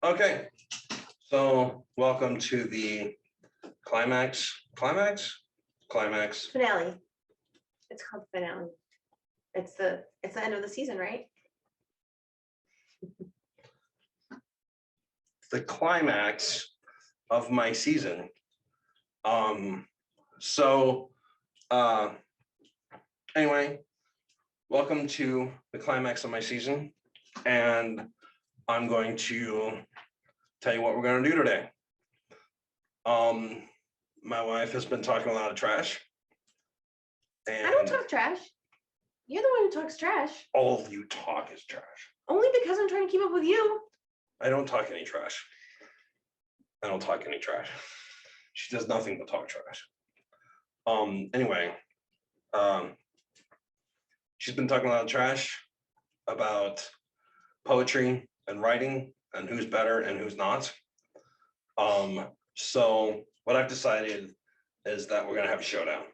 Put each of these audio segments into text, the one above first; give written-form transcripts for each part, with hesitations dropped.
Okay, so welcome to the climax. Finale. It's called finale. It's the end of the season, right? The climax of my season. So anyway, welcome to the climax of my season, and I'm going to tell you what we're going to do today. My wife has been talking a lot of trash. And I don't talk trash. You're the one who talks trash. All you talk is trash. Only because I'm trying to keep up with you. I don't talk any trash. She does nothing but talk trash. Anyway, she's been talking a lot of trash about poetry and writing and who's better and who's not. So what I've decided is that we're gonna have a showdown.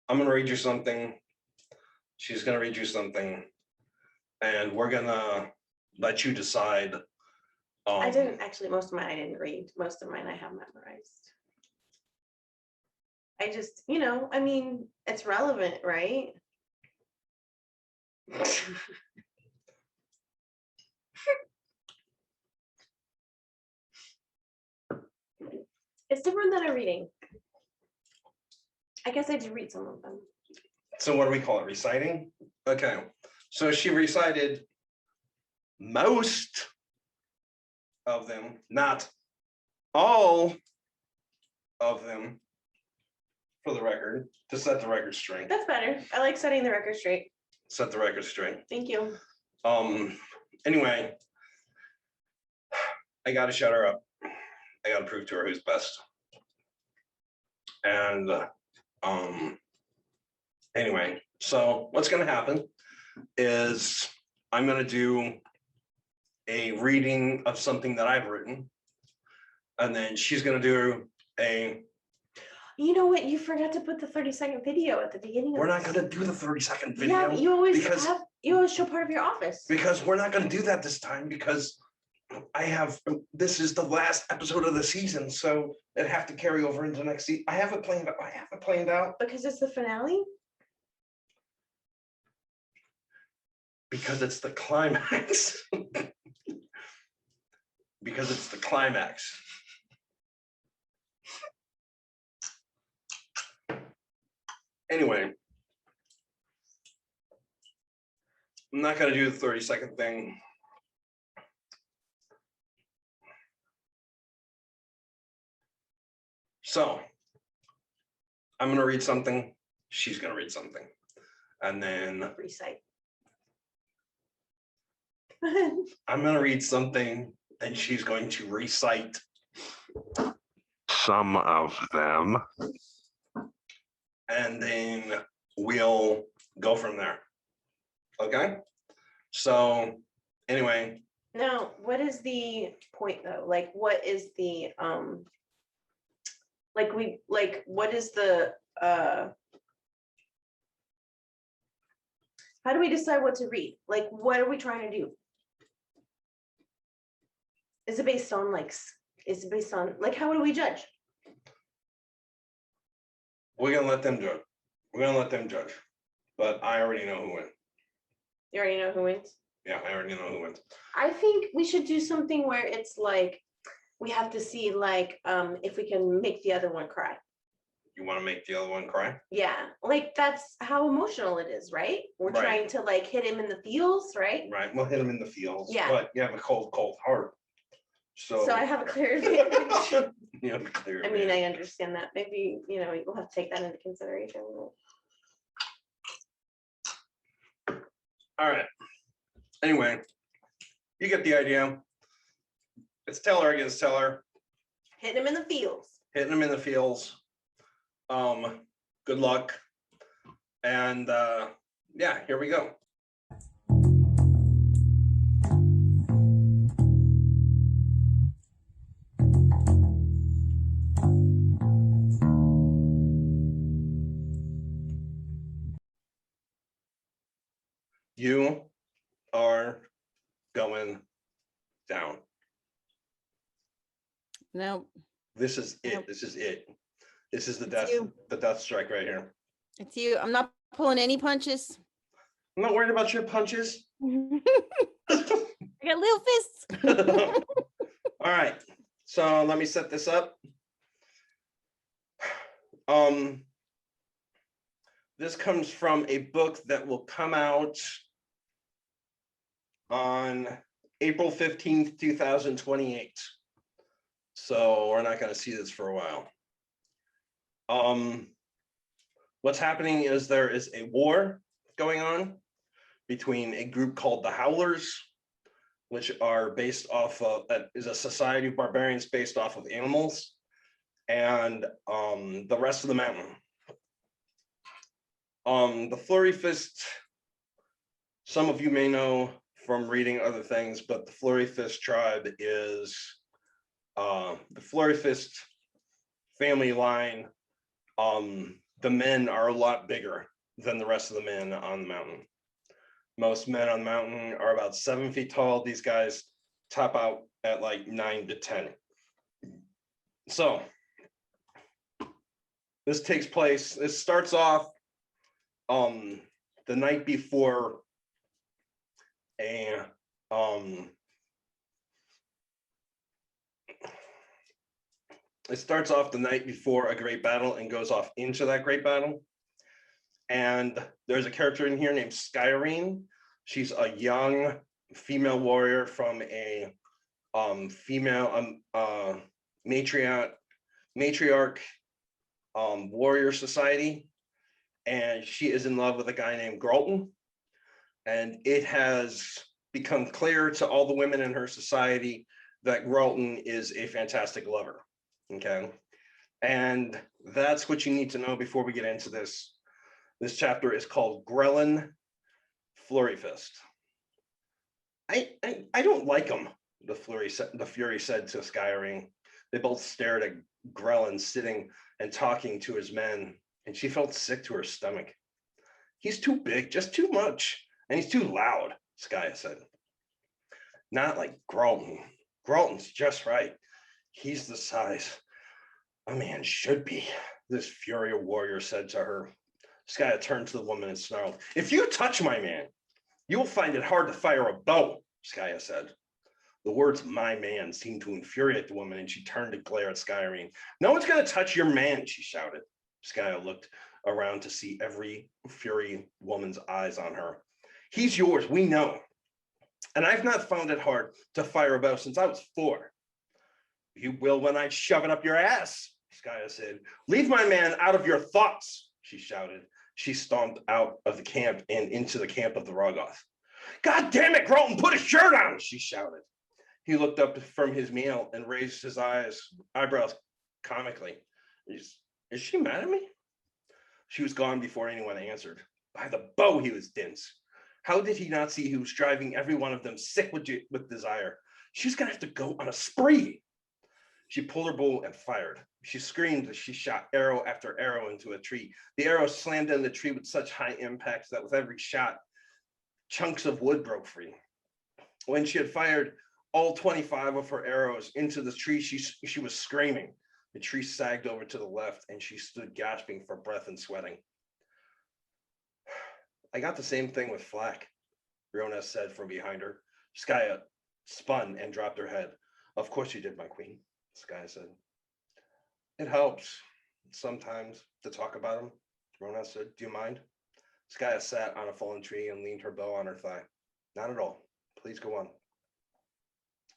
I'm gonna read you something. She's gonna read you something, and we're gonna let you decide. I didn't actually. Most of mine I didn't read. Most of mine I have memorized. I just, I mean, it's relevant, right? It's different than a reading. I guess I did read some of them. So what do we call it? Reciting? Okay. So she recited most of them, not all of them, for the record, to set the record straight. That's better. I like setting the record straight. Set the record straight. Thank you. Anyway, I gotta shut her up. I gotta prove to her who's best. And anyway, so what's gonna happen is I'm gonna do a reading of something that I've written, and then she's gonna do a. You know what? You forgot to put the 30-second video at the beginning. We're not gonna do the 30-second video. Yeah, you always show part of your office. Because we're not gonna do that this time, because this is the last episode of the season, so it have to carry over into the next season. I have it planned out. Because it's the finale? Because it's the climax. Because it's the climax. Anyway, I'm not gonna do the 30-second thing. So I'm gonna read something, she's gonna read something, and then Recite. I'm gonna read something and she's going to recite some of them, and then we'll go from there. Okay? So anyway. Now, what is the point though? Like, what is the what is the how do we decide what to read? Like, what are we trying to do? Is it based on how do we judge? We're gonna let them judge. But I already know who wins. You already know who wins? Yeah, I already know who wins. I think we should do something where it's like we have to see if we can make the other one cry. You want to make the other one cry? Yeah, like that's how emotional it is, right? We're trying to hit him in the feels, right? Right, we'll hit him in the feels. Yeah. But you have a cold heart. So I have a clear advantage. You have a clear advantage. I mean, I understand that. Maybe, you'll have to take that into consideration. All right. Anyway, you get the idea. It's teller against teller. Hitting him in the feels. Hitting him in the feels. Good luck. And yeah, here we go. You are going down. No, This is it. Nope. This is it. This is It's you. the death strike right here. it's you. I'm not pulling any punches. I'm not worried about your punches. I got little fists. All right. So let me set this up. This comes from a book that will come out on April 15th, 2028. So we're not going to see this for a while. What's happening is there is a war going on between a group called the Howlers, which are based off of, is a society of barbarians based off of animals, and the rest of the mountain. The Flurry Fist, some of you may know from reading other things, but the Flurry Fist tribe is the Flurry Fist family line. The men are a lot bigger than the rest of the men on the mountain. Most men on the mountain are about 7 feet tall. These guys top out at like 9 to 10. So this takes place, this starts off the night before a it starts off the night before a great battle and goes off into that great battle. And there's a character in here named Skyrene. She's a young female warrior from a female matriarch warrior society, and she is in love with a guy named Gralton. And it has become clear to all the women in her society that Gralton is a fantastic lover. Okay, and that's what you need to know before we get into this. This chapter is called Grelin Flurry Fist. I don't like him, the Fury said to Skyrene. They both stared at Grelin sitting and talking to his men, and she felt sick to her stomach. He's too big, just too much, and he's too loud, Skya said. Not like Gralton. Gralton's just right. He's the size a man should be, this Fury warrior said to her. Skya turned to the woman and snarled, "If you touch my man, you will find it hard to fire a bow," Skya said. The words "my man" seemed to infuriate the woman, and she turned to glare at Skyrene. "No one's going to touch your man," she shouted. Skya looked around to see every Fury woman's eyes on her. "He's yours, we know. And I've not found it hard to fire a bow since I was 4. You will when I shove it up your ass," Skya said. "Leave my man out of your thoughts," she shouted. She stomped out of the camp and into the camp of the Rogoth. "God damn it, Gralton, put a shirt on," she shouted. He looked up from his meal and raised his eyebrows comically. Is she mad at me? She was gone before anyone answered. By the bow, he was dense. How did he not see he was driving every one of them sick with desire? She's going to have to go on a spree. She pulled her bow and fired. She screamed as she shot arrow after arrow into a tree. The arrow slammed in the tree with such high impacts that with every shot, chunks of wood broke free. When she had fired all 25 of her arrows into the tree, she was screaming. The tree sagged over to the left, and she stood gasping for breath and sweating. I got the same thing with Flack, Rona said from behind her. Skya spun and dropped her head. Of course you did, my queen, Skya said. It helps sometimes to talk about him, Rona said. Do you mind? Skya sat on a fallen tree and leaned her bow on her thigh. Not at all. Please go on.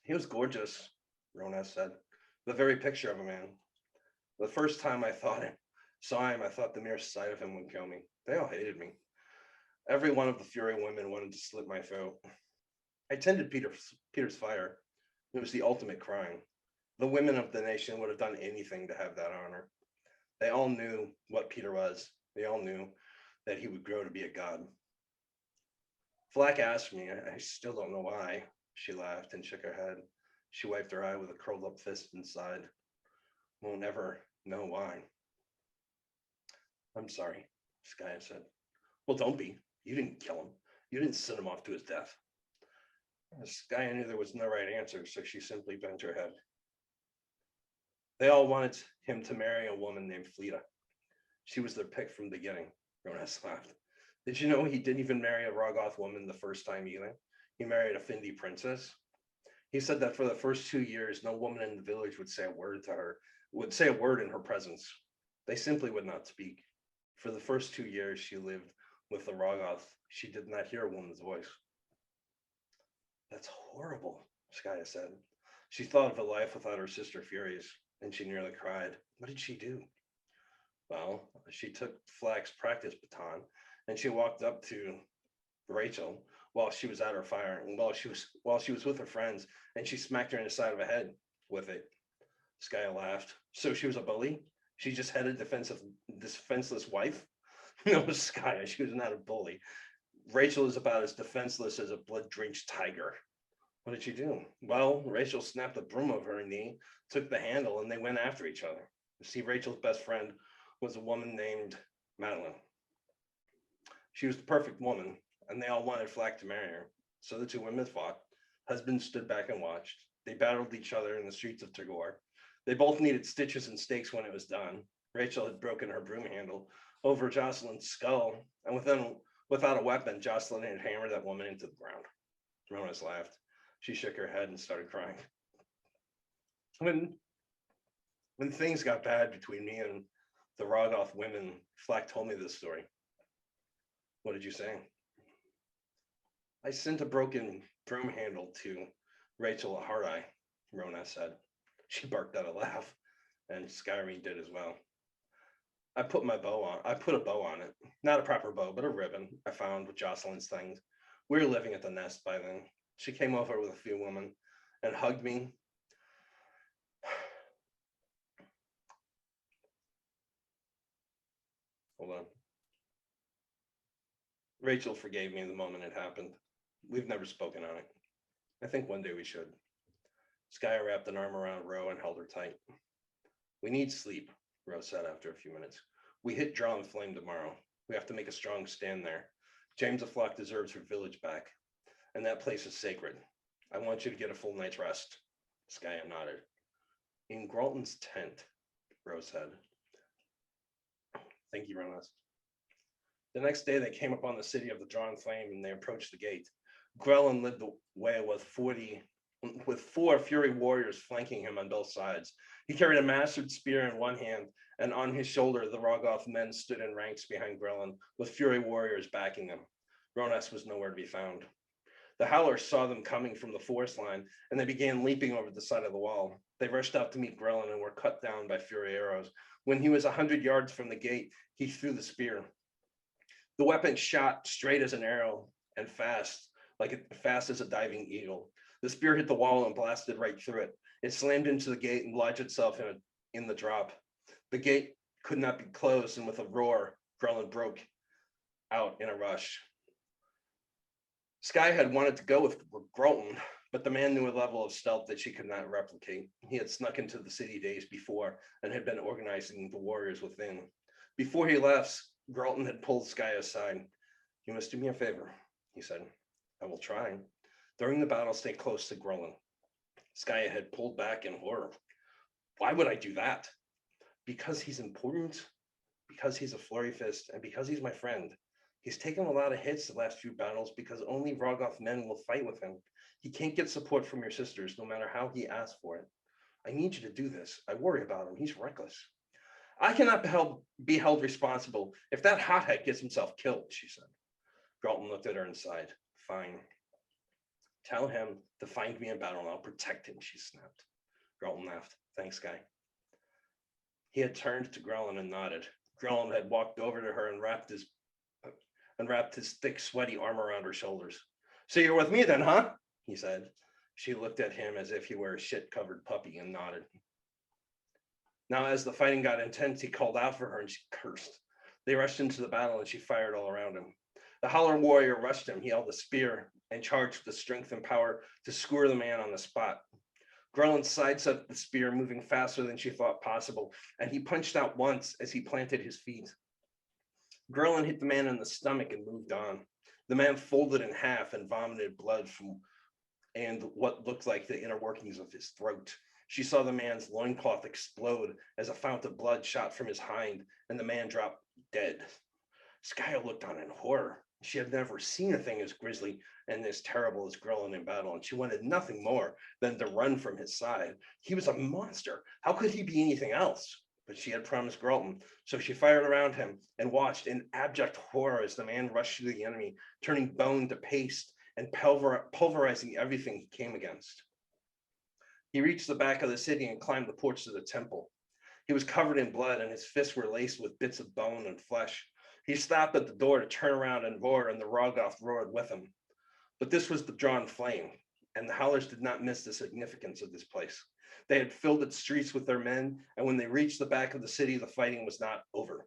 He was gorgeous, Rona said. The very picture of a man. The first time I saw him, I thought the mere sight of him would kill me. They all hated me. Every one of the Fury women wanted to slit my throat. I tended Peter's fire. It was the ultimate crime. The women of the nation would have done anything to have that honor. They all knew what Peter was. They all knew that he would grow to be a god. Flack asked me, I still don't know why. She laughed and shook her head. She wiped her eye with a curled up fist and sighed. Won't ever know why. I'm sorry, Skya said. Well, don't be. You didn't kill him. You didn't send him off to his death. Skya knew there was no right answer, so she simply bent her head. They all wanted him to marry a woman named Fleta. She was their pick from the beginning. Ronas laughed. Did you know he didn't even marry a Rogoth woman the first time either? He married a Findi princess. He said that for the first 2 years, no woman in the village would say a word to her, would say a word in her presence. They simply would not speak. For the first 2 years she lived with the Rogoth, she did not hear a woman's voice. That's horrible, Skaya said. She thought of a life without her sister Furious, and she nearly cried. What did she do? Well, she took Flack's practice baton, and she walked up to Rachel while she was at her fire, and while she was with her friends, and she smacked her in the side of the head with it. Skaya laughed. So she was a bully? She just had a defenseless wife? No, Skaya, she was not a bully. Rachel is about as defenseless as a blood-drenched tiger. What did she do? Well, Rachel snapped the broom over her knee, took the handle, and they went after each other. You see, Rachel's best friend was a woman named Madeline. She was the perfect woman, and they all wanted Flack to marry her. So the two women fought. Husbands stood back and watched. They battled each other in the streets of Tagore. They both needed stitches and stakes when it was done. Rachel had broken her broom handle over Jocelyn's skull, and without a weapon, Jocelyn had hammered that woman into the ground. Ronas laughed. She shook her head and started crying. When things got bad between me and the Rogoth women, Flack told me this story. What did you say? I sent a broken broom handle to Rachel Hardeye, Rona said. She barked out a laugh, and Skyrene did as well. I put a bow on it. Not a proper bow, but a ribbon I found with Jocelyn's things. We were living at the nest by then. She came over with a few women and hugged me. Hold on. Rachel forgave me the moment it happened. We've never spoken on it. I think one day we should. Skye wrapped an arm around Ro and held her tight. We need sleep, Ro said after a few minutes. We hit Draw and Flame tomorrow. We have to make a strong stand there. James of Flock deserves her village back, and that place is sacred. I want you to get a full night's rest. Skye nodded. In Gralton's tent, Ro said. Thank you, Ronas. The next day, they came upon the city of the Drawn Flame, and they approached the gate. Grelin led the way with four Fury warriors flanking him on both sides. He carried a mastered spear in one hand, and on his shoulder, the Rogoth men stood in ranks behind Grelin, with Fury warriors backing them. Ronas was nowhere to be found. The Howlers saw them coming from the forest line, and they began leaping over the side of the wall. They rushed out to meet Grelin and were cut down by Fury arrows. When he was 100 yards from the gate, he threw the spear. The weapon shot straight as an arrow and fast as a diving eagle. The spear hit the wall and blasted right through it. It slammed into the gate and lodged itself in the drop. The gate could not be closed, and with a roar, Grelin broke out in a rush. Skye had wanted to go with Gralton, but the man knew a level of stealth that she could not replicate. He had snuck into the city days before and had been organizing the warriors within. Before he left, Gralton had pulled Skye aside. You must do me a favor, he said. I will try. During the battle, stay close to Grelin. Skye had pulled back in horror. Why would I do that? Because he's important, because he's a flurry fist, and because he's my friend. He's taken a lot of hits the last few battles because only Rogoth men will fight with him. He can't get support from your sisters, no matter how he asks for it. I need you to do this. I worry about him. He's reckless. I cannot be held responsible if that hothead gets himself killed, she said. Gralton looked at her and sighed. Fine. Tell him to find me in battle and I'll protect him, she snapped. Gralton laughed. Thanks, Guy. He had turned to Grelin and nodded. Grelin had walked over to her and wrapped his thick, sweaty arm around her shoulders. So you're with me then, huh? He said. She looked at him as if he were a shit-covered puppy and nodded. Now, as the fighting got intense, he called out for her and she cursed. They rushed into the battle and she fired all around him. The Howler warrior rushed him. He held the spear and charged with the strength and power to skewer the man on the spot. Grelin sidestepped the spear, moving faster than she thought possible, and he punched out once as he planted his feet. Grelin hit the man in the stomach and moved on. The man folded in half and vomited blood and what looked like the inner workings of his throat. She saw the man's loincloth explode as a fount of blood shot from his hind, and the man dropped dead. Skaya looked on in horror. She had never seen a thing as grisly and as terrible as Grelin in battle, and she wanted nothing more than to run from his side. He was a monster. How could he be anything else? But she had promised Grelin, so she fired around him and watched in abject horror as the man rushed through the enemy, turning bone to paste and pulverizing everything he came against. He reached the back of the city and climbed the porch of the temple. He was covered in blood and his fists were laced with bits of bone and flesh. He stopped at the door to turn around and roar, and the Rogoth roared with him. But this was the drawn flame, and the Howlers did not miss the significance of this place. They had filled its streets with their men, and when they reached the back of the city, the fighting was not over.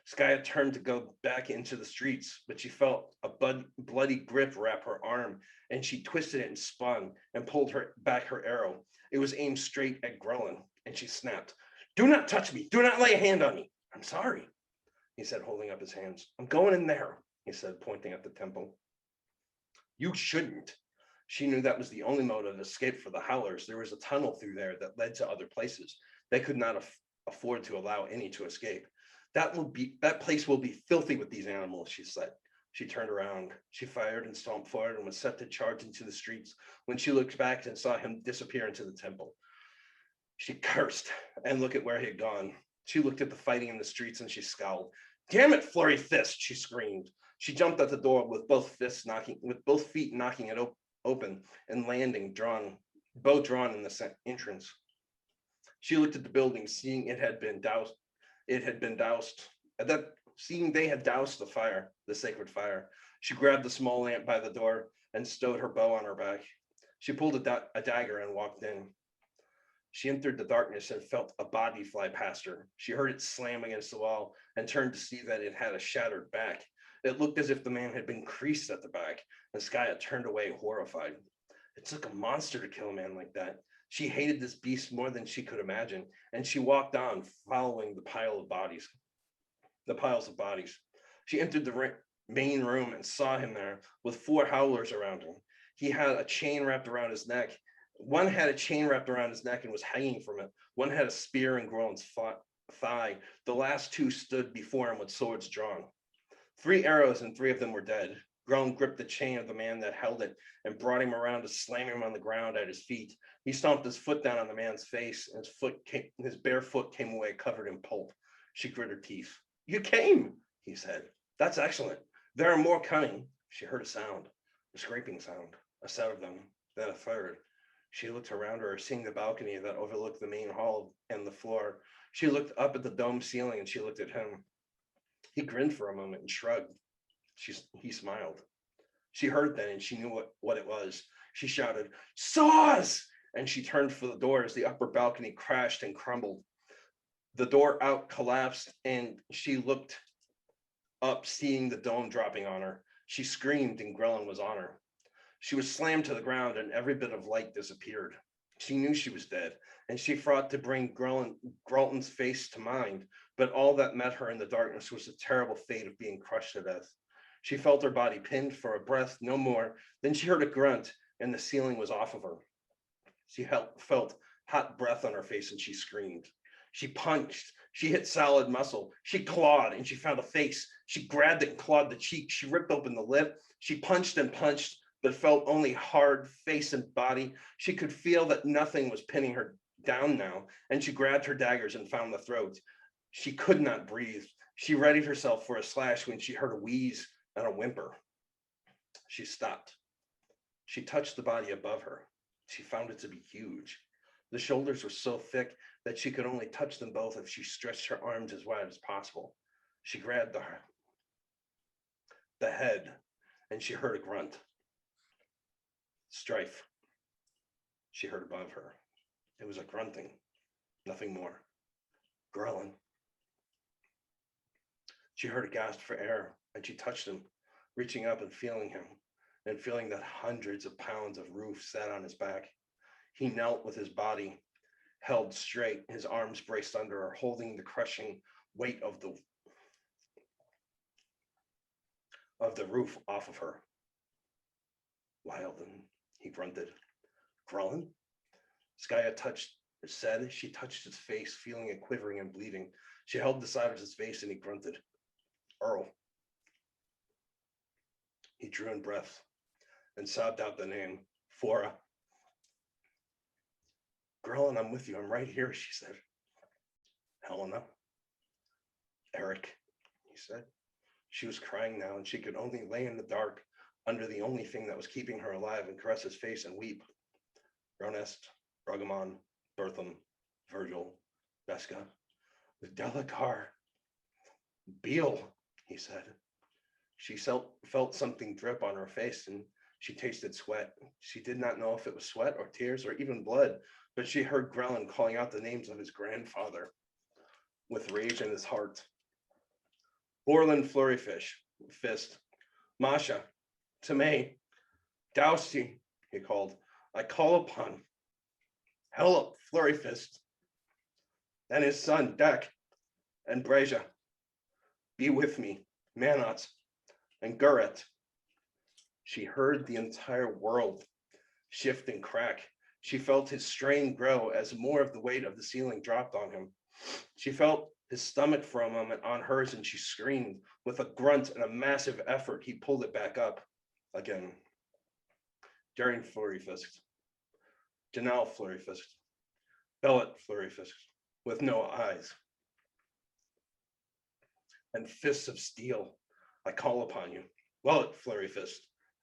Skaya turned to go back into the streets, but she felt a bloody grip wrap her arm, and she twisted it and spun and pulled back her arrow. It was aimed straight at Grelin, and she snapped, "Do not touch me. Do not lay a hand on me." "I'm sorry," he said, holding up his hands. "I'm going in there," he said, pointing at the temple. "You shouldn't." She knew that was the only mode of escape for the Howlers. There was a tunnel through there that led to other places. They could not afford to allow any to escape. That place will be filthy with these animals," she said. She turned around. She fired and stomped forward and was set to charge into the streets when she looked back and saw him disappear into the temple. She cursed and looked at where he had gone. She looked at the fighting in the streets and she scowled. "Damn it, Flurry Fist," she screamed. She jumped at the door with both feet knocking it open and landing bow drawn in the entrance. She looked at the building, seeing it had been doused. Seeing they had doused the sacred fire. She grabbed the small lamp by the door and stowed her bow on her back. She pulled a dagger and walked in. She entered the darkness and felt a body fly past her. She heard it slam against the wall and turned to see that it had a shattered back. It looked as if the man had been creased at the back, and Skaya turned away horrified. It took a monster to kill a man like that. She hated this beast more than she could imagine, and she walked on, following the piles of bodies. She entered the main room and saw him there with 4 Howlers around him. He had a chain wrapped around his neck. One had a chain wrapped around his neck and was hanging from it. One had a spear in Grolin's thigh. The last 2 stood before him with swords drawn. 3 arrows and 3 of them were dead. Grelin gripped the chain of the man that held it and brought him around to slam him on the ground at his feet. He stomped his foot down on the man's face, and his bare foot came away covered in pulp. She grit her teeth. "You came," he said. "That's excellent. There are more coming." She heard a sound, a scraping sound, a set of them, then a third. She looked around her, seeing the balcony that overlooked the main hall and the floor. She looked up at the dome ceiling and she looked at him. He grinned for a moment and shrugged. He smiled. She heard then and she knew what it was. She shouted, "Saws!" And she turned for the door as the upper balcony crashed and crumbled. The door out collapsed and she looked up, seeing the dome dropping on her. She screamed and Grelin was on her. She was slammed to the ground and every bit of light disappeared. She knew she was dead, and she fought to bring Grelton's face to mind, but all that met her in the darkness was the terrible fate of being crushed to death. She felt her body pinned for a breath, no more. Then she heard a grunt, and the ceiling was off of her. She felt hot breath on her face, and she screamed. She punched. She hit solid muscle. She clawed, and she found a face. She grabbed it and clawed the cheek. She ripped open the lip. She punched and punched, but felt only hard face and body. She could feel that nothing was pinning her down now, and she grabbed her daggers and found the throat. She could not breathe. She readied herself for a slash when she heard a wheeze and a whimper. She stopped. She touched the body above her. She found it to be huge. The shoulders were so thick that she could only touch them both if she stretched her arms as wide as possible. She grabbed the head, and she heard a grunt. Strife, she heard above her. It was a grunting, nothing more. Grelin. She heard a gasp for air, and she touched him, reaching up and feeling him, and feeling that hundreds of pounds of roof sat on his back. He knelt with his body held straight, his arms braced under her, holding the crushing weight of the roof off of her. "Wilden," he grunted. "Grelin?" Skaya touched said. She touched his face, feeling it quivering and bleeding. She held the side of his face and he grunted. Earl. He drew in breath and sobbed out the name. Flora. Girl, and I'm with you. I'm right here, she said. Helena. Eric, he said. She was crying now, and she could only lay in the dark under the only thing that was keeping her alive and caress his face and weep. Ronest, Rugamon, Bertham, Virgil, Vesca, the Delacar. Beale, he said. She felt something drip on her face, and she tasted sweat. She did not know if it was sweat or tears or even blood, but she heard Grellin calling out the names of his grandfather with rage in his heart. Borland Flurryfish, Fist, Masha, Tomei, Dousty, he called. I call upon Hella Flurryfist, and his son, Deck, and Breja. Be with me, Manots, and Gurret. She heard the entire world shift and crack. She felt his strain grow as more of the weight of the ceiling dropped on him. She felt his stomach for a moment on hers, and she screamed. With a grunt and a massive effort, he pulled it back up again. Daring Flurryfist, Janelle Flurryfist, Bellet Flurryfist, with no eyes, and fists of steel. I call upon you, Wellet Flurryfist,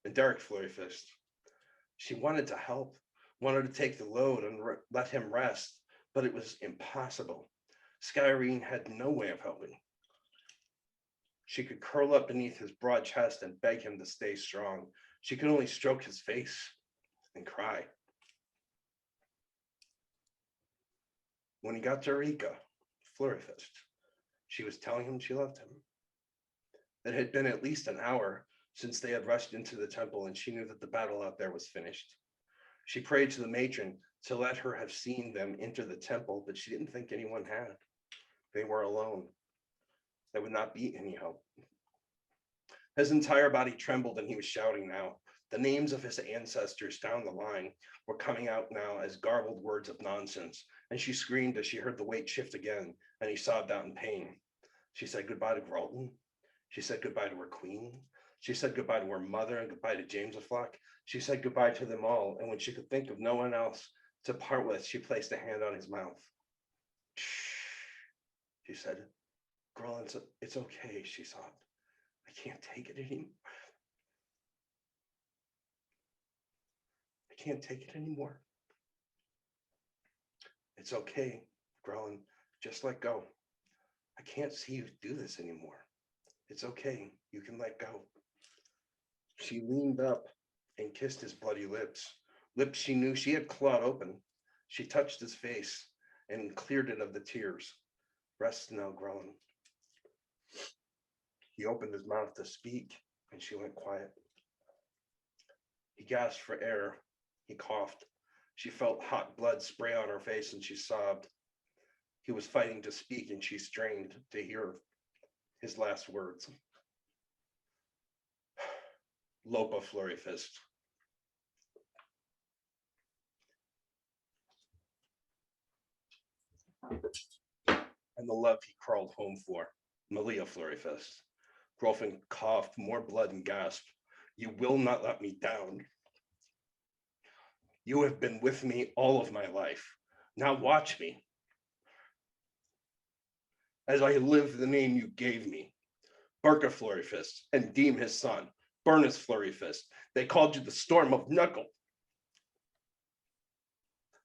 and Derek Flurryfist. She wanted to help, wanted to take the load and let him rest, but it was impossible. Skyrene had no way of helping. She could curl up beneath his broad chest and beg him to stay strong. She could only stroke his face and cry. When he got to Rika, Flurryfist, she was telling him she loved him. It had been at least an hour since they had rushed into the temple, and she knew that the battle out there was finished. She prayed to the matron to let her have seen them enter the temple, but she didn't think anyone had. They were alone. There would not be any help. His entire body trembled, and he was shouting now. The names of his ancestors down the line were coming out now as garbled words of nonsense, and she screamed as she heard the weight shift again, and he sobbed out in pain. She said goodbye to Gralton. She said goodbye to her queen. She said goodbye to her mother and goodbye to James Flock. She said goodbye to them all, and when she could think of no one else to part with, she placed a hand on his mouth. She said, Girl, it's okay, she sobbed. I can't take it anymore. I can't take it anymore. It's okay, Grelin, just let go. I can't see you do this anymore. It's okay, you can let go. She leaned up and kissed his bloody lips, lips she knew she had clawed open. She touched his face and cleared it of the tears. Rest now, Grelin. He opened his mouth to speak, and she went quiet. He gasped for air. He coughed. She felt hot blood spray on her face, and she sobbed. He was fighting to speak, and she strained to hear his last words. Lopa Flurryfist. And the love he crawled home for, Malia Flurryfist. Grolfin coughed, more blood, and gasped. You will not let me down. You have been with me all of my life. Now watch me. As I live the name you gave me. Burka Flurryfist and Deem his son. Burnus Flurryfist. They called you the Storm of Knuckle.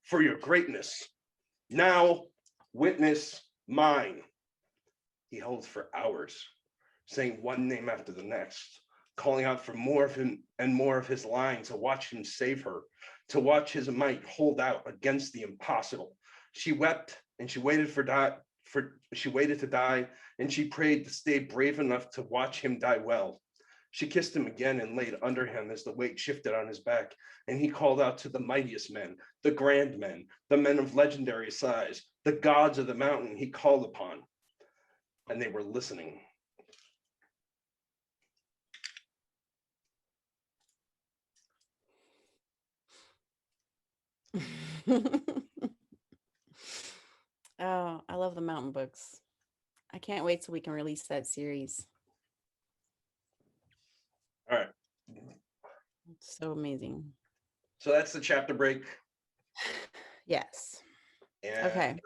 For your greatness. Now witness mine. He held for hours, saying one name after the next, calling out for more of him and more of his line to watch him save her, to watch his might hold out against the impossible. She wept and she waited she waited to die, and she prayed to stay brave enough to watch him die well. She kissed him again and laid under him as the weight shifted on his back, and he called out to the mightiest men, the grand men, the men of legendary size, the gods of the mountain he called upon, and they were listening. Oh, I love the mountain books. I can't wait till we can release that series. All right. It's so amazing. So that's the chapter break. Yes. And Okay.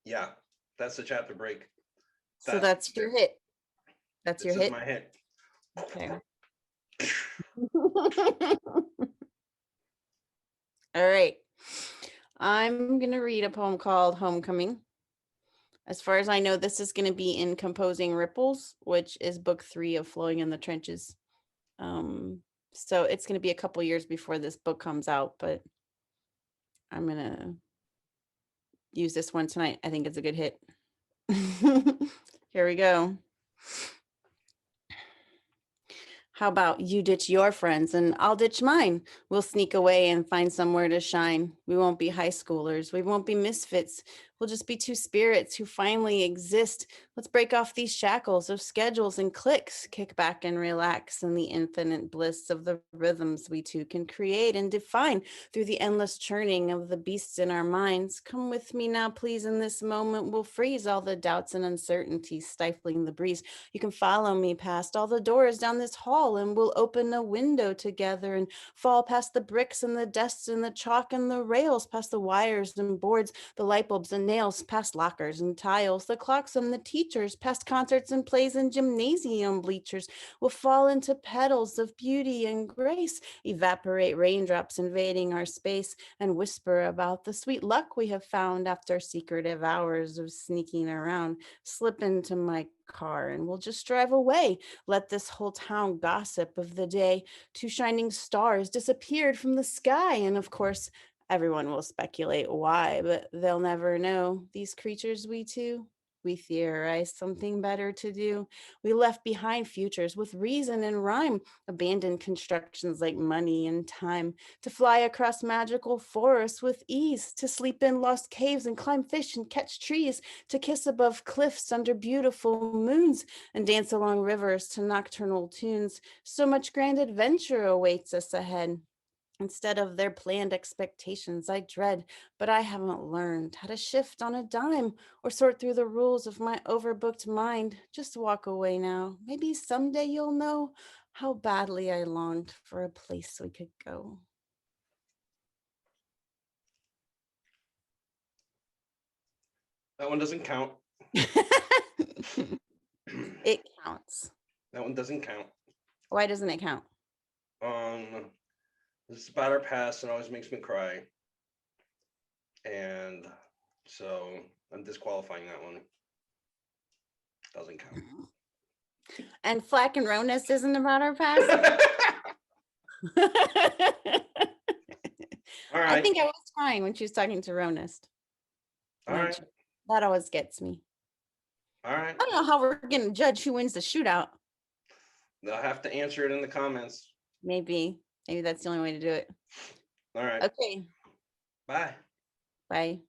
yeah, that's the chapter break. So that's your hit. That's This your is hit. my hit. Okay. All right. I'm going to read a poem called Homecoming. As far as I know, this is going to be in Composing Ripples, which is book 3 of Flowing in the Trenches. So it's going to be a couple years before this book comes out, but I'm going to use this one tonight. I think it's a good hit. Here we go. How about you ditch your friends and I'll ditch mine? We'll sneak away and find somewhere to shine. We won't be high schoolers. We won't be misfits. We'll just be two spirits who finally exist. Let's break off these shackles of schedules and cliques, kick back and relax in the infinite bliss of the rhythms we two can create and define through the endless churning of the beasts in our minds. Come with me now, please. In this moment, we'll freeze all the doubts and uncertainties stifling the breeze. You can follow me past all the doors down this hall and we'll open a window together and fall past the bricks and the desks and the chalk and the rails, past the wires and boards, the light bulbs and nails, past lockers and tiles, the clocks and the teachers, past concerts and plays and gymnasium bleachers. We'll fall into petals of beauty and grace, evaporate raindrops invading our space, and whisper about the sweet luck we have found after secretive hours of sneaking around. Slip into my car and we'll just drive away. Let this whole town gossip of the day. 2 shining stars disappeared from the sky. And of course, everyone will speculate why, but they'll never know. These creatures, we theorized something better to do. We left behind futures with reason and rhyme, abandoned constructions like money and time, to fly across magical forests with ease, to sleep in lost caves and climb fish and catch trees, to kiss above cliffs under beautiful moons and dance along rivers to nocturnal tunes. So much grand adventure awaits us ahead. Instead of their planned expectations, I dread, but I haven't learned how to shift on a dime or sort through the rules of my overbooked mind. Just walk away now. Maybe someday you'll know how badly I longed for a place we could go. That one doesn't count. It counts. That one doesn't count. Why doesn't it count? This is about our past and always makes me cry. And so I'm disqualifying that one. Doesn't count. And Flack and Ronest isn't about our past? All right. I think I was crying when she was talking to Ronest. All right. That always gets me. All right. I don't know how we're going to judge who wins the shootout. They'll have to answer it in the comments. Maybe that's the only way to do it. All right. Okay. Bye. Bye.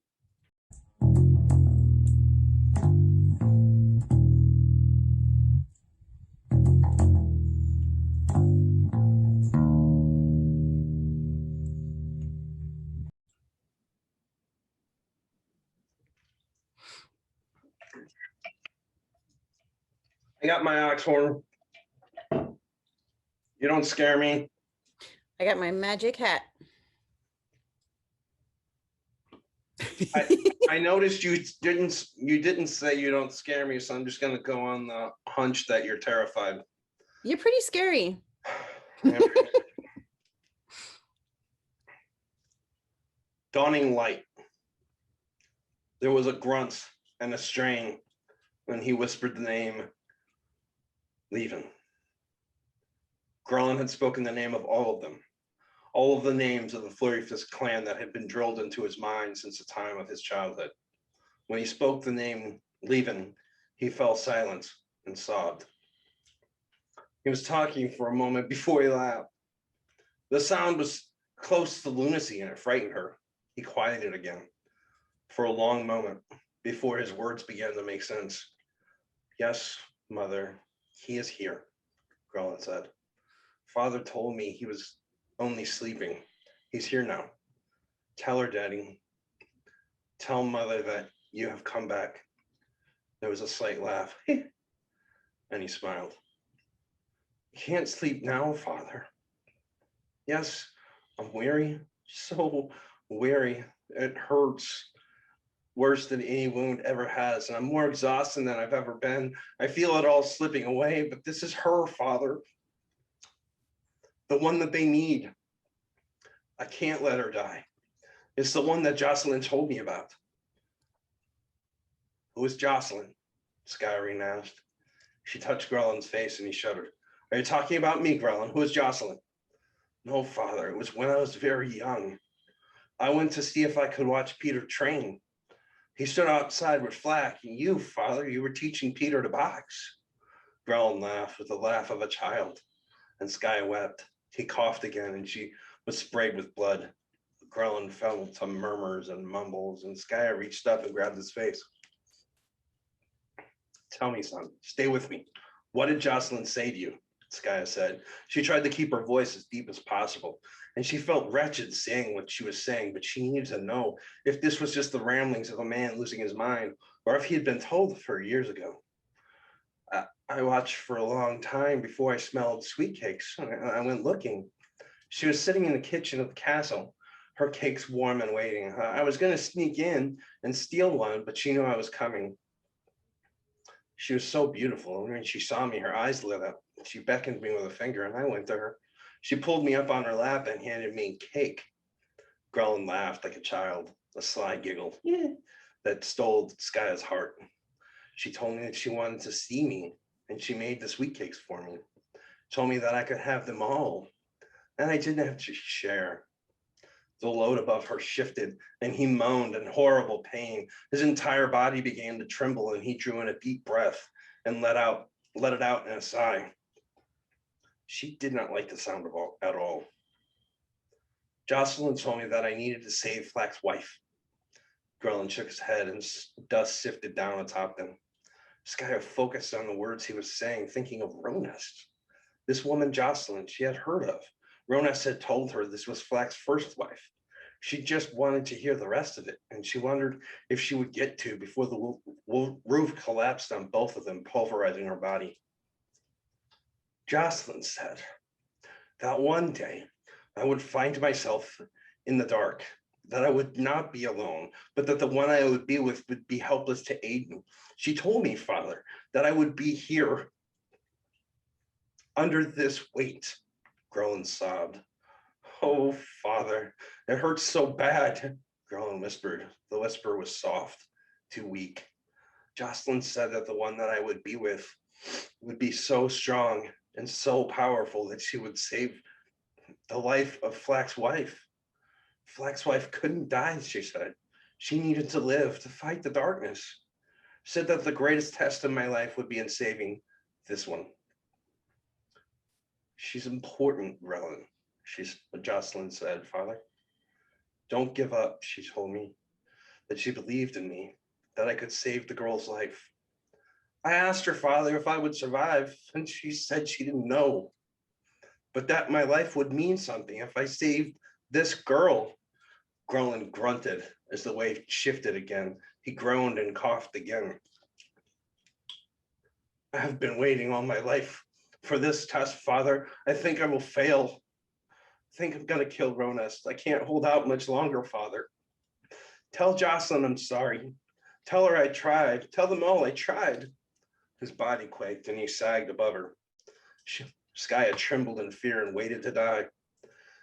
I got my ox horn. You don't scare me. I got my magic hat. I noticed you didn't say you don't scare me, so I'm just gonna go on the hunch that you're terrified. You're pretty scary. Dawning light. There was a grunt and a strain when he whispered the name Leven. Garland had spoken the name of all of them, all of the names of the Flurry Fist clan that had been drilled into his mind since the time of his childhood. When he spoke the name Leven, he fell silent and sobbed. He was talking for a moment before he laughed. The sound was close to lunacy and it frightened her. He quieted again for a long moment before his words began to make sense. Yes, mother, he is here, Garland said. Father told me he was only sleeping. He's here now. Tell her, Daddy. Tell mother that you have come back. There was a slight laugh, and he smiled. You can't sleep now, Father. Yes, I'm weary, so weary. It hurts worse than any wound ever has, and I'm more exhausted than I've ever been. I feel it all slipping away, but this is her, Father, the one that they need. I can't let her die. It's the one that Jocelyn told me about. Who is Jocelyn? Skyrene asked. She touched Grellin's face and he shuddered. Are you talking about me, Grellin? Who is Jocelyn? No, Father, it was when I was very young. I went to see if I could watch Peter train. He stood outside with Flack, and you, Father, you were teaching Peter to box. Grellin laughed with the laugh of a child, and Sky wept. He coughed again, and she was sprayed with blood. Grellin fell to murmurs and mumbles, and Sky reached up and grabbed his face. Tell me, son, stay with me. What did Jocelyn say to you? Skaya said. She tried to keep her voice as deep as possible, and she felt wretched saying what she was saying, but she needed to know if this was just the ramblings of a man losing his mind, or if he had been told of her years ago. I watched for a long time before I smelled sweet cakes. I went looking. She was sitting in the kitchen of the castle, her cakes warm and waiting. I was going to sneak in and steal one, but she knew I was coming. She was so beautiful, and when she saw me, her eyes lit up. She beckoned me with a finger, and I went to her. She pulled me up on her lap and handed me cake. Grellin laughed like a child, a sly giggle that stole Skaya's heart. She told me that she wanted to see me, and she made the sweet cakes for me. Told me that I could have them all, and I didn't have to share. The load above her shifted, and he moaned in horrible pain. His entire body began to tremble, and he drew in a deep breath and let it out in a sigh. She did not like the sound of at all. Jocelyn told me that I needed to save Flack's wife. Grellin shook his head, and dust sifted down atop them. Skaya focused on the words he was saying, thinking of Ronest. This woman, Jocelyn, she had heard of. Ronest had told her this was Flack's first wife. She just wanted to hear the rest of it, and she wondered if she would get to before the roof collapsed on both of them, pulverizing her body. Jocelyn said that one day I would find myself in the dark, that I would not be alone, but that the one I would be with would be helpless to aid me. She told me, Father, that I would be here under this weight. Grellin sobbed. Oh, Father, it hurts so bad, Grellin whispered. The whisper was soft, too weak. Jocelyn said that the one that I would be with would be so strong and so powerful that she would save the life of Flack's wife. Flack's wife couldn't die, she said. She needed to live, to fight the darkness. Said that the greatest test of my life would be in saving this one. She's important, Grellin, Jocelyn said, Father. Don't give up, she told me, that she believed in me, that I could save the girl's life. I asked her, Father, if I would survive, and she said she didn't know, but that my life would mean something if I saved this girl. Grellin grunted as the wave shifted again. He groaned and coughed again. I have been waiting all my life for this test, Father. I think I will fail. I think I'm going to kill Ronest. I can't hold out much longer, Father. Tell Jocelyn I'm sorry. Tell her I tried. Tell them all I tried. His body quaked and he sagged above her. Skaya trembled in fear and waited to die.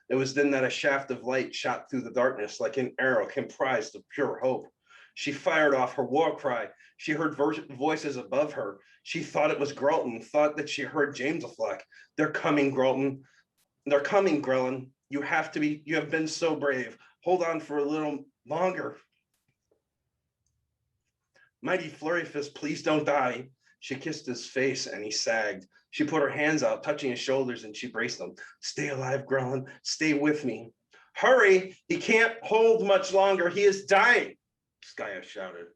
It was then that a shaft of light shot through the darkness like an arrow comprised of pure hope. She fired off her war cry. She heard voices above her. She thought it was Grelton, thought that she heard James Flack. They're coming, Grelton. They're coming, Grellin. You have been so brave. Hold on for a little longer. Mighty Flurry Fist, please don't die. She kissed his face and he sagged. She put her hands out, touching his shoulders, and she braced them. Stay alive, Grellin. Stay with me. Hurry! He can't hold much longer. He is dying, Skaya shouted.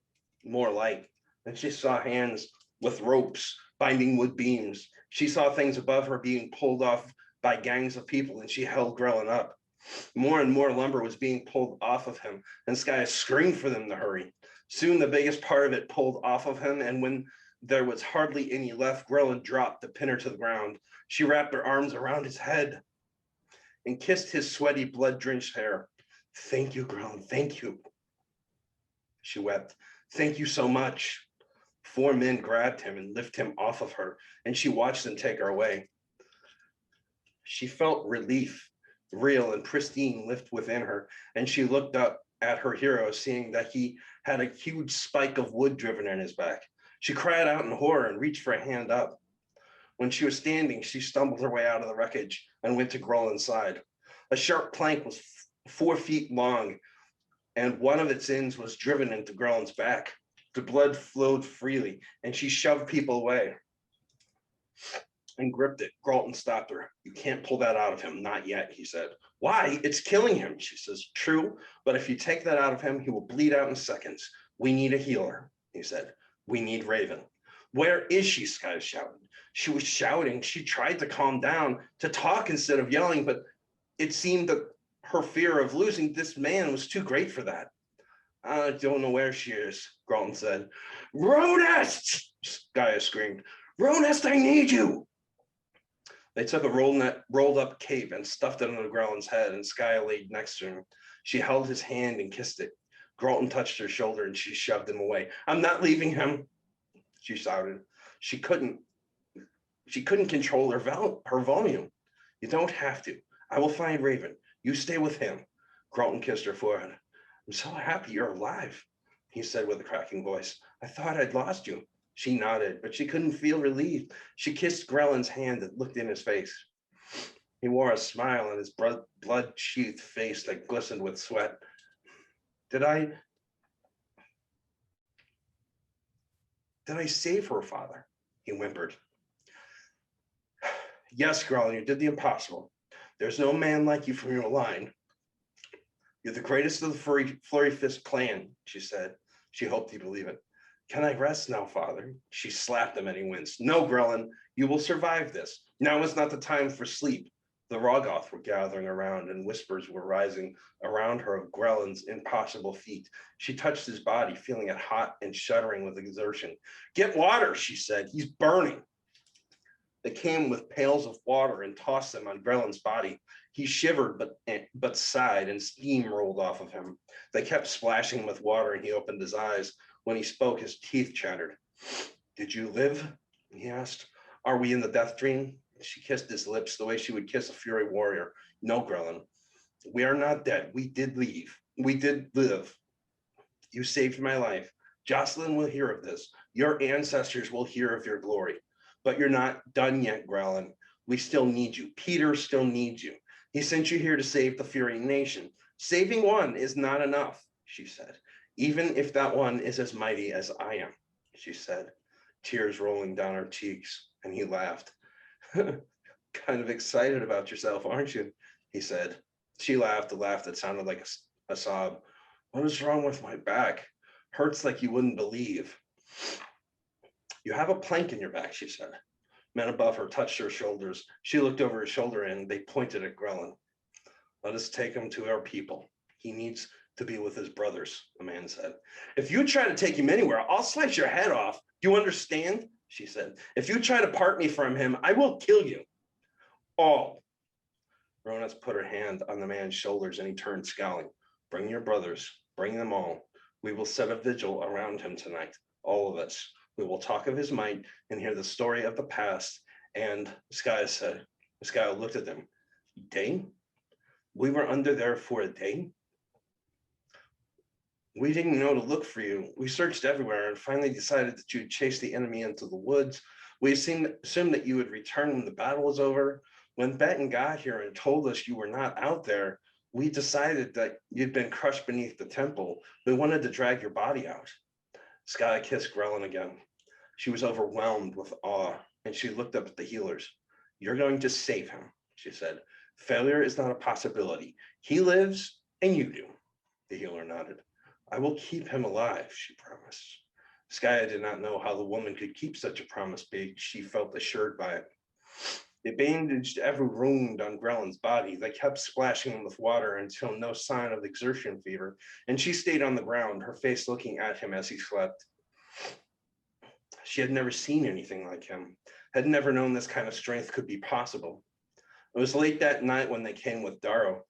More light. Then she saw hands with ropes binding wood beams. She saw things above her being pulled off by gangs of people, and she held Grellin up. More and more lumber was being pulled off of him, and Skaya screamed for them to hurry. Soon the biggest part of it pulled off of him, and when there was hardly any left, Grelin dropped to pin her to the ground. She wrapped her arms around his head and kissed his sweaty, blood-drenched hair. Thank you, Grelin, thank you. She wept. Thank you so much. 4 men grabbed him and lifted him off of her, and she watched them take her away. She felt relief, real and pristine, lift within her, and she looked up at her hero, seeing that he had a huge spike of wood driven in his back. She cried out in horror and reached for a hand up. When she was standing, she stumbled her way out of the wreckage and went to Grelin's side. A sharp plank was 4 feet long, and one of its ends was driven into Grelin's back. The blood flowed freely, and she shoved people away and gripped it. Gralton stopped her. You can't pull that out of him, not yet, he said. Why? It's killing him, she says. True, but if you take that out of him, he will bleed out in seconds. We need a healer, he said. We need Raven. Where is she? Sky shouted. She was shouting. She tried to calm down, to talk instead of yelling, but it seemed that her fear of losing this man was too great for that. I don't know where she is, Gralton said. Ronest! Skya screamed. Ronest, I need you! They took a rolled up cape and stuffed it under Grelin's head, and Skya laid next to him. She held his hand and kissed it. Gralton touched her shoulder and she shoved him away. I'm not leaving him, she shouted. She couldn't control her volume. You don't have to. I will find Raven. You stay with him. Gralton kissed her forehead. I'm so happy you're alive, he said with a cracking voice. I thought I'd lost you. She nodded, but she couldn't feel relieved. She kissed Grelin's hand and looked in his face. He wore a smile on his blood-sheathed face that glistened with sweat. Did I save her, Father? He whimpered. Yes, Grelin, you did the impossible. There's no man like you from your line. You're the greatest of the Flurry Fist clan, she said. She hoped he'd believe it. Can I rest now, Father? She slapped him and he winced. No, Grelin, you will survive this. Now is not the time for sleep. The Rogoth were gathering around and whispers were rising around her of Grelin's impossible feat. She touched his body, feeling it hot and shuddering with exertion. Get water, she said. He's burning. They came with pails of water and tossed them on Grelin's body. He shivered but sighed, and steam rolled off of him. They kept splashing him with water, and he opened his eyes. When he spoke, his teeth chattered. Did you live? He asked. Are we in the death dream? She kissed his lips the way she would kiss a fury warrior. No, Grelin, we are not dead. We did leave. We did live. You saved my life. Jocelyn will hear of this. Your ancestors will hear of your glory. But you're not done yet, Grelin. We still need you. Peter still needs you. He sent you here to save the Fury Nation. Saving one is not enough, she said. Even if that one is as mighty as I am, she said, tears rolling down her cheeks, and he laughed. Kind of excited about yourself, aren't you? He said. She laughed, a laugh that sounded like a sob. What is wrong with my back? Hurts like you wouldn't believe. You have a plank in your back, she said. Men above her touched her shoulders. She looked over her shoulder and they pointed at Grelin. Let us take him to our people. He needs to be with his brothers, the man said. If you try to take him anywhere, I'll slice your head off. Do you understand? She said. If you try to part me from him, I will kill you. All. Ronas put her hand on the man's shoulders and he turned scowling. Bring your brothers. Bring them all. We will set a vigil around him tonight. All of us. We will talk of his might and hear the story of the past. And Skya looked at them. Day? We were under there for a day? We didn't know to look for you. We searched everywhere and finally decided that you'd chase the enemy into the woods. We assumed that you would return when the battle was over. When Benton got here and told us you were not out there, we decided that you'd been crushed beneath the temple. We wanted to drag your body out. Skya kissed Grelin again. She was overwhelmed with awe, and she looked up at the healers. You're going to save him, she said. Failure is not a possibility. He lives, and you do. The healer nodded. I will keep him alive, she promised. Skya did not know how the woman could keep such a promise, but she felt assured by it. They bandaged every wound on Grellin's body. They kept splashing him with water until no sign of exertion fever, and she stayed on the ground, her face looking at him as he slept. She had never seen anything like him, had never known this kind of strength could be possible. It was late that night when they came with Darrow.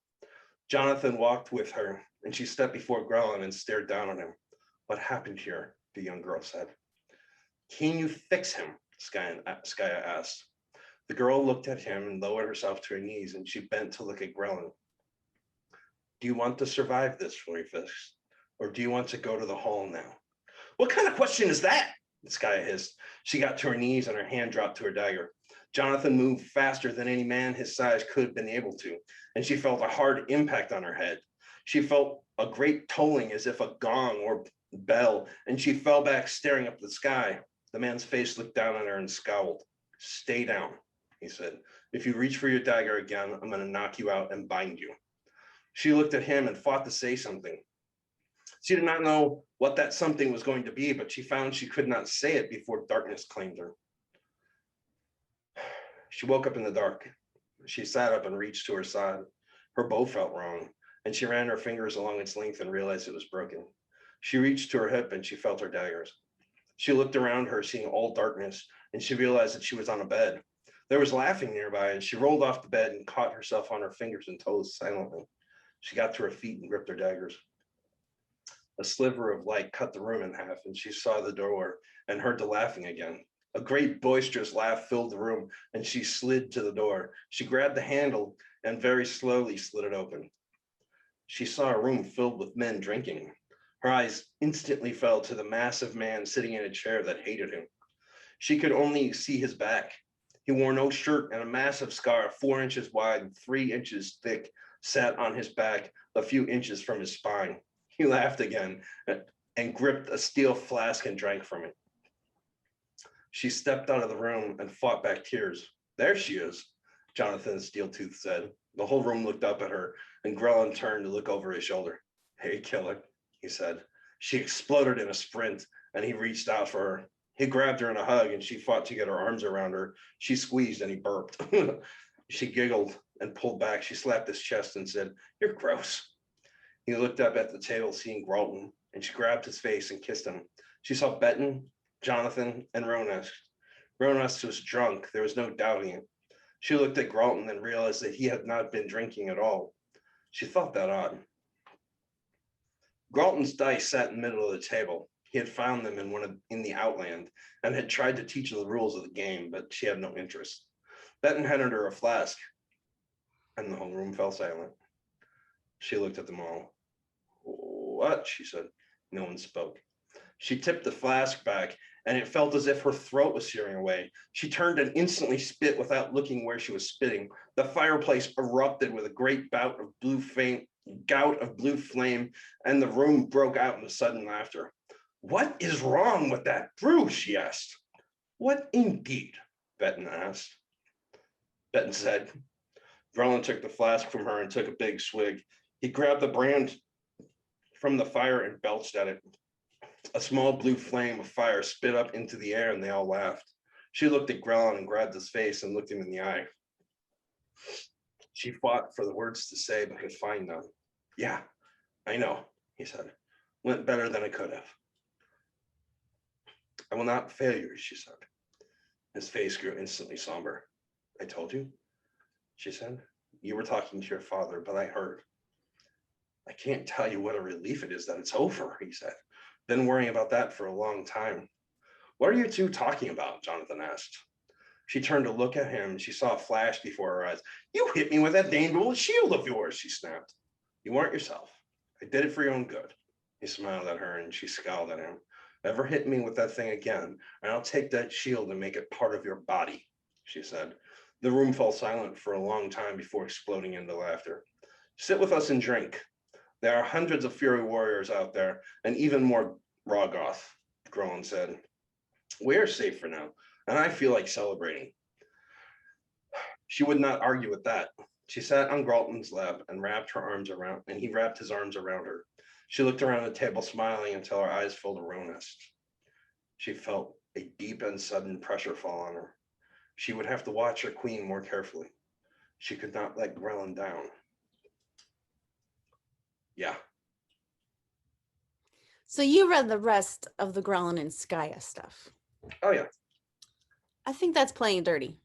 Jonathan walked with her, and she stepped before Grellin and stared down on him. What happened here? The young girl said. Can you fix him? Skaya asked. The girl looked at him and lowered herself to her knees, and she bent to look at Grellin. Do you want to survive this, Fleurfist? Or do you want to go to the hall now? What kind of question is that? Skaya hissed. She got to her knees and her hand dropped to her dagger. Jonathan moved faster than any man his size could have been able to, and she felt a hard impact on her head. She felt a great tolling as if a gong or bell, and she fell back staring up at the sky. The man's face looked down on her and scowled. Stay down, he said. If you reach for your dagger again, I'm going to knock you out and bind you. She looked at him and fought to say something. She did not know what that something was going to be, but she found she could not say it before darkness claimed her. She woke up in the dark. She sat up and reached to her side. Her bow felt wrong, and she ran her fingers along its length and realized it was broken. She reached to her hip and she felt her daggers. She looked around her, seeing all darkness, and she realized that she was on a bed. There was laughing nearby, and she rolled off the bed and caught herself on her fingers and toes silently. She got to her feet and gripped her daggers. A sliver of light cut the room in half, and she saw the door and heard the laughing again. A great boisterous laugh filled the room, and she slid to the door. She grabbed the handle and very slowly slid it open. She saw a room filled with men drinking. Her eyes instantly fell to the massive man sitting in a chair that hated him. She could only see his back. He wore no shirt, and a massive scar 4 inches wide and 3 inches thick sat on his back a few inches from his spine. He laughed again and gripped a steel flask and drank from it. She stepped out of the room and fought back tears. There she is, Jonathan Steeltooth said. The whole room looked up at her, and Grellin turned to look over his shoulder. Hey, killer, he said. She exploded in a sprint, and he reached out for her. He grabbed her in a hug, and she fought to get her arms around her. She squeezed, and he burped. She giggled and pulled back. She slapped his chest and said, You're gross. He looked up at the table, seeing Gralton, and she grabbed his face and kissed him. She saw Benton, Jonathan, and Ronest. Ronest was drunk. There was no doubting it. She looked at Gralton and realized that he had not been drinking at all. She thought that odd. Gralton's dice sat in the middle of the table. He had found them in the Outland and had tried to teach her the rules of the game, but she had no interest. Benton handed her a flask, and the whole room fell silent. She looked at them all. What? She said. No one spoke. She tipped the flask back, and it felt as if her throat was searing away. She turned and instantly spit without looking where she was spitting. The fireplace erupted with a great bout of blue flame, and the room broke out into sudden laughter. What is wrong with that brew? She asked. What indeed? Benton asked. Benton said. Grellin took the flask from her and took a big swig. He grabbed the brand from the fire and belched at it. A small blue flame of fire spit up into the air, and they all laughed. She looked at Grellin and grabbed his face and looked him in the eye. She fought for the words to say, but could find none. Yeah, I know, he said. Went better than I could have. I will not fail you, she said. His face grew instantly somber. I told you, she said. You were talking to your father, but I heard. I can't tell you what a relief it is that it's over, he said. Been worrying about that for a long time. What are you two talking about? Jonathan asked. She turned to look at him. She saw a flash before her eyes. You hit me with that dang old shield of yours, she snapped. You weren't yourself. I did it for your own good. He smiled at her and she scowled at him. Ever hit me with that thing again, and I'll take that shield and make it part of your body, she said. The room fell silent for a long time before exploding into laughter. Sit with us and drink. There are hundreds of Fury warriors out there, and even more Rogoth, Grellin said. We're safe for now, and I feel like celebrating. She would not argue with that. She sat on Gralton's lap and he wrapped his arms around her. She looked around the table, smiling until her eyes filled with Ronest. She felt a deep and sudden pressure fall on her. She would have to watch her queen more carefully. She could not let Grelin down. Yeah. So you read the rest of the Grelin and Skaya stuff. Oh, yeah. I think that's playing dirty.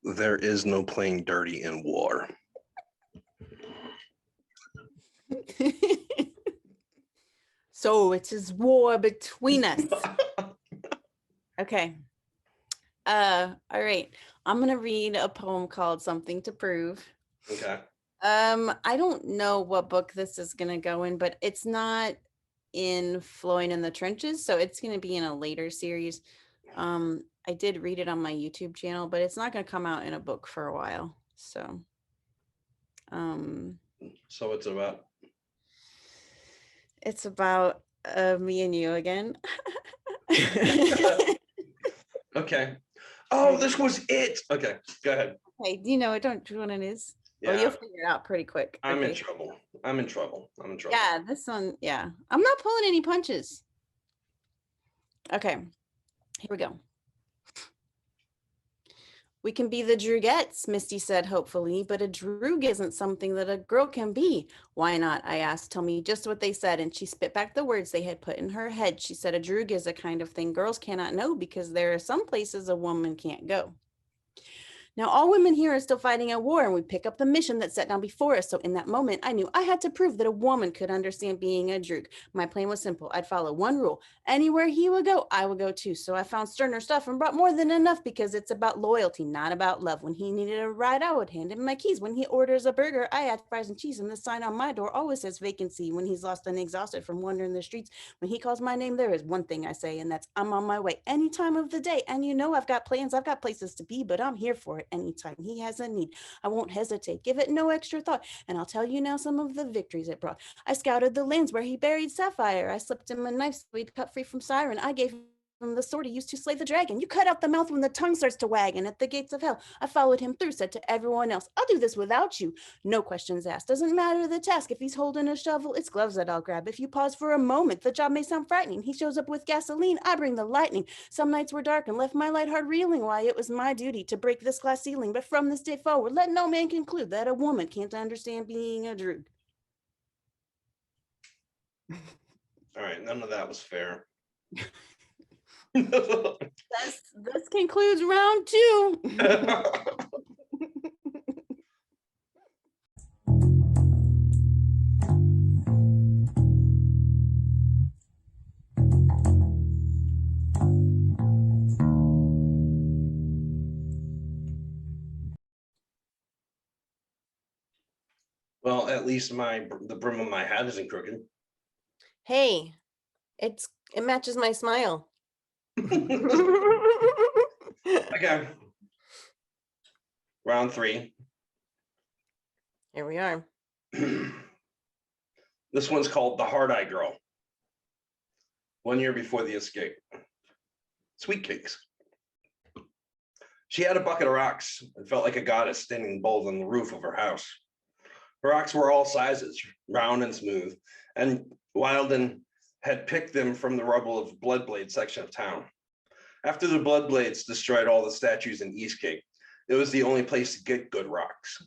There is no playing dirty in war. So it is war between us. Okay. All right. I'm gonna read a poem called Something to Prove. Okay. I don't know what book this is gonna go in, but it's not in Flowing in the Trenches, so it's gonna be in a later series. I did read it on my YouTube channel, but it's not gonna come out in a book for a while. So So it's about me and you again. okay. Oh, this was it. Okay, go ahead. Hey, do you know, I don't know what it is. Yeah, Well, you'll figure it out pretty quick. I'm in Okay. trouble. I'm in trouble. I'm in trouble. Yeah, this one, yeah. I'm not pulling any punches. Okay, here we go. We can be the Droogettes, Misty said hopefully, but a Droog isn't something that a girl can be. Why not? I asked. Tell me just what they said, and she spit back the words they had put in her head. She said a Droog is a kind of thing girls cannot know because there are some places a woman can't go. Now, all women here are still fighting a war, and we pick up the mission that's set down before us. So in that moment, I knew I had to prove that a woman could understand being a Droog. My plan was simple. I'd follow one rule. Anywhere he would go, I would go too. So I found sterner stuff and brought more than enough because it's about loyalty, not about love. When he needed a ride, I would hand him my keys. When he orders a burger, I add fries and cheese, and the sign on my door always says vacancy. When he's lost and exhausted from wandering the streets, when he calls my name, there is one thing I say, and that's I'm on my way any time of the day. And you know I've got plans, I've got places to be, but I'm here for it. Anytime he has a need, I won't hesitate. Give it no extra thought. And I'll tell you now some of the victories it brought. I scouted the lands where he buried Sapphire. I slipped him a knife so he'd cut free from Siren. I gave him the sword he used to slay the dragon. You cut out the mouth when the tongue starts to wag. And at the gates of hell, I followed him through, said to everyone else, I'll do this without you. No questions asked. Doesn't matter the task. If he's holding a shovel, it's gloves that I'll grab. If you pause for a moment, the job may sound frightening. He shows up with gasoline. I bring the lightning. Some nights were dark and left my light heart reeling. Why, it was my duty to break this glass ceiling. But from this day forward, let no man conclude that a woman can't understand being a Droog. All right, none of that was fair. This concludes round 2. Well, at least the brim of my hat isn't crooked. Hey, it matches my smile. Okay. Round 3. Here we are. This one's called The Hard-Eye Girl. 1 year before the escape. Sweet cakes. She had a bucket of rocks and felt like a goddess standing bold on the roof of her house. Her rocks were all sizes, round and smooth, and Wilden had picked them from the rubble of Bloodblade section of town. After the Bloodblades destroyed all the statues in Eastgate, it was the only place to get good rocks.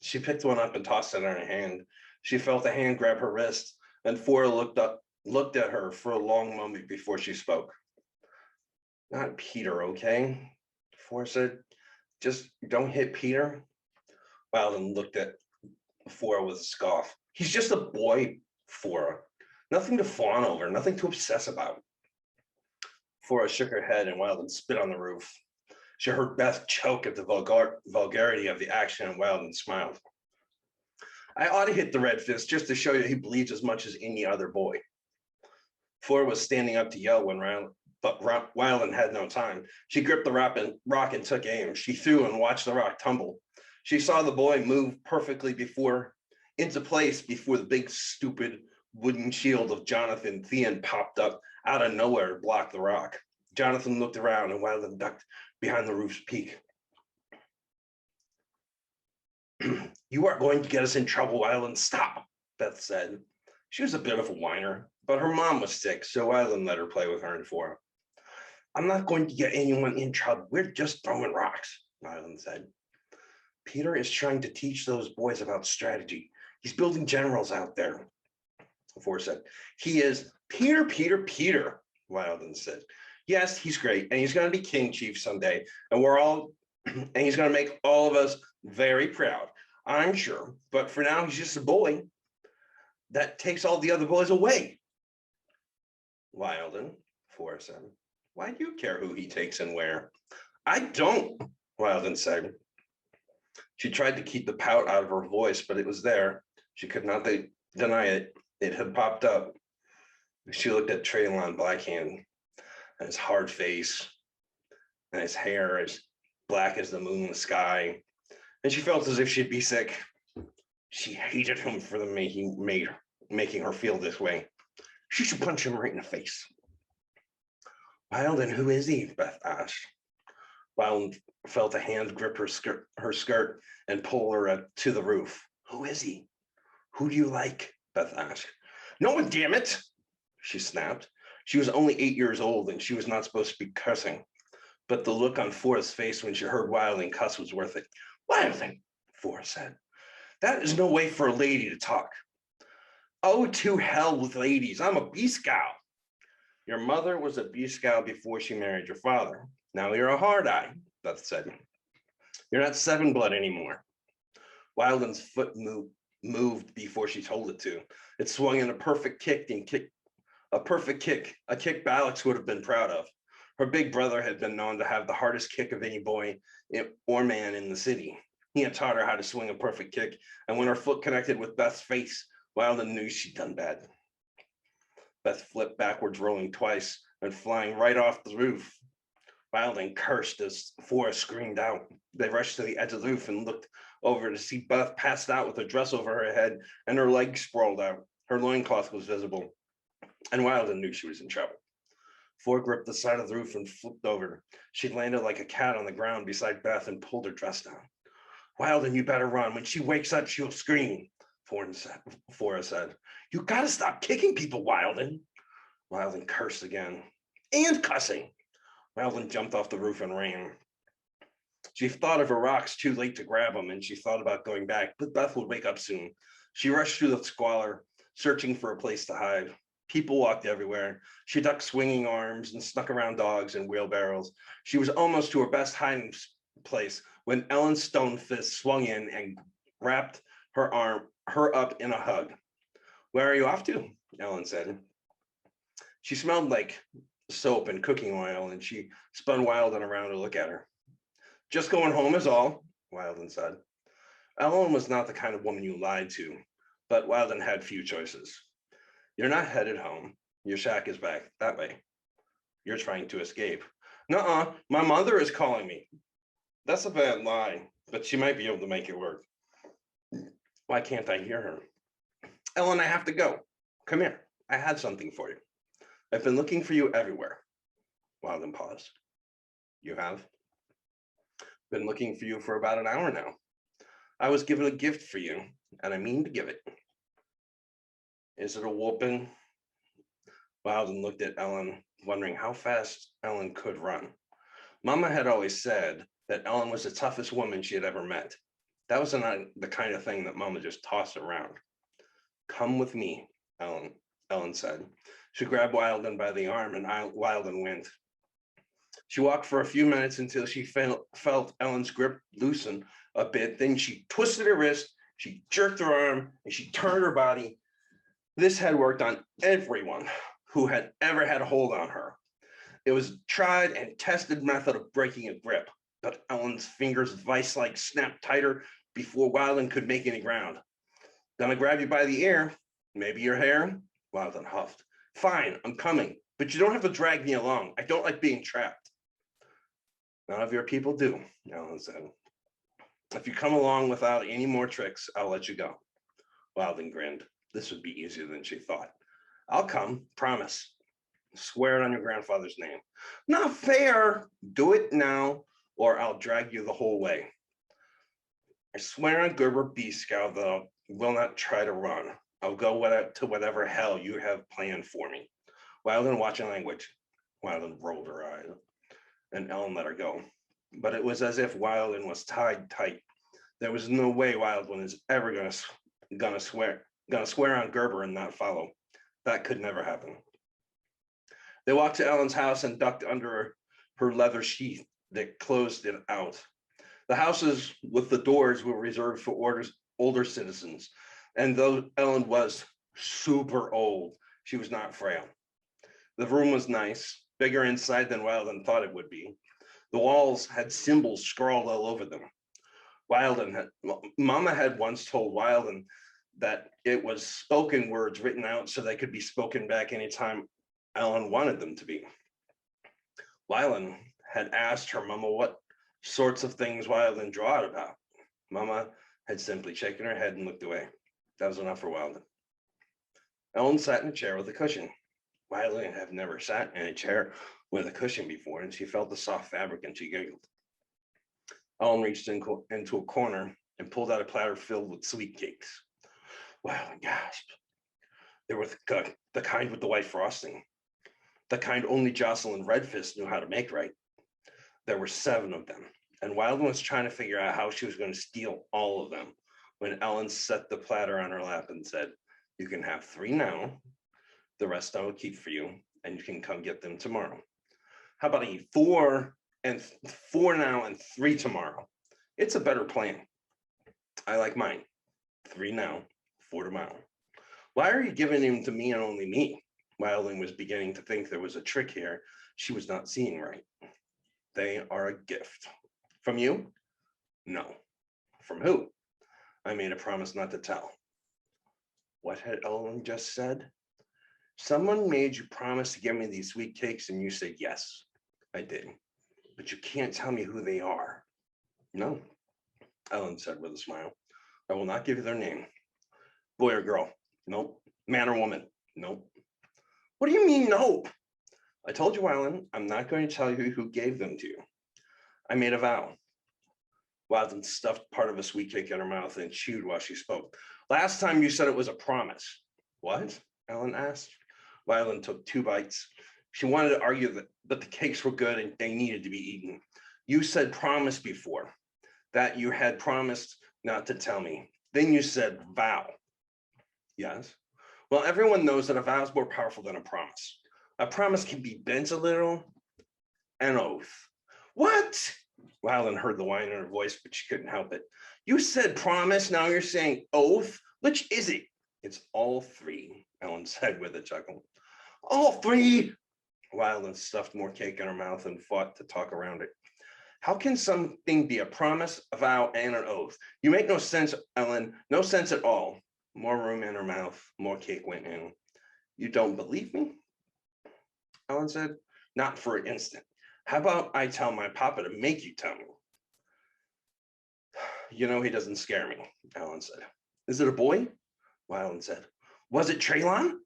She picked one up and tossed it in her hand. She felt a hand grab her wrist, and Fora looked at her for a long moment before she spoke. Not Peter, okay? Fora said, just don't hit Peter. Wilden looked at Fora with a scoff. He's just a boy, Fora. Nothing to fawn over, nothing to obsess about. Fora shook her head and Wilden spit on the roof. She heard Beth choke at the vulgarity of the action, and Wilden smiled. I ought to hit the red fist just to show you he bleeds as much as any other boy. Fora was standing up to yell but Wilden had no time. She gripped the rock and took aim. She threw and watched the rock tumble. She saw the boy move perfectly into place before the big, stupid wooden shield of Jonathan Thean popped up out of nowhere to block the rock. Jonathan looked around and Wilden ducked behind the roof's peak. You are going to get us in trouble, Wyland. Stop, Beth said. She was a bit of a whiner, but her mom was sick, so Wyland let her play with her and for her. I'm not going to get anyone in trouble. We're just throwing rocks, Wyland said. Peter is trying to teach those boys about strategy. He's building generals out there, Forrest said. He is Peter, Wyland said. Yes, he's great, and he's going to be king chief someday, and and he's going to make all of us very proud, I'm sure. But for now, he's just a boy. That takes all the other boys away. Wyland, Forrest said. Why do you care who he takes and where? I don't, Wyland said. She tried to keep the pout out of her voice, but it was there. She could not deny it. It had popped up. She looked at Traylon Blackhand and his hard face and his hair as black as the moon in the sky. And she felt as if she'd be sick. She hated him for making her feel this way. She should punch him right in the face. Wyland, who is he? Beth asked. Wyland felt a hand grip her skirt and pull her to the roof. Who is he? Who do you like? Beth asked. No one, damn it, she snapped. She was only 8 years old and she was not supposed to be cussing. But the look on Forrest's face when she heard Wyland cuss was worth it. Wyland, Forrest said. That is no way for a lady to talk. Oh, to hell with ladies. I'm a Bee Scout. Your mother was a Bee Scout before she married your father. Now you're a hard eye, Beth said. You're not seven blood anymore. Wyland's foot moved before she told it to. It swung in a perfect kick, a kick Alex would have been proud of. Her big brother had been known to have the hardest kick of any boy or man in the city. He had taught her how to swing a perfect kick, and when her foot connected with Beth's face, Wyland knew she'd done bad. Beth flipped backwards, rolling twice, and flying right off the roof. Wyland cursed as Forrest screamed out. They rushed to the edge of the roof and looked over to see Beth passed out with her dress over her head and her legs sprawled out. Her loincloth was visible, and Wyland knew she was in trouble. Forrest gripped the side of the roof and flipped over. She landed like a cat on the ground beside Beth and pulled her dress down. Wyland, you better run. When she wakes up, she'll scream, Forrest said. You gotta stop kicking people, Wyland. Wyland cursed again. And cussing. Wyland jumped off the roof and ran. She thought of her rocks, too late to grab them, and she thought about going back, but Beth would wake up soon. She rushed through the squalor, searching for a place to hide. People walked everywhere. She ducked swinging arms and snuck around dogs and wheelbarrows. She was almost to her best hiding place when Ellen's stone fist swung in and wrapped her up in a hug. Where are you off to? Ellen said. She smelled like soap and cooking oil, and she spun Wyland around to look at her. Just going home is all, Wyland said. Ellen was not the kind of woman you lied to, but Wyland had few choices. You're not headed home. Your shack is back that way. You're trying to escape. Nuh-uh, my mother is calling me. That's a bad lie, but she might be able to make it work. Why can't I hear her? Ellen, I have to go. Come here. I had something for you. I've been looking for you everywhere. Wyland paused. You have? Been looking for you for about an hour now. I was given a gift for you, and I mean to give it. Is it a whooping? Wyland looked at Ellen, wondering how fast Ellen could run. Mama had always said that Ellen was the toughest woman she had ever met. That was not the kind of thing that Mama just tossed around. Come with me, Ellen said. She grabbed Wyland by the arm, and Wyland went. She walked for a few minutes until she felt Ellen's grip loosen a bit. Then she twisted her wrist, she jerked her arm, and she turned her body. This had worked on everyone who had ever had a hold on her. It was a tried and tested method of breaking a grip, but Ellen's fingers vice-like snapped tighter before Wyland could make any ground. Gonna grab you by the ear, maybe your hair? Wyland huffed. Fine, I'm coming, but you don't have to drag me along. I don't like being trapped. None of your people do, Ellen said. If you come along without any more tricks, I'll let you go. Wyland grinned. This would be easier than she thought. I'll come, promise. Swear it on your grandfather's name. Not fair. Do it now, or I'll drag you the whole way. I swear on Gerber B Scout that I will not try to run. I'll go to whatever hell you have planned for me. Wyldon watching language. Wyldon rolled her eyes, and Ellen let her go. But it was as if Wyldon was tied tight. There was no way Wyldon is ever gonna swear on Gerber and not follow. That could never happen. They walked to Ellen's house and ducked under her leather sheath that closed it out. The houses with the doors were reserved for older citizens. And though Ellen was super old, she was not frail. The room was nice, bigger inside than Wyldon thought it would be. The walls had symbols scrawled all over them. Mama had once told Wyldon that it was spoken words written out so they could be spoken back anytime Ellen wanted them to be. Wyldon had asked her mama what sorts of things Wyldon drew out about. Mama had simply shaken her head and looked away. That was enough for Wyldon. Ellen sat in a chair with a cushion. Wyldon had never sat in a chair with a cushion before, and she felt the soft fabric and she giggled. Ellen reached into a corner and pulled out a platter filled with sweet cakes. Wyldon gasped. They were the kind with the white frosting, the kind only Jocelyn Redfist knew how to make right. There were 7 of them, and Wyldon was trying to figure out how she was going to steal all of them when Ellen set the platter on her lap and said, "You can have 3 now, the rest I will keep for you, and you can come get them tomorrow. How about I eat 4 now and 3 tomorrow? It's a better plan. I like mine. 3 now, 4 tomorrow. Why are you giving them to me and only me?" Wyldon was beginning to think there was a trick here she was not seeing right. "They are a gift. From you?" "No." "From who?" "I made a promise not to tell." What had Ellen just said? "Someone made you promise to give me these sweet cakes and you said yes." "I did. But you can't tell me who they are." "No," Ellen said with a smile. "I will not give you their name." "Boy or girl?" "Nope." "Man or woman?" "Nope." "What do you mean, nope?" "I told you, Wyldon, I'm not going to tell you who gave them to you. I made a vow." Wyldon stuffed part of a sweet cake in her mouth and chewed while she spoke. "Last time you said it was a promise." "What?" Ellen asked. Wyldon took 2 bites. She wanted to argue that the cakes were good and they needed to be eaten. "You said promise before, that you had promised not to tell me. Then you said vow." "Yes." "Well, everyone knows that a vow is more powerful than a promise. A promise can be bent a little. An oath." "What?" Wyldon heard the whine in her voice, but she couldn't help it. "You said promise, now you're saying oath. Which is it?" "It's all 3, Ellen said with a chuckle. "All 3? Wyldon stuffed more cake in her mouth and fought to talk around it. "How can something be a promise, a vow, and an oath? You make no sense, Ellen. No sense at all." More room in her mouth, more cake went in. "You don't believe me?" Ellen said. "Not for an instant. How about I tell my papa to make you tell me?" "You know he doesn't scare me," Ellen said. "Is it a boy?" Wyldon said. "Was it Traylon?"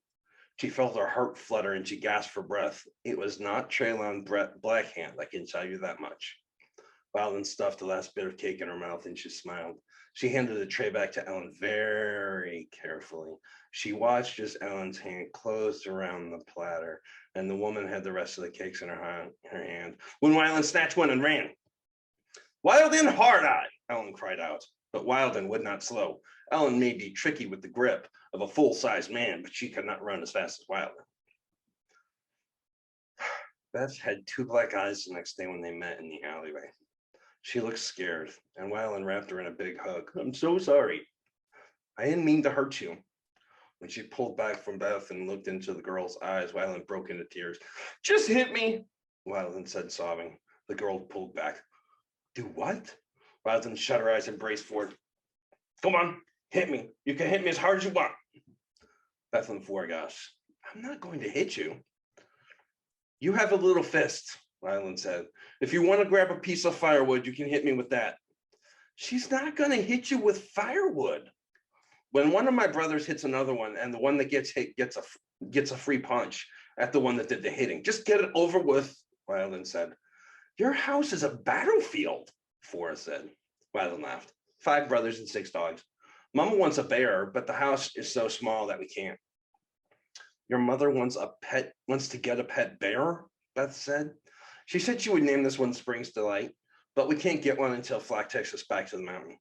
She felt her heart flutter and she gasped for breath. It was not Traylon Blackhand, I can tell you that much. Wyldon stuffed the last bit of cake in her mouth and she smiled. She handed the tray back to Ellen very carefully. She watched as Ellen's hand closed around the platter and the woman had the rest of the cakes in her hand when Wyldon snatched one and ran. "Wyldon Hard Eye!" Ellen cried out, but Wyldon would not slow. Ellen may be tricky with the grip of a full-sized man, but she could not run as fast as Wyldon. Beth had 2 black eyes the next day when they met in the alleyway. She looked scared, and Wyldon wrapped her in a big hug. "I'm so sorry. I didn't mean to hurt you." When she pulled back from Beth and looked into the girl's eyes, Wyldon broke into tears. "Just hit me," Wyldon said, sobbing. The girl pulled back. "Do what?" Wyldon shut her eyes and braced forward. "Come on, hit me. You can hit me as hard as you want." Beth on the floor gasped. "I'm not going to hit you." "You have a little fist," Wyldon said. "If you want to grab a piece of firewood, you can hit me with that." "She's not going to hit you with firewood." "When one of my brothers hits another one and the one that gets hit gets a free punch at the one that did the hitting. Just get it over with," Wyldon said. "Your house is a battlefield," Forrest said. Wyldon laughed. 5 brothers and 6 dogs. Mama wants a bear, but the house is so small that we can't. Your mother wants to get a pet bear, Beth said. She said she would name this one Spring's Delight, but we can't get one until Flack takes us back to the mountain.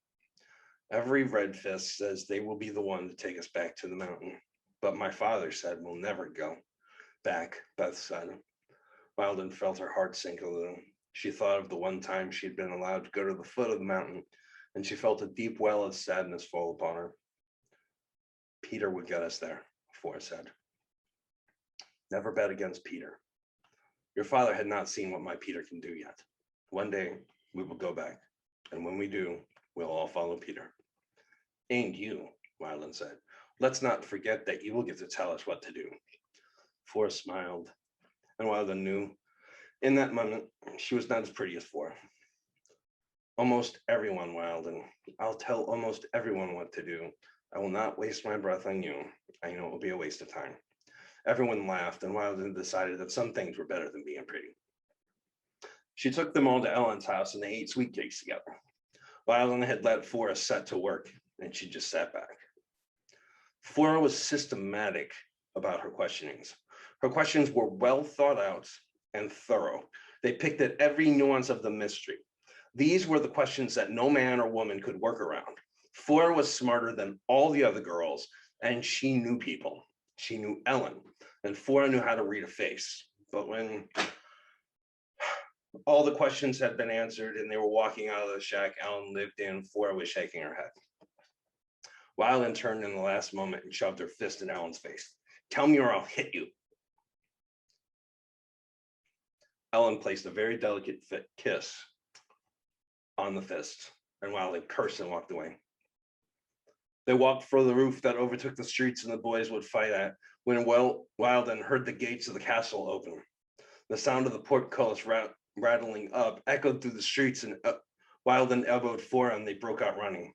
Every red fist says they will be the one to take us back to the mountain, but my father said we'll never go back, Beth said. Wilden felt her heart sink a little. She thought of the one time she had been allowed to go to the foot of the mountain, and she felt a deep well of sadness fall upon her. Peter would get us there, Forrest said. Never bet against Peter. Your father had not seen what my Peter can do yet. One day we will go back, and when we do, we'll all follow Peter. And you, Wilden said. Let's not forget that you will get to tell us what to do. Forrest smiled, and Wilden knew in that moment she was not as pretty as Forrest. Almost everyone, Wilden. I'll tell almost everyone what to do. I will not waste my breath on you. I know it will be a waste of time. Everyone laughed, and Wilden decided that some things were better than being pretty. She took them all to Ellen's house, and they ate sweet cakes together. Wilden had let Forrest set to work, and she just sat back. Flora was systematic about her questionings. Her questions were well thought out and thorough. They picked at every nuance of the mystery. These were the questions that no man or woman could work around. Flora was smarter than all the other girls, and she knew people. She knew Ellen, and Flora knew how to read a face. But when all the questions had been answered and they were walking out of the shack Ellen lived in, Flora was shaking her head. Wilden turned in the last moment and shoved her fist in Ellen's face. Tell me or I'll hit you. Ellen placed a very delicate kiss on the fist, and Wilden cursed and walked away. They walked for the roof that overtook the streets and the boys would fight at when Wilden heard the gates of the castle open. The sound of the portcullis rattling up echoed through the streets, and Wilden elbowed Flora and they broke out running.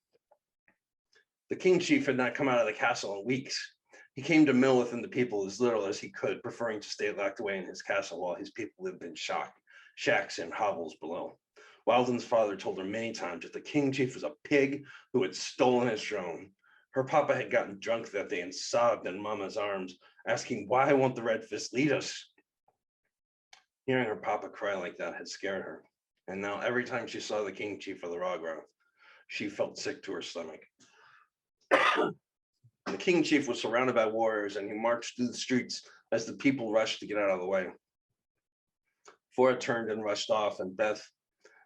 The king chief had not come out of the castle in weeks. He came to Millith and the people as little as he could, preferring to stay locked away in his castle while his people lived in shacks and hovels below. Wilden's father told her many times that the king chief was a pig who had stolen his throne. Her papa had gotten drunk that day and sobbed in Mama's arms, asking, why won't the Red Fist lead us? Hearing her papa cry like that had scared her, and now every time she saw the king chief of the Rogroth, she felt sick to her stomach. The king chief was surrounded by warriors, and he marched through the streets as the people rushed to get out of the way. Flora turned and rushed off, and Beth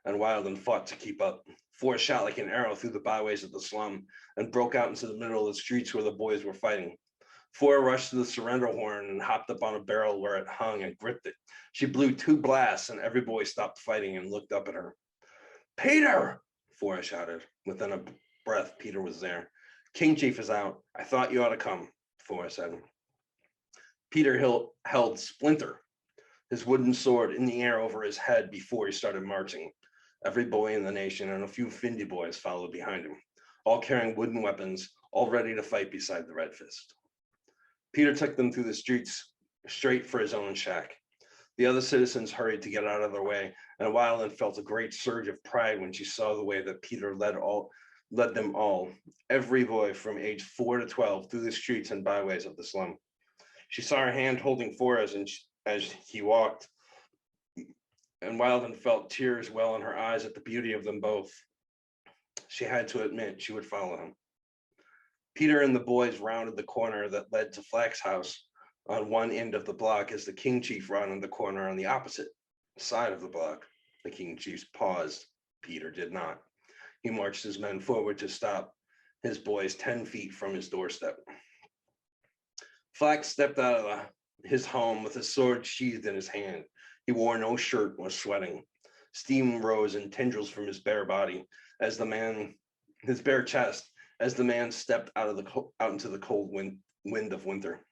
and Wilden fought to keep up. Flora shot like an arrow through the byways of the slum and broke out into the middle of the streets where the boys were fighting. Flora rushed to the surrender horn and hopped up on a barrel where it hung and gripped it. She blew 2 blasts, and every boy stopped fighting and looked up at her. Peter! Flora shouted. Within a breath, Peter was there. King Chief is out. I thought you ought to come, Flora said. Peter held Splinter, his wooden sword, in the air over his head before he started marching. Every boy in the nation and a few Findy boys followed behind him, all carrying wooden weapons, all ready to fight beside the Red Fist. Peter took them through the streets straight for his own shack. The other citizens hurried to get out of their way, and Wilden felt a great surge of pride when she saw the way that Peter led them all, every boy from age 4 to 12, through the streets and byways of the slum. She saw her hand holding Forrest as he walked, and Wilden felt tears well in her eyes at the beauty of them both. She had to admit she would follow him. Peter and the boys rounded the corner that led to Flack's house on one end of the block as the king chief rounded the corner on the opposite side of the block. The king chief paused. Peter did not. He marched his men forward to stop his boys 10 feet from his doorstep. Flack stepped out of his home with a sword sheathed in his hand. He wore no shirt and was sweating. Steam rose in tendrils from his bare body his bare chest, as the man stepped out into the cold wind of winter.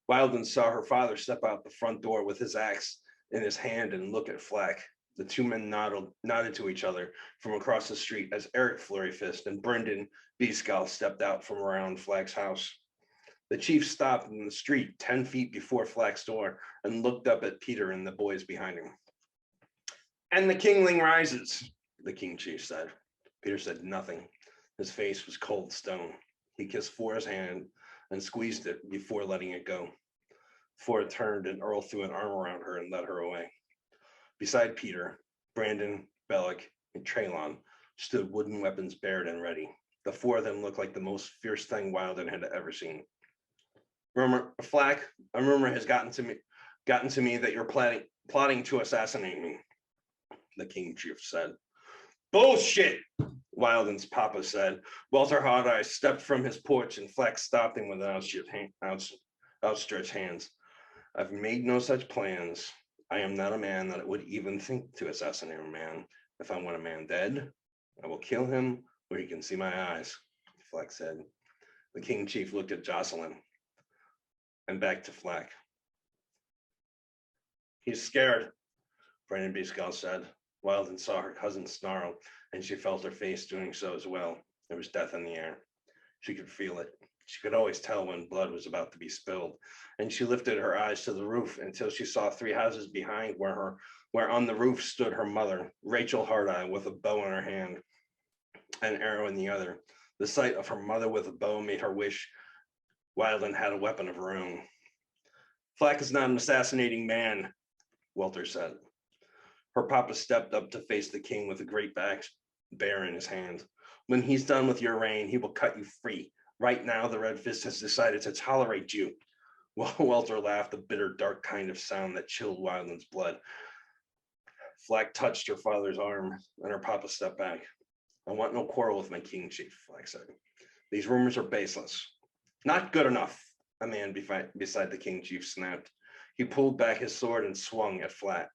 Wilden saw her father step out the front door with his axe in his hand and look at Flack. The 2 men nodded to each other from across the street as Eric Flurryfist and Brendan Beescal stepped out from around Flack's house. The chief stopped in the street 10 feet before Flack's door and looked up at Peter and the boys behind him. And the kingling rises, the king chief said. Peter said nothing. His face was cold stone. He kissed Fora's hand and squeezed it before letting it go. Fora turned and Earl threw an arm around her and led her away. Beside Peter, Brandon, Bellick, and Traylon stood wooden weapons bared and ready. The four of them looked like the most fierce thing Wilden had ever seen. Flack, a rumor has gotten to me that you're plotting to assassinate me, the King Chief said. Bullshit, Wilden's papa said. Walter Hawkeye stepped from his porch and Flack stopped him with outstretched hands. I've made no such plans. I am not a man that would even think to assassinate a man. If I want a man dead, I will kill him where he can see my eyes, Flack said. The King Chief looked at Jocelyn and back to Flack. He's scared, Brandon Beescall said. Wilden saw her cousin snarl, and she felt her face doing so as well. There was death in the air. She could feel it. She could always tell when blood was about to be spilled, and she lifted her eyes to the roof until she saw 3 houses behind where on the roof stood her mother, Rachel Hardeye, with a bow in her hand, an arrow in the other. The sight of her mother with a bow made her wish Wilden had a weapon of her own. Flack is not an assassinating man, Walter said. Her papa stepped up to face the king with a great bear in his hand. When he's done with your reign, he will cut you free. Right now, the Red Fist has decided to tolerate you. Walter laughed, a bitter, dark kind of sound that chilled Wilden's blood. Flack touched her father's arm, and her papa stepped back. I want no quarrel with my King Chief, Flack said. These rumors are baseless. Not good enough, a man beside the King Chief snapped. He pulled back his sword and swung at Flack.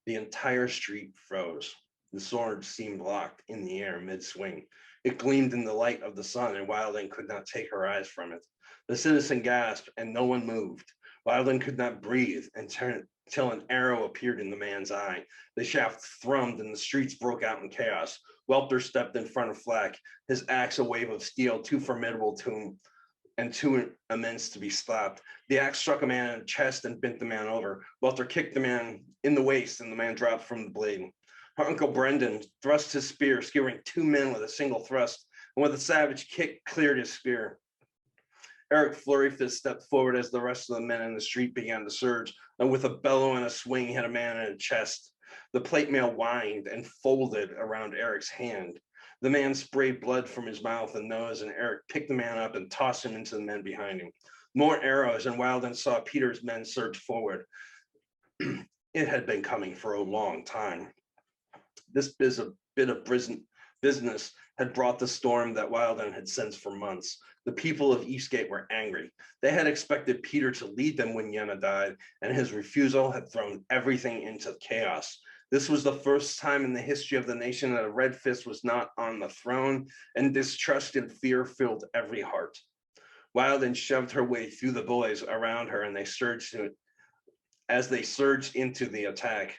The entire street froze. The sword seemed locked in the air mid-swing. It gleamed in the light of the sun, and Wilden could not take her eyes from it. The citizen gasped, and no one moved. Wilden could not breathe until an arrow appeared in the man's eye. The shaft thrummed, and the streets broke out in chaos. Welter stepped in front of Flack, his axe a wave of steel too formidable to him and too immense to be stopped. The axe struck a man in the chest and bent the man over. Welter kicked the man in the waist, and the man dropped from the blade. Her uncle Brendan thrust his spear, skewering 2 men with a single thrust, and with a savage kick cleared his spear. Eric Flurryfist stepped forward as the rest of the men in the street began to surge, and with a bellow and a swing hit a man in the chest. The plate mail whined and folded around Eric's hand. The man sprayed blood from his mouth and nose, and Eric picked the man up and tossed him into the men behind him. More arrows, and Wilden saw Peter's men surge forward. It had been coming for a long time. This bit of business had brought the storm that Wilden had sensed for months. The people of Eastgate were angry. They had expected Peter to lead them when Yenna died, and his refusal had thrown everything into chaos. This was the first time in the history of the nation that a Red Fist was not on the throne, and distrust and fear filled every heart. Wilden shoved her way through the boys around her, and they surged into the attack,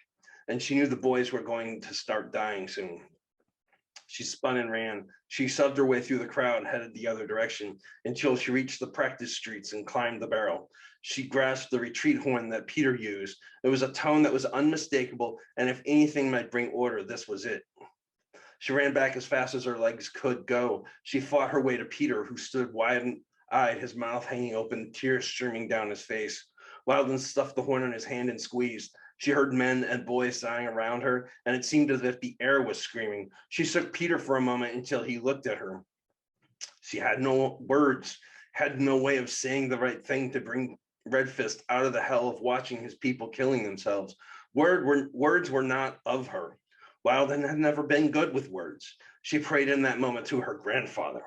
and she knew the boys were going to start dying soon. She spun and ran. She shoved her way through the crowd, headed the other direction, until she reached the practice streets and climbed the barrel. She grasped the retreat horn that Peter used. It was a tone that was unmistakable, and if anything might bring order, this was it. She ran back as fast as her legs could go. She fought her way to Peter, who stood wide-eyed, his mouth hanging open, tears streaming down his face. Wilden stuffed the horn in his hand and squeezed. She heard men and boys sighing around her, and it seemed as if the air was screaming. She shook Peter for a moment until he looked at her. She had no words, had no way of saying the right thing to bring Red Fist out of the hell of watching his people killing themselves. Words were not of her. Wilden had never been good with words. She prayed in that moment to her grandfather.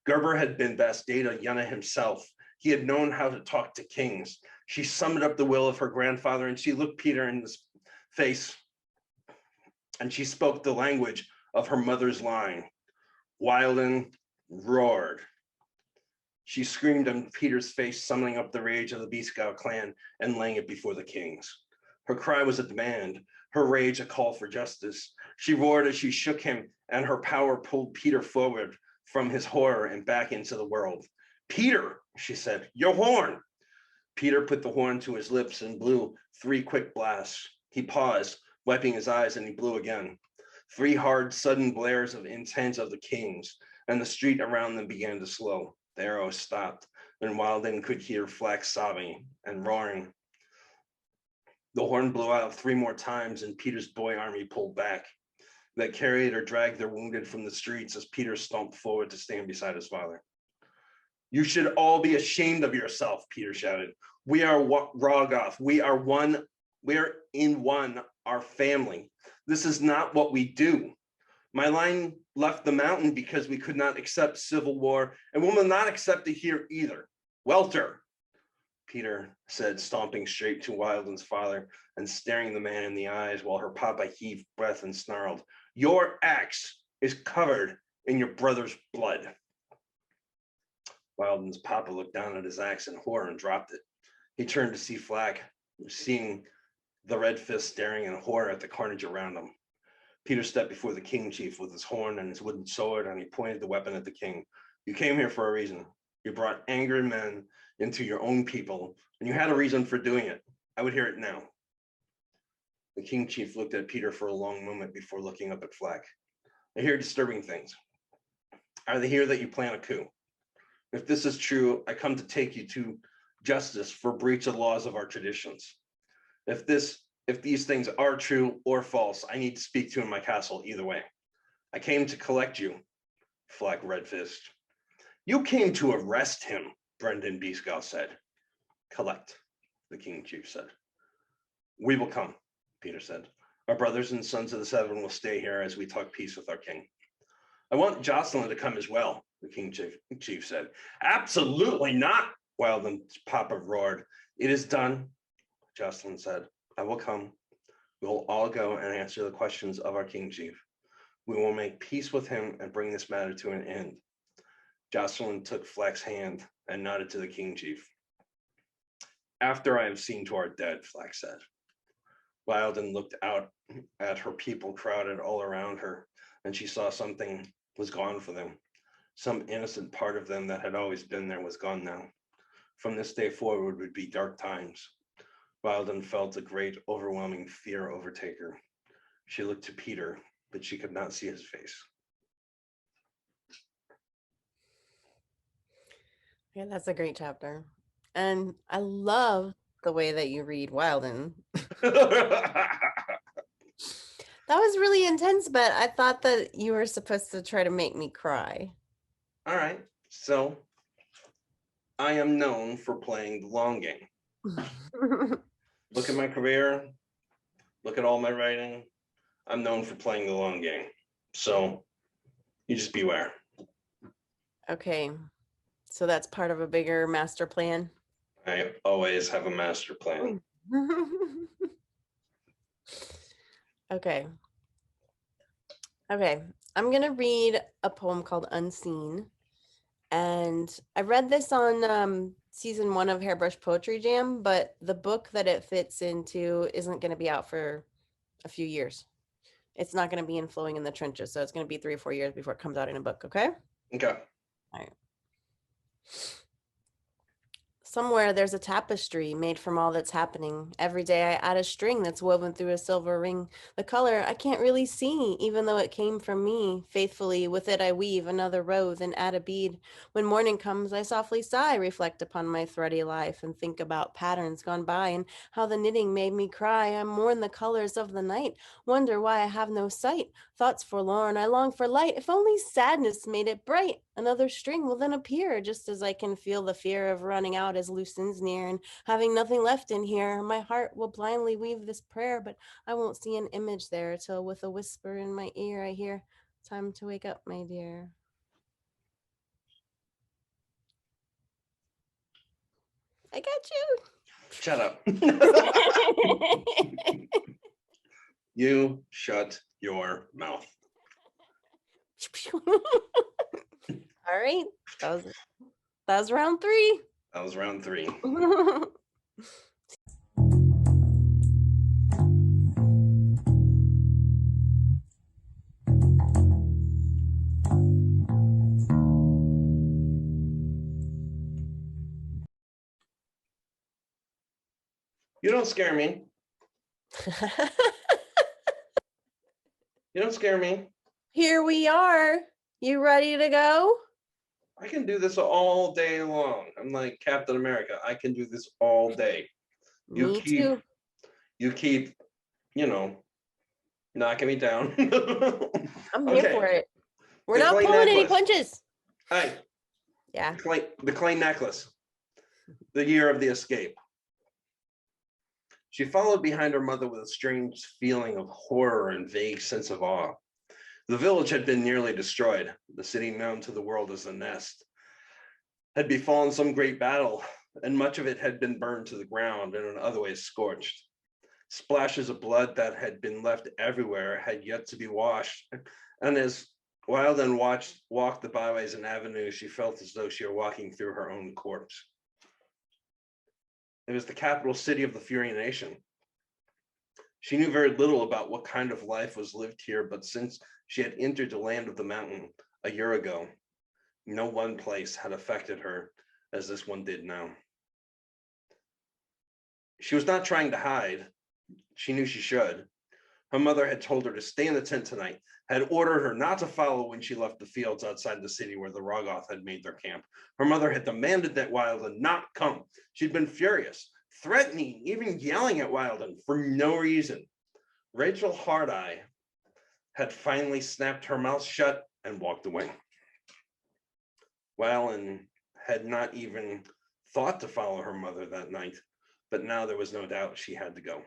Gerber had been Bastida Yenna himself. He had known how to talk to kings. She summed up the will of her grandfather, and she looked Peter in the face, and she spoke the language of her mother's line. Wilden roared. She screamed in Peter's face, summoning up the rage of the Beaskow clan and laying it before the kings. Her cry was a demand, her rage a call for justice. She roared as she shook him, and her power pulled Peter forward from his horror and back into the world. Peter, she said, your horn. Peter put the horn to his lips and blew 3 quick blasts. He paused, wiping his eyes, and he blew again. 3 hard, sudden blares of intent of the kings, and the street around them began to slow. The arrows stopped, and Wilden could hear Flax sobbing and roaring. The horn blew out 3 more times, and Peter's boy army pulled back. They carried or dragged their wounded from the streets as Peter stomped forward to stand beside his father. You should all be ashamed of yourself, Peter shouted. We are Rogoth. We are in one, our family. This is not what we do. My line left the mountain because we could not accept civil war, and we will not accept it here either. Welter, Peter said, stomping straight to Wilden's father and staring the man in the eyes while her papa heaved breath and snarled, your axe is covered in your brother's blood. Wilden's papa looked down at his axe in horror and dropped it. He turned to see Flack, seeing the red fist staring in horror at the carnage around him. Peter stepped before the king chief with his horn and his wooden sword, and he pointed the weapon at the king. You came here for a reason. You brought angry men into your own people, and you had a reason for doing it. I would hear it now. The king chief looked at Peter for a long moment before looking up at Flack. I hear disturbing things. I hear that you plan a coup. If this is true, I come to take you to justice for breach of laws of our traditions. If these things are true or false, I need to speak to in my castle either way. I came to collect you, Flack Redfist. You came to arrest him, Brendan Beescow said. Collect, the king chief said. We will come, Peter said. Our brothers and sons of the Seven will stay here as we talk peace with our king. I want Jocelyn to come as well, the king chief said. Absolutely not, Wilden's papa roared. It is done, Jocelyn said. I will come. We will all go and answer the questions of our king chief. We will make peace with him and bring this matter to an end. Jocelyn took Flack's hand and nodded to the king chief. After I have seen to our dead, Flack said. Wilden looked out at her people crowded all around her, and she saw something was gone for them. Some innocent part of them that had always been there was gone now. From this day forward would be dark times. Wilden felt a great, overwhelming fear overtake her. She looked to Peter, but she could not see his face. Yeah, that's a great chapter. And I love the way that you read Wilden. That was really intense, but I thought that you were supposed to try to make me cry. All right, so I am known for playing the long game. Look at my career, look at all my writing. I'm known for playing the long game. So you just beware. Okay, so that's part of a bigger master plan. I always have a master plan. Okay. Okay, I'm gonna read a poem called Unseen. And I read this on season 1 of Hairbrush Poetry Jam, but the book that it fits into isn't going to be out for a few years. It's not going to be in Flowing in the Trenches, so it's going to be 3 or 4 years before it comes out in a book, okay? Okay. All right. Somewhere there's a tapestry made from all that's happening. Every day I add a string that's woven through a silver ring. The color I can't really see, even though it came from me. Faithfully with it I weave another row, then add a bead. When morning comes, I softly sigh, reflect upon my thready life, and think about patterns gone by and how the knitting made me cry. I mourn the colors of the night, wonder why I have no sight. Thoughts forlorn, I long for light. If only sadness made it bright. Another string will then appear, just as I can feel the fear of running out as loose ends near and having nothing left in here. My heart will blindly weave this prayer, but I won't see an image there till with a whisper in my ear I hear, time to wake up, my dear. I got you. Shut up. You shut your mouth. All right. That was round 3. That was round 3. You don't scare me. You You don't scare me. Here we are. You ready to go? I can do this all day long. I'm like Captain America. I can do this all day. You Me keep, too. you keep, you know, knocking me down. I'm here for Okay. it. We're The not clay pulling any necklace. punches. Hey, Yeah. the clay necklace. The year of the escape. She followed behind her mother with a strange feeling of horror and vague sense of awe. The village had been nearly destroyed. The city known to the world as the Nest had befallen some great battle, and much of it had been burned to the ground and in other ways scorched. Splashes of blood that had been left everywhere had yet to be washed, and as Wilden walked the byways and avenues, she felt as though she were walking through her own corpse. It was the capital city of the Fury Nation. She knew very little about what kind of life was lived here, but since she had entered the land of the mountain a year ago, no one place had affected her as this one did now. She was not trying to hide. She knew she should. Her mother had told her to stay in the tent tonight, had ordered her not to follow when she left the fields outside the city where the Rogoth had made their camp. Her mother had demanded that Wilden not come. She'd been furious, threatening, even yelling at Wilden for no reason. Rachel Hardeye had finally snapped her mouth shut and walked away. Wilden had not even thought to follow her mother that night, but now there was no doubt she had to go.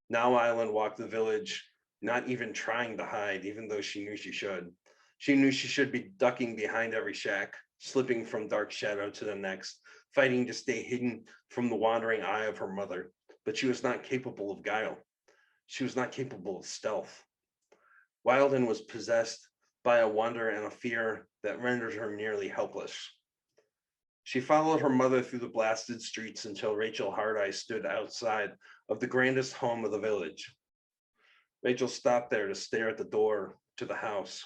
Now Island walked the village, not even trying to hide, even though she knew she should. She knew she should be ducking behind every shack, slipping from dark shadow to the next, fighting to stay hidden from the wandering eye of her mother. But she was not capable of guile. She was not capable of stealth. Wilden was possessed by a wonder and a fear that rendered her nearly helpless. She followed her mother through the blasted streets until Rachel Hardeye stood outside of the grandest home of the village. Rachel stopped there to stare at the door to the house.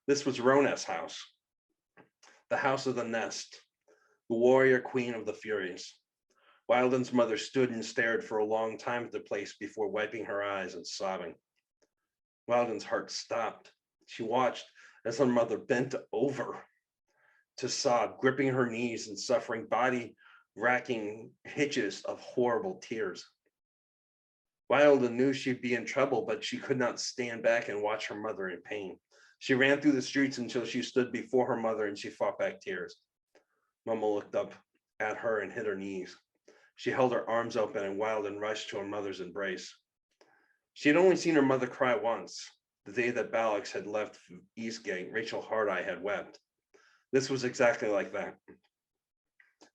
This was Roneth's house, the house of the Nest, the warrior queen of the Furies. Wilden's mother stood and stared for a long time at the place before wiping her eyes and sobbing. Wilden's heart stopped. She watched as her mother bent over to sob, gripping her knees and suffering body-racking hitches of horrible tears. Wilden knew she'd be in trouble, but she could not stand back and watch her mother in pain. She ran through the streets until she stood before her mother and she fought back tears. Mama looked up at her and hit her knees. She held her arms open and Wilden rushed to her mother's embrace. She had only seen her mother cry once. The day that Ballix had left Eastgate, Rachel Hardeye had wept. This was exactly like that.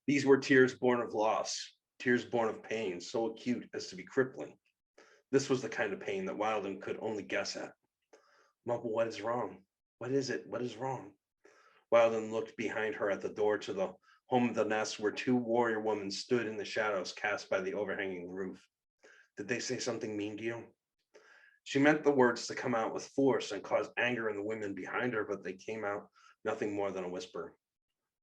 These were tears born of loss, tears born of pain, so acute as to be crippling. This was the kind of pain that Wilden could only guess at. Mama, what is wrong? What is it? What is wrong? Wilden looked behind her at the door to the home of the Nest where two warrior women stood in the shadows cast by the overhanging roof. Did they say something mean to you? She meant the words to come out with force and cause anger in the women behind her, but they came out nothing more than a whisper.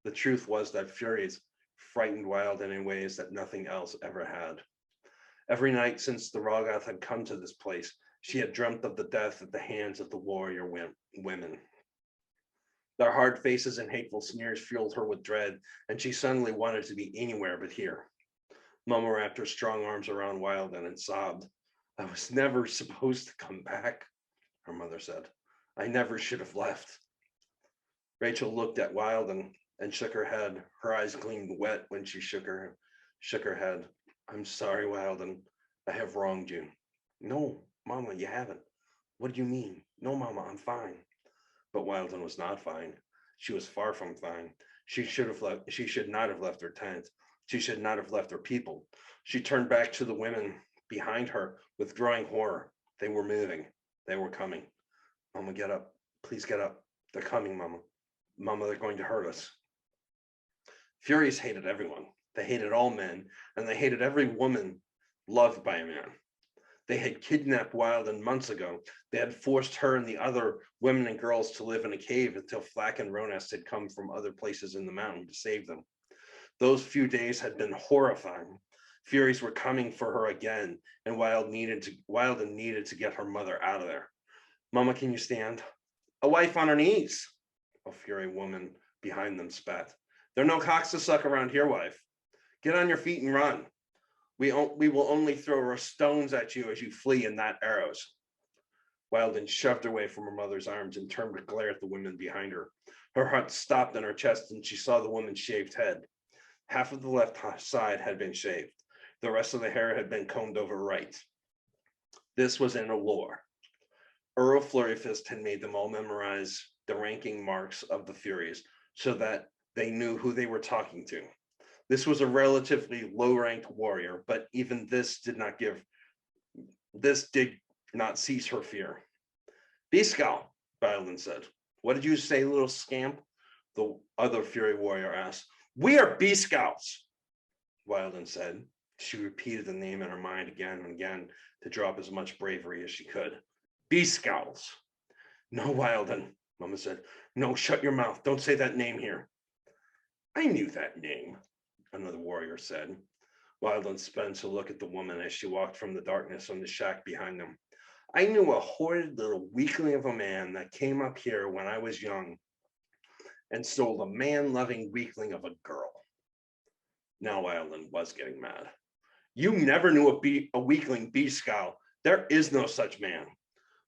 The truth was that Furies frightened Wilden in ways that nothing else ever had. Every night since the Rogoth had come to this place, she had dreamt of the death at the hands of the warrior women. Their hard faces and hateful sneers filled her with dread, and she suddenly wanted to be anywhere but here. Mama wrapped her strong arms around Wilden and sobbed. I was never supposed to come back, her mother said. I never should have left. Rachel looked at Wilden and shook her head. Her eyes gleamed wet when she shook her head. I'm sorry, Wilden. I have wronged you. No, Mama, you haven't. What do you mean? No, Mama, I'm fine. But Wilden was not fine. She was far from fine. She should not have left her tent. She should not have left her people. She turned back to the women behind her with growing horror. They were moving. They were coming. Mama, get up. Please get up. They're coming, Mama. Mama, they're going to hurt us. Furies hated everyone. They hated all men, and they hated every woman loved by a man. They had kidnapped Wilden months ago. They had forced her and the other women and girls to live in a cave until Flack and Ronest had come from other places in the mountain to save them. Those few days had been horrifying. Furies were coming for her again, and Wilden needed to get her mother out of there. Mama, can you stand? A wife on her knees. A fury woman behind them spat. There are no cocks to suck around here, wife. Get on your feet and run. We will only throw our stones at you as you flee and not arrows. Wildin shoved away from her mother's arms and turned to glare at the women behind her. Her heart stopped in her chest and she saw the woman's shaved head. Half of the left side had been shaved. The rest of the hair had been combed over right. This was in a lore. Earl Flurryfist had made them all memorize the ranking marks of the Furies so that they knew who they were talking to. This was a relatively low-ranked warrior, but even this did not cease her fear. Beascal, Violin said. What did you say, little scamp? The other Fury warrior asked. We are Beascouts, Violin said. She repeated the name in her mind again and again to draw up as much bravery as she could. Beascouts. No, Wildin, Mama said. No, shut your mouth. Don't say that name here. I knew that name, another warrior said. Wildin spent a look at the woman as she walked from the darkness on the shack behind them. I knew a horrid little weakling of a man that came up here when I was young and stole a man-loving weakling of a girl. Now Wildin was getting mad. You never knew a weakling Beascal. There is no such man.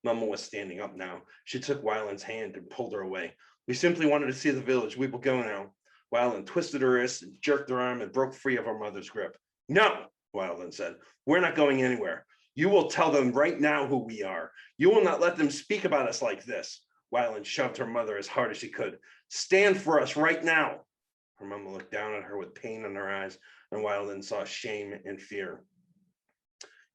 Mama was standing up now. She took Wyland's hand and pulled her away. We simply wanted to see the village. We will go now. Wyland twisted her wrist and jerked her arm and broke free of her mother's grip. No, Wyland said. We're not going anywhere. You will tell them right now who we are. You will not let them speak about us like this. Wyland shoved her mother as hard as she could. Stand for us right now. Her mama looked down at her with pain in her eyes, and Wyland saw shame and fear.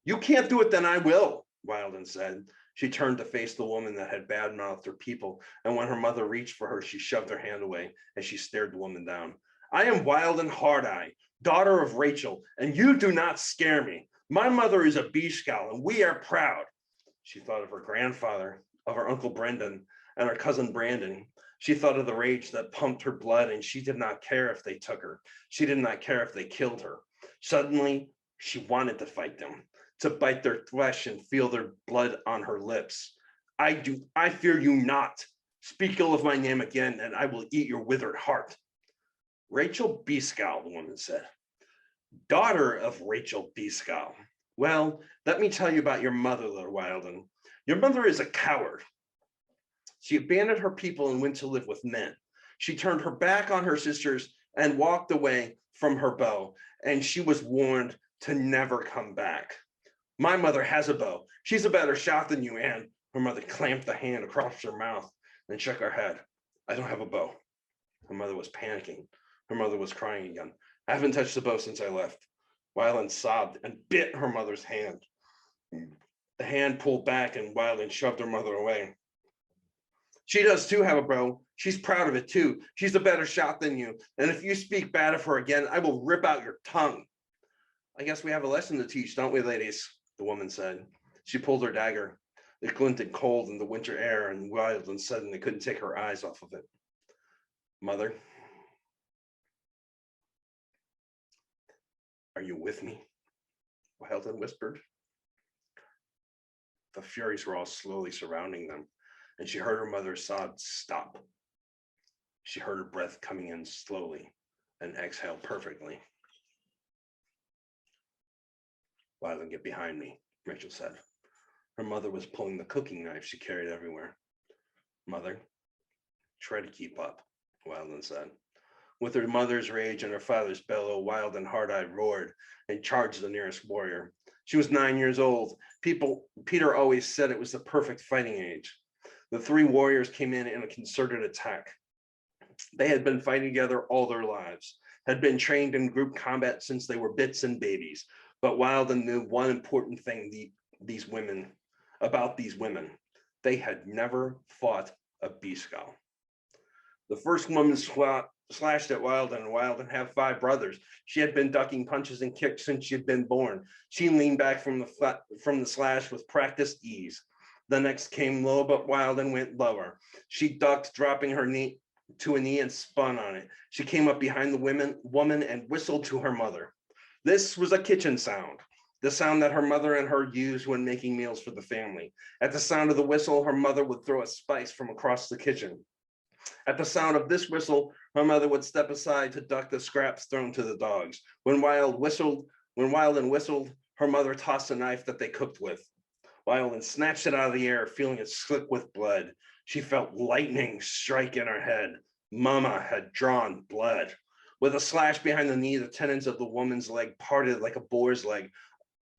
You can't do it, then I will, Wyland said. She turned to face the woman that had badmouthed her people, and when her mother reached for her, she shoved her hand away as she stared the woman down. I am Wyland Hardeye, daughter of Rachel, and you do not scare me. My mother is a Beascal, and we are proud. She thought of her grandfather, of her uncle Brendan, and her cousin Brandon. She thought of the rage that pumped her blood, and she did not care if they took her. She did not care if they killed her. Suddenly, she wanted to fight them, to bite their flesh and feel their blood on her lips. I fear you not. Speak ill of my name again, and I will eat your withered heart. Rachel Beascal, the woman said. Daughter of Rachel Beascal. Well, let me tell you about your mother, little Wildin. Your mother is a coward. She abandoned her people and went to live with men. She turned her back on her sisters and walked away from her bow, and she was warned to never come back. My mother has a bow. She's a better shot than you, Anne. Her mother clamped the hand across her mouth and shook her head. I don't have a bow. Her mother was panicking. Her mother was crying again. I haven't touched the bow since I left. Wyland sobbed and bit her mother's hand. The hand pulled back and Wyland shoved her mother away. She does too have a bow. She's proud of it too. She's a better shot than you. And if you speak bad of her again, I will rip out your tongue. I guess we have a lesson to teach, don't we, ladies? The woman said. She pulled her dagger. It glinted cold in the winter air, and Wyland suddenly couldn't take her eyes off of it. Mother, are you with me? Wyland whispered. The Furies were all slowly surrounding them, and she heard her mother's sobs stop. She heard her breath coming in slowly and exhale perfectly. Wyland, get behind me, Rachel said. Her mother was pulling the cooking knife she carried everywhere. Mother, try to keep up, Wyland said. With her mother's rage and her father's bellow, Wyland Hardeye roared and charged the nearest warrior. She was 9 years old. Peter always said it was the perfect fighting age. The three warriors came in a concerted attack. They had been fighting together all their lives, had been trained in group combat since they were bits and babies. But Wyland knew one important thing about these women. They had never fought a Beascal. The first woman slashed at Wyland, and Wyland had 5 brothers. She had been ducking punches and kicks since she had been born. She leaned back from the slash with practiced ease. The next came low, but Wyland went lower. She ducked, dropping her knee to a knee and spun on it. She came up behind the woman and whistled to her mother. This was a kitchen sound. the sound that her mother and her used when making meals for the family. At the sound of the whistle, her mother would throw a spice from across the kitchen. At the sound of this whistle, her mother would step aside to duck the scraps thrown to the dogs. When Wilden whistled, her mother tossed a knife that they cooked with. Wilden snatched it out of the air, feeling it slick with blood. She felt lightning strike in her head. Mama had drawn blood. With a slash behind the knee, the tendons of the woman's leg parted like a boar's leg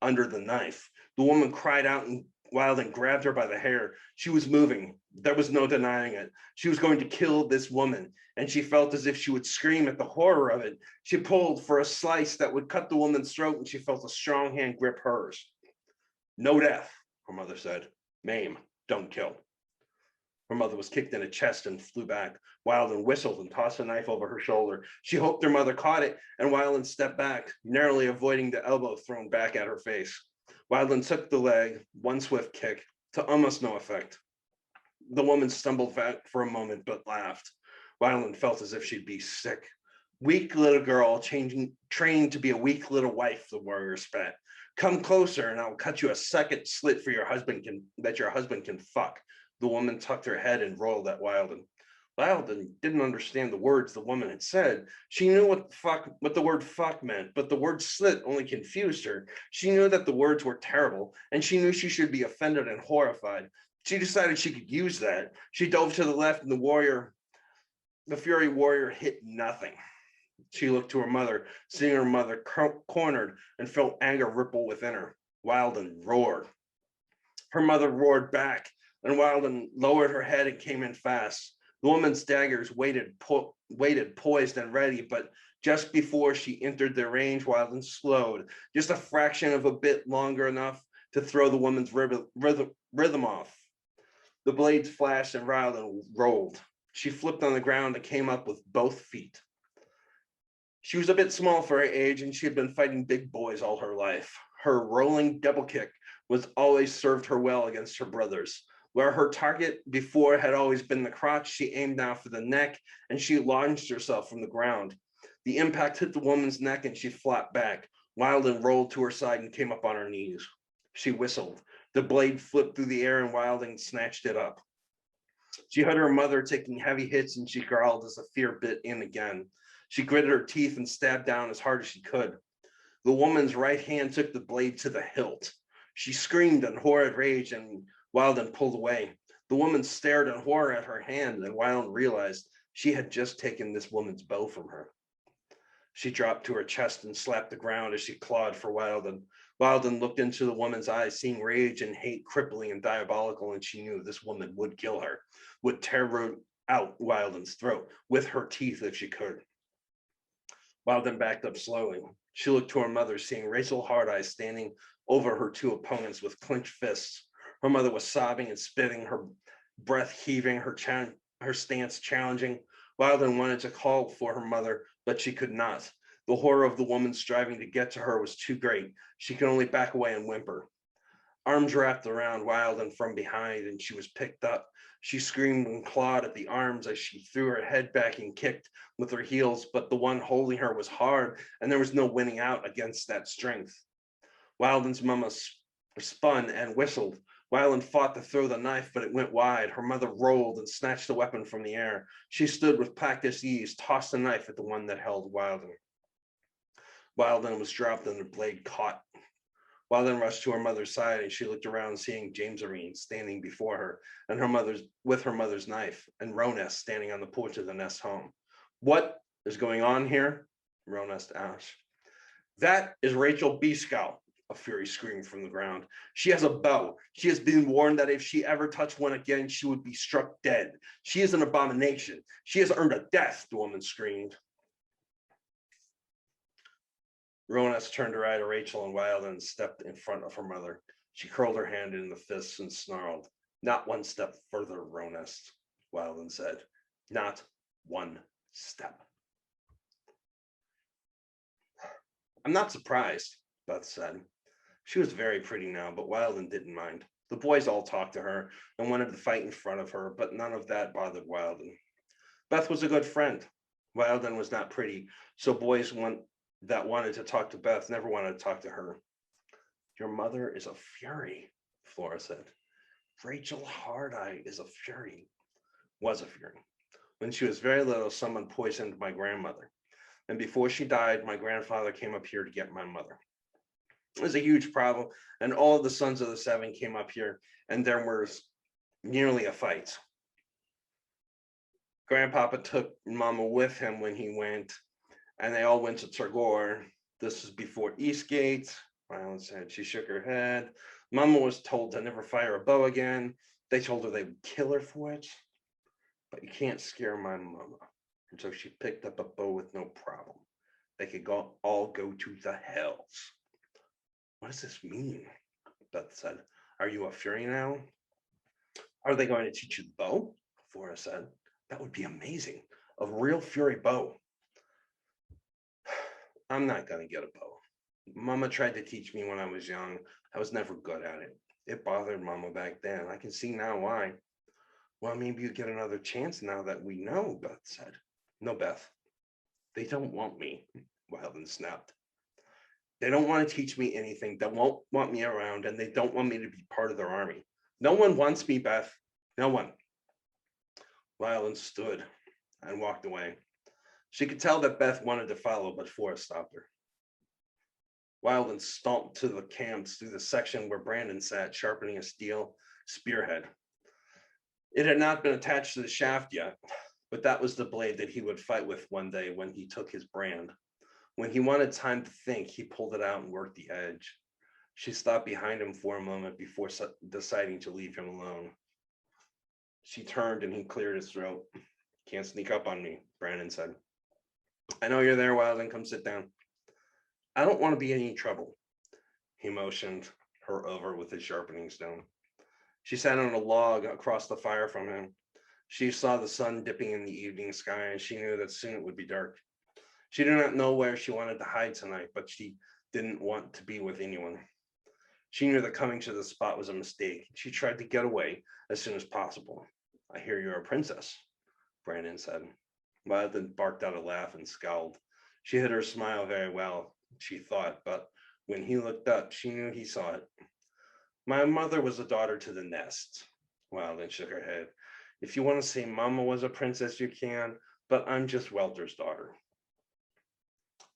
under the knife. The woman cried out and Wilden grabbed her by the hair. She was moving. There was no denying it. She was going to kill this woman, and she felt as if she would scream at the horror of it. She pulled for a slice that would cut the woman's throat, and she felt a strong hand grip hers. No death, her mother said. Maim, don't kill. Her mother was kicked in the chest and flew back. Wilden whistled and tossed a knife over her shoulder. She hoped her mother caught it, and Wilden stepped back, narrowly avoiding the elbow thrown back at her face. Wilden took the leg, one swift kick, to almost no effect. The woman stumbled back for a moment, but laughed. Wilden felt as if she'd be sick. Weak little girl, trained to be a weak little wife, the warrior spat. Come closer, and I'll cut you a second slit for your husband can fuck. The woman tucked her head and rolled at Wilden. Wilden didn't understand the words the woman had said. She knew what the word fuck meant, but the word slit only confused her. She knew that the words were terrible, and she knew she should be offended and horrified. She decided she could use that. She dove to the left, and the fury warrior hit nothing. She looked to her mother, seeing her mother cornered, and felt anger ripple within her. Wilden roared. Her mother roared back, and Wilden lowered her head and came in fast. The woman's daggers waited poised and ready, but just before she entered their range, Wilden slowed, just a fraction of a bit longer enough to throw the woman's rhythm off. The blades flashed and Wilden rolled. She flipped on the ground and came up with both feet. She was a bit small for her age, and she had been fighting big boys all her life. Her rolling double kick was always served her well against her brothers. Where her target before had always been the crotch, she aimed now for the neck, and she launched herself from the ground. The impact hit the woman's neck, and she flopped back. Wilden rolled to her side and came up on her knees. She whistled. The blade flipped through the air, and Wilden snatched it up. She heard her mother taking heavy hits, and she growled as the fear bit in again. She gritted her teeth and stabbed down as hard as she could. The woman's right hand took the blade to the hilt. She screamed in horrid rage, and Wilden pulled away. The woman stared in horror at her hand, and Wilden realized she had just taken this woman's bow from her. She dropped to her chest and slapped the ground as she clawed for Wilden. Wilden looked into the woman's eyes, seeing rage and hate crippling and diabolical, and she knew this woman would kill her, would tear out Wilden's throat with her teeth if she could. Wilden backed up slowly. She looked to her mother, seeing Rachel Hardeye standing over her two opponents with clenched fists. Her mother was sobbing and spitting, her breath heaving, her stance challenging. Wilden wanted to call for her mother, but she could not. The horror of the woman striving to get to her was too great. She could only back away and whimper. Arms wrapped around Wilden from behind, and she was picked up. She screamed and clawed at the arms as she threw her head back and kicked with her heels, but the one holding her was hard, and there was no winning out against that strength. Wilden's mama spun and whistled. Wilden fought to throw the knife, but it went wide. Her mother rolled and snatched the weapon from the air. She stood with practiced ease, tossed the knife at the one that held Wilden. Wilden was dropped and the blade caught. Wilden rushed to her mother's side, and she looked around, seeing James Arene standing before her, and her mother's knife, and Ronest standing on the porch of the Nest home. What is going on here? Ronest asked. That is Rachel Beskow, a fury screamed from the ground. She has a bow. She has been warned that if she ever touched one again, she would be struck dead. She is an abomination. She has earned a death, the woman screamed. Ronest turned her eye to Rachel and Wilden stepped in front of her mother. She curled her hand in the fists and snarled. Not one step further, Ronest, Wilden said. Not one step. I'm not surprised, Beth said. She was very pretty now, but Wilden didn't mind. The boys all talked to her and wanted to fight in front of her, but none of that bothered Wilden. Beth was a good friend. Wilden was not pretty, so boys that wanted to talk to Beth never wanted to talk to her. Your mother is a fury, Flora said. Rachel Hardeye is a fury, was a fury. When she was very little, someone poisoned my grandmother. And before she died, my grandfather came up here to get my mother. It was a huge problem. And all of the sons of the seven came up here, and there was nearly a fight. Grandpapa took Mama with him when he went, and they all went to Tagore. This is before Eastgate. Rylan said. She shook her head. Mama was told to never fire a bow again. They told her they would kill her for it. But you can't scare my mama. And so she picked up a bow with no problem. They could all go to the hells. What does this mean? Beth said. Are you a fury now? Are they going to teach you the bow? Flora said. That would be amazing. A real fury bow. I'm not going to get a bow. Mama tried to teach me when I was young. I was never good at it. It bothered Mama back then. I can see now why. Well, maybe you get another chance now that we know, Beth said. No, Beth. They don't want me, Wildman snapped. They don't want to teach me anything. They won't want me around, and they don't want me to be part of their army. No one wants me, Beth. No one. Wildman stood and walked away. She could tell that Beth wanted to follow, but Forrest stopped her. Wildman stomped to the camps through the section where Brandon sat, sharpening a steel spearhead. It had not been attached to the shaft yet, but that was the blade that he would fight with one day when he took his brand. When he wanted time to think, he pulled it out and worked the edge. She stopped behind him for a moment before deciding to leave him alone. She turned and he cleared his throat. Can't sneak up on me, Brandon said. I know you're there, Wildman. Come sit down. I don't want to be in any trouble. He motioned her over with his sharpening stone. She sat on a log across the fire from him. She saw the sun dipping in the evening sky, and she knew that soon it would be dark. She did not know where she wanted to hide tonight, but she didn't want to be with anyone. She knew that coming to the spot was a mistake. She tried to get away as soon as possible. I hear you're a princess, Brandon said. Violet barked out a laugh and scowled. She hid her smile very well, she thought, but when he looked up, she knew he saw it. My mother was a daughter to the nest. Wildin shook her head. If you want to say Mama was a princess, you can, but I'm just Welter's daughter.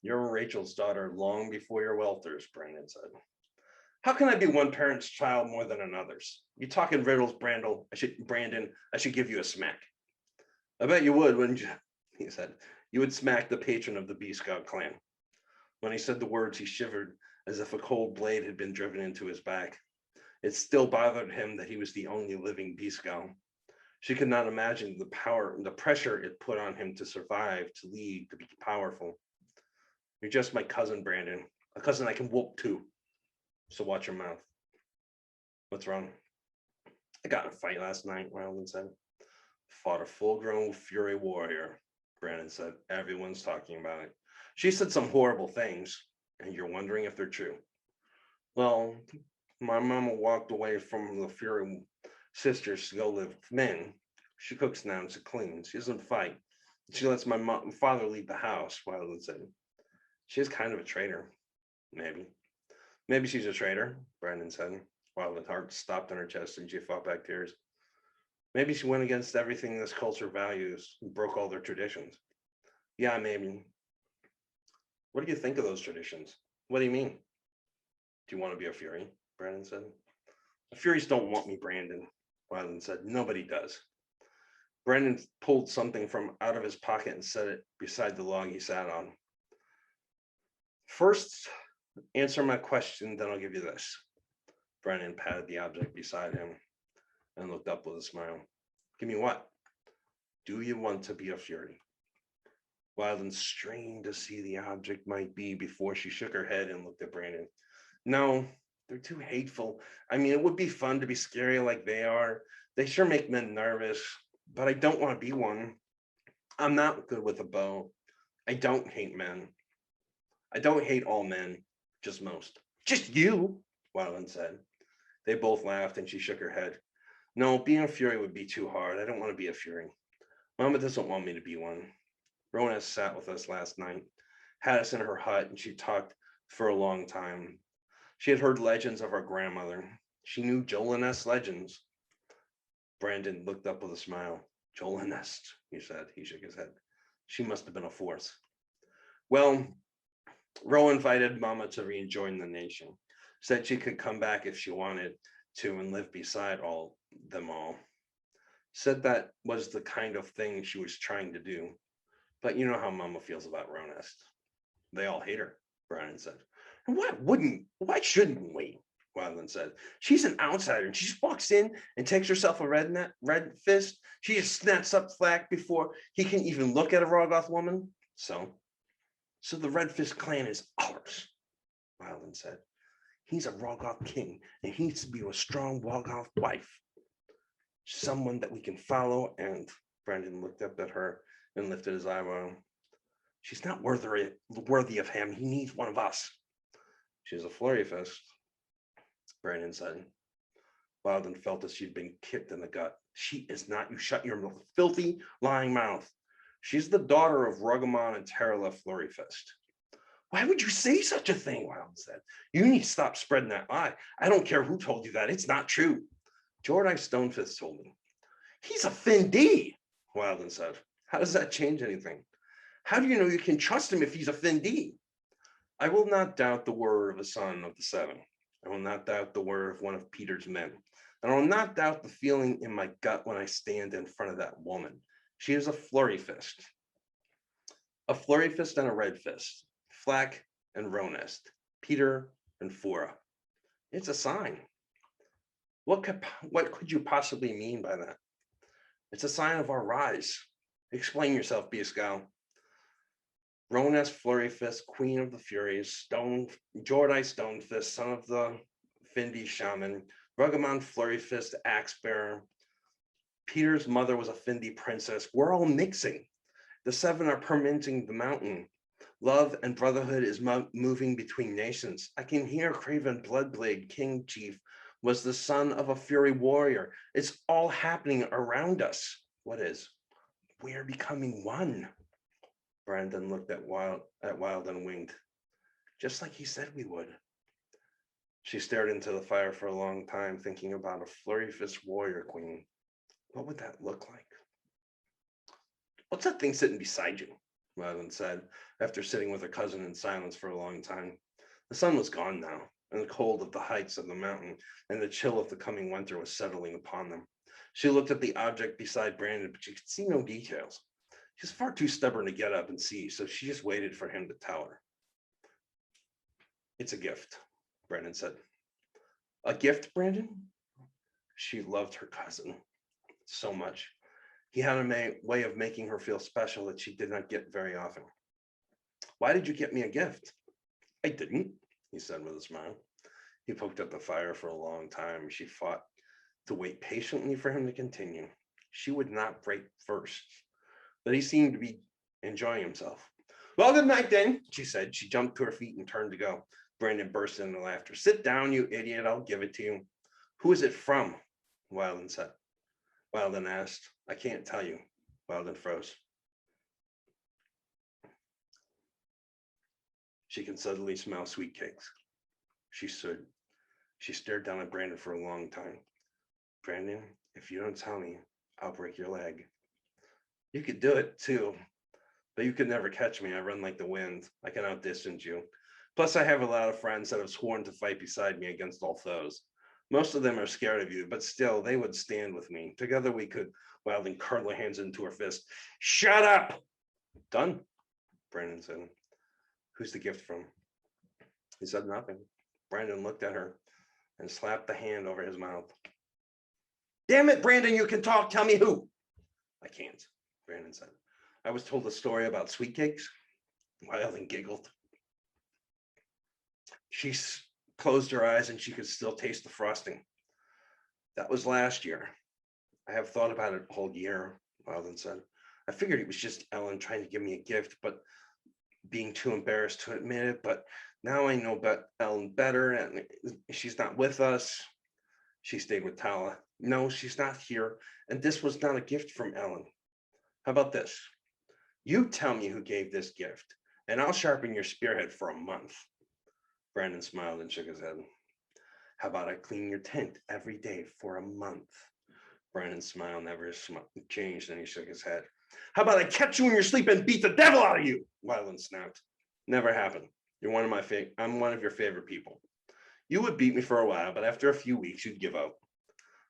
You're Rachel's daughter long before you're Welter's, Brandon said. How can I be one parent's child more than another's? You talk in riddles, Brandon. I should give you a smack. I bet you would, wouldn't you? He said. You would smack the patron of the Bee Scout clan. When he said the words, he shivered as if a cold blade had been driven into his back. It still bothered him that he was the only living Bee Scout. She could not imagine the power and the pressure it put on him to survive, to lead, to be powerful. You're just my cousin, Brandon, a cousin I can whoop too. So watch your mouth. What's wrong? I got in a fight last night, Wildman said. Fought a full-grown fury warrior, Brandon said. Everyone's talking about it. She said some horrible things, and you're wondering if they're true. Well, my mama walked away from the Fury sisters to go live with men. She cooks now and she cleans. She doesn't fight. She lets my father leave the house, Wildman said. She's kind of a traitor, maybe. Maybe she's a traitor, Brandon said, while the heart stopped in her chest and she fought back tears. Maybe she went against everything this culture values and broke all their traditions. Yeah, maybe. What do you think of those traditions? What do you mean? Do you want to be a Fury? Brandon said. The Furies don't want me, Brandon, Wildman said. Nobody does. Brandon pulled something from out of his pocket and set it beside the log he sat on. First, answer my question, then I'll give you this. Brandon patted the object beside him and looked up with a smile. Give me what? Do you want to be a Fury? Wildin strained to see the object might be before she shook her head and looked at Brandon. No, they're too hateful. I mean, it would be fun to be scary like they are. They sure make men nervous, but I don't want to be one. I'm not good with a bow. I don't hate men. I don't hate all men, just most. Just you, Wildin said. They both laughed and she shook her head. No, being a Fury would be too hard. I don't want to be a Fury. Mama doesn't want me to be one. Rona sat with us last night, had us in her hut, and she talked for a long time. She had heard legends of her grandmother. She knew Jolinest legends. Brandon looked up with a smile. Jolinest, he said. He shook his head. She must have been a force. Well, Ro invited Mama to rejoin the nation. Said she could come back if she wanted to and live beside them all. Said that was the kind of thing she was trying to do. But you know how Mama feels about Ronest. They all hate her, Brian said. And why shouldn't we? Wildland said. She's an outsider and she just walks in and takes herself a red fist. She just snaps up Flack before he can even look at a Rogoth woman. So the Red Fist clan is ours, Wildland said. He's a Rogoth king and he needs to be a strong Rogoth wife. Someone that we can follow. And Brandon looked up at her and lifted his eyebrow. She's not worthy of him. He needs one of us. She's a flurry fist, Brandon said. Wildland felt as she'd been kicked in the gut. She is not. You shut your filthy, lying mouth. She's the daughter of Rugamon and Terrala Flurry Fist. Why would you say such a thing? Wildland said. You need to stop spreading that lie. I don't care who told you that. It's not true. Jordai Stonefist told me. He's a Findee, Wildland said. How does that change anything? How do you know you can trust him if he's a Findee? I will not doubt the word of a son of the Seven. I will not doubt the word of one of Peter's men. And I will not doubt the feeling in my gut when I stand in front of that woman. She is a flurry fist. A flurry fist and a red fist. Flack and Ronest. Peter and Fura. It's a sign. What could you possibly mean by that? It's a sign of our rise. Explain yourself, Beascal. Ronest Flurry Fist, Queen of the Furies, Jordai Stonefist, son of the Findee Shaman, Rugamon Flurry Fist, Axe Bearer. Peter's mother was a Findee princess. We're all mixing. The Seven are permitting the mountain. Love and brotherhood is moving between nations. I can hear Craven Bloodblade, King Chief, was the son of a Fury warrior. It's all happening around us. What is? We're becoming one. Brandon looked at Wild and winked, just like he said we would. She stared into the fire for a long time, thinking about a flurry fist warrior queen. What would that look like? What's that thing sitting beside you? Wildland said, after sitting with her cousin in silence for a long time. The sun was gone now, and the cold of the heights of the mountain and the chill of the coming winter was settling upon them. She looked at the object beside Brandon, but she could see no details. She was far too stubborn to get up and see, so she just waited for him to tell her. It's a gift, Brandon said. A gift, Brandon? She loved her cousin so much. He had a way of making her feel special that she did not get very often. Why did you get me a gift? I didn't, he said with a smile. He poked up the fire for a long time. She fought to wait patiently for him to continue. She would not break first, but he seemed to be enjoying himself. Well, good night then, she said. She jumped to her feet and turned to go. Brandon burst into laughter. Sit down, you idiot. I'll give it to you. Who is it from? Wildland said. Wildland asked. I can't tell you. Wildland froze. She can suddenly smell sweet cakes. She stood. She stared down at Brandon for a long time. Brandon, if you don't tell me, I'll break your leg. You could do it too, but you could never catch me. I run like the wind. I can outdistance you. Plus, I have a lot of friends that have sworn to fight beside me against all foes. Most of them are scared of you, but still, they would stand with me. Together, we could, Wildland curled her hands into her fist. Shut up! Done, Brandon said. Who's the gift from? He said nothing. Brandon looked at her and slapped the hand over his mouth. Damn it, Brandon, you can talk. Tell me who. I can't, Brandon said. I was told a story about sweet cakes. Wildland giggled. She closed her eyes and she could still taste the frosting. That was last year. I have thought about it all year, Wildland said. I figured it was just Ellen trying to give me a gift, but being too embarrassed to admit it. But now I know about Ellen better, and she's not with us. She stayed with Tala. No, she's not here, and this was not a gift from Ellen. How about this? You tell me who gave this gift, and I'll sharpen your spearhead for a month. Brandon smiled and shook his head. How about I clean your tent every day for a month? Brandon's smile never changed, and he shook his head. How about I catch you in your sleep and beat the devil out of you? Wyland snapped. Never happened. You're one of my I'm one of your favorite people. You would beat me for a while, but after a few weeks, you'd give up.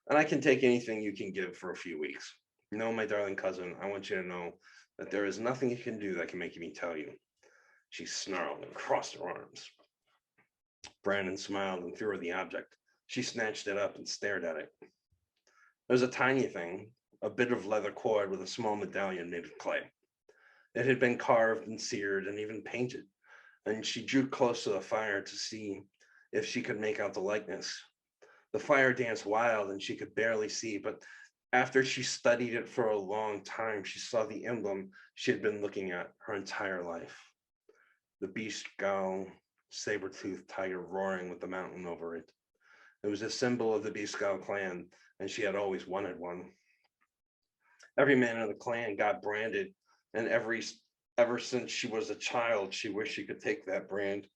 And I can take anything you can give for a few weeks. No, my darling cousin, I want you to know that there is nothing you can do that can make me tell you. She snarled and crossed her arms. Brandon smiled and threw her the object. She snatched it up and stared at it. It was a tiny thing, a bit of leather cord with a small medallion made of clay. It had been carved and seared and even painted, and she drew close to the fire to see if she could make out the likeness. The fire danced wild and she could barely see, but after she studied it for a long time, she saw the emblem she had been looking at her entire life. The beast skull, saber-toothed tiger roaring with the mountain over it. It was a symbol of the Beastgull clan, and she had always wanted one. Every man in the clan got branded, and ever since she was a child, she wished she could take that brand.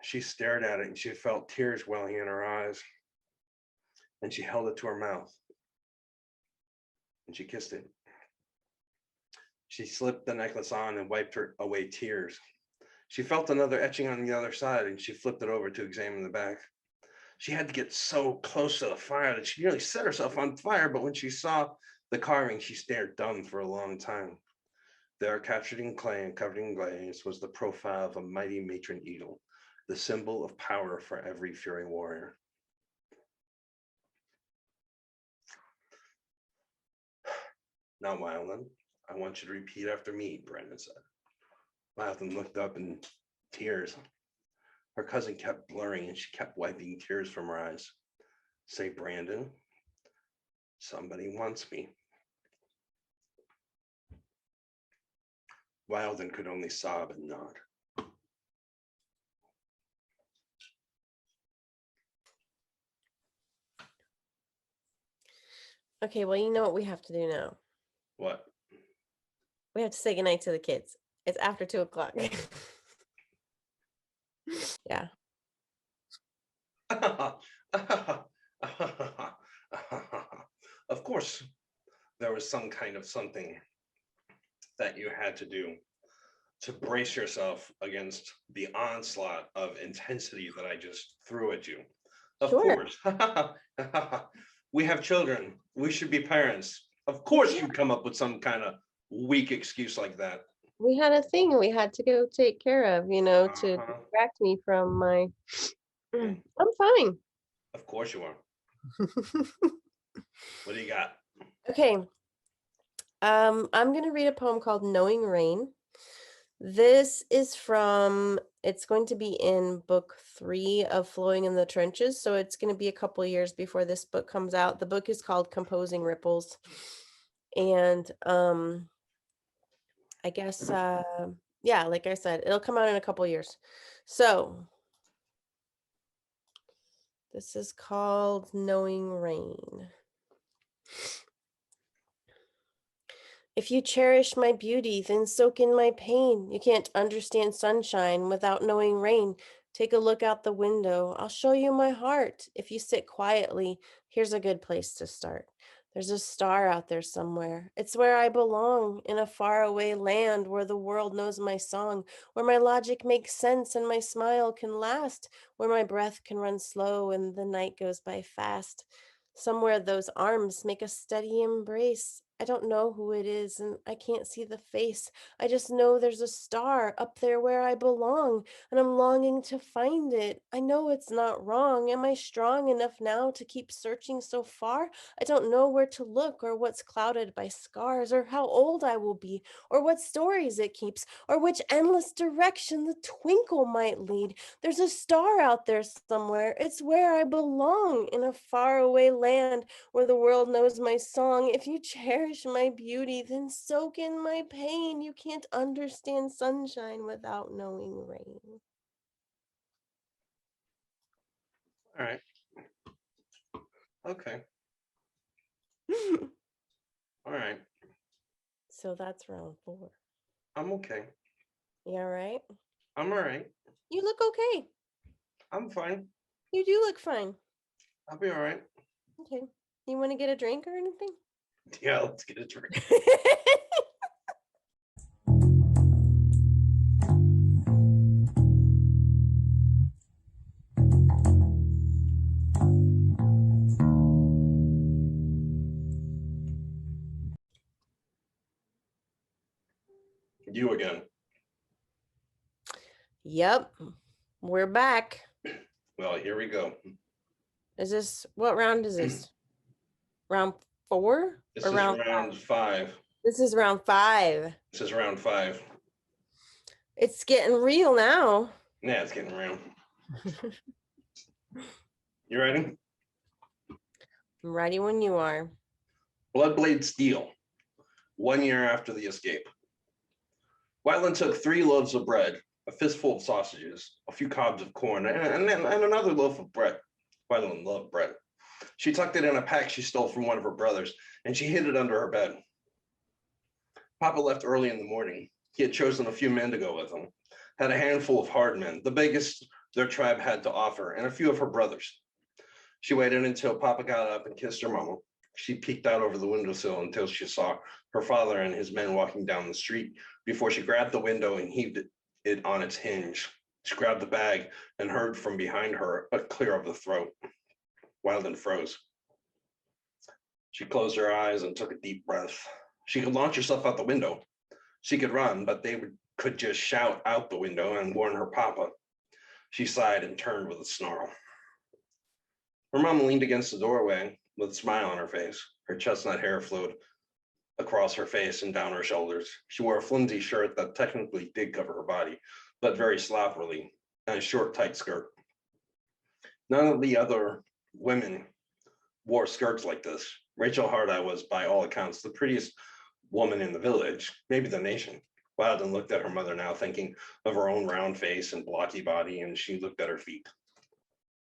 She stared at it, and she felt tears welling in her eyes, and she held it to her mouth, and she kissed it. She slipped the necklace on and wiped away tears. She felt another etching on the other side, and she flipped it over to examine the back. She had to get so close to the fire that she nearly set herself on fire, but when she saw the carving, she stared dumb for a long time. There, captured in clay and covered in glaze, was the profile of a mighty matron eagle, the symbol of power for every fury warrior. Now, Wyland, I want you to repeat after me, Brandon said. Wyland looked up in tears. Her cousin kept blurring and she kept wiping tears from her eyes. Say, Brandon, somebody wants me. Wyland could only sob and nod. Okay, well, you know what we have to do now. What? We have to say goodnight to the kids. It's after 2:00. Yeah. Of course, there was some kind of something that you had to do to brace yourself against the onslaught of intensity that I just threw at you. Of Sure. course. We have children. We should be parents. Of course, you'd come up with some kind of weak excuse like that. We had a thing we had to go take care of, to Uh-huh. distract me from my. Mm. I'm fine. Of course you are. What do you got? Okay. I'm going to read a poem called Knowing Rain. This is it's going to be in book 3 of Flowing in the Trenches. So it's going to be a couple years before this book comes out. The book is called Composing Ripples. And I guess, yeah, like I said, it'll come out in a couple years. So this is called Knowing Rain. If you cherish my beauty, then soak in my pain. You can't understand sunshine without knowing rain. Take a look out the window. I'll show you my heart. If you sit quietly, here's a good place to start. There's a star out there somewhere. It's where I belong, in a faraway land where the world knows my song, where my logic makes sense and my smile can last, where my breath can run slow and the night goes by fast. Somewhere those arms make a steady embrace. I don't know who it is and I can't see the face. I just know there's a star up there where I belong and I'm longing to find it. I know it's not wrong. Am I strong enough now to keep searching so far? I don't know where to look or what's clouded by scars or how old I will be or what stories it keeps or which endless direction the twinkle might lead. There's a star out there somewhere. It's where I belong, in a faraway land where the world knows my song. If you cherish my beauty, then soak in my pain. You can't understand sunshine without knowing rain. All right. Okay. All right. So that's round 4. I'm okay. You all right? I'm all right. You look okay. I'm fine. You do look fine. I'll be all right. Okay. You want to get a drink or anything? Yeah, let's get a drink. You again. Yep. We're back. Well, here we go. Is this what round is this? Round 4? This or is round round 5. This is round 5. This is round 5. It's getting real now. Yeah, it's getting real. You ready? I'm ready when you are. Bloodblade Steel. 1 year after the escape. Wyland took 3 loaves of bread, a fistful of sausages, a few cobs of corn, and another loaf of bread. Wyland loved bread. She tucked it in a pack she stole from one of her brothers, and she hid it under her bed. Papa left early in the morning. He had chosen a few men to go with him, had a handful of hard men, the biggest their tribe had to offer, and a few of her brothers. She waited until Papa got up and kissed her mama. She peeked out over the windowsill until she saw her father and his men walking down the street before she grabbed the window and heaved it on its hinge. She grabbed the bag and heard from behind her, but clear of the throat. Wyland froze. She closed her eyes and took a deep breath. She could launch herself out the window. She could run, but they could just shout out the window and warn her papa. She sighed and turned with a snarl. Her mom leaned against the doorway with a smile on her face. Her chestnut hair flowed across her face and down her shoulders. She wore a flimsy shirt that technically did cover her body, but very sloppily, and a short, tight skirt. None of the other women wore skirts like this. Rachel Hardeye was, by all accounts, the prettiest woman in the village, maybe the nation. Wilden looked at her mother now, thinking of her own round face and blocky body, and she looked at her feet.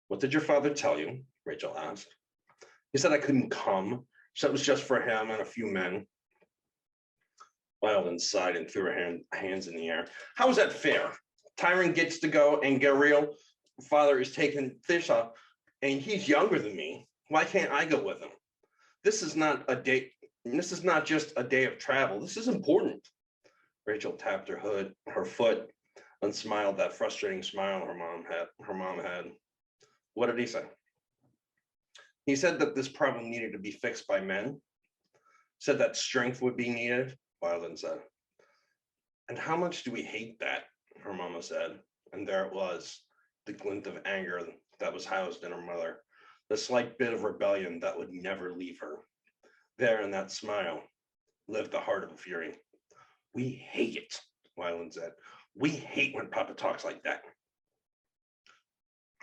What did your father tell you? Rachel asked. He said I couldn't come. He said it was just for him and a few men. Wilden sighed and threw her hands in the air. How is that fair? Tyron gets to go and Gabriel, father, is taking fish up, and he's younger than me. Why can't I go with him? This is not a day. This is not just a day of travel. This is important. Rachel tapped her foot, and smiled that frustrating smile her mom had. What did he say? He said that this problem needed to be fixed by men. Said that strength would be needed, Wyland said. And how much do we hate that? Her mama said. And there it was, the glint of anger that was housed in her mother, the slight bit of rebellion that would never leave her. There in that smile lived the heart of a fury. We hate it, Wyland said. We hate when Papa talks like that.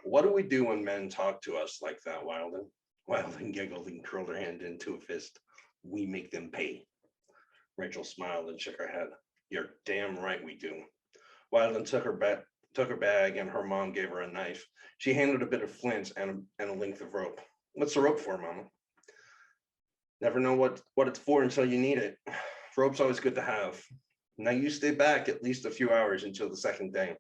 What do we do when men talk to us like that, Wyland? Wyland giggled and curled her hand into a fist. We make them pay. Rachel smiled and shook her head. You're damn right we do. Wyland took her bag and her mom gave her a knife. She handed a bit of flint and a length of rope. What's the rope for, Mama? Never know what it's for until you need it. Rope's always good to have. Now you stay back at least a few hours until the second day.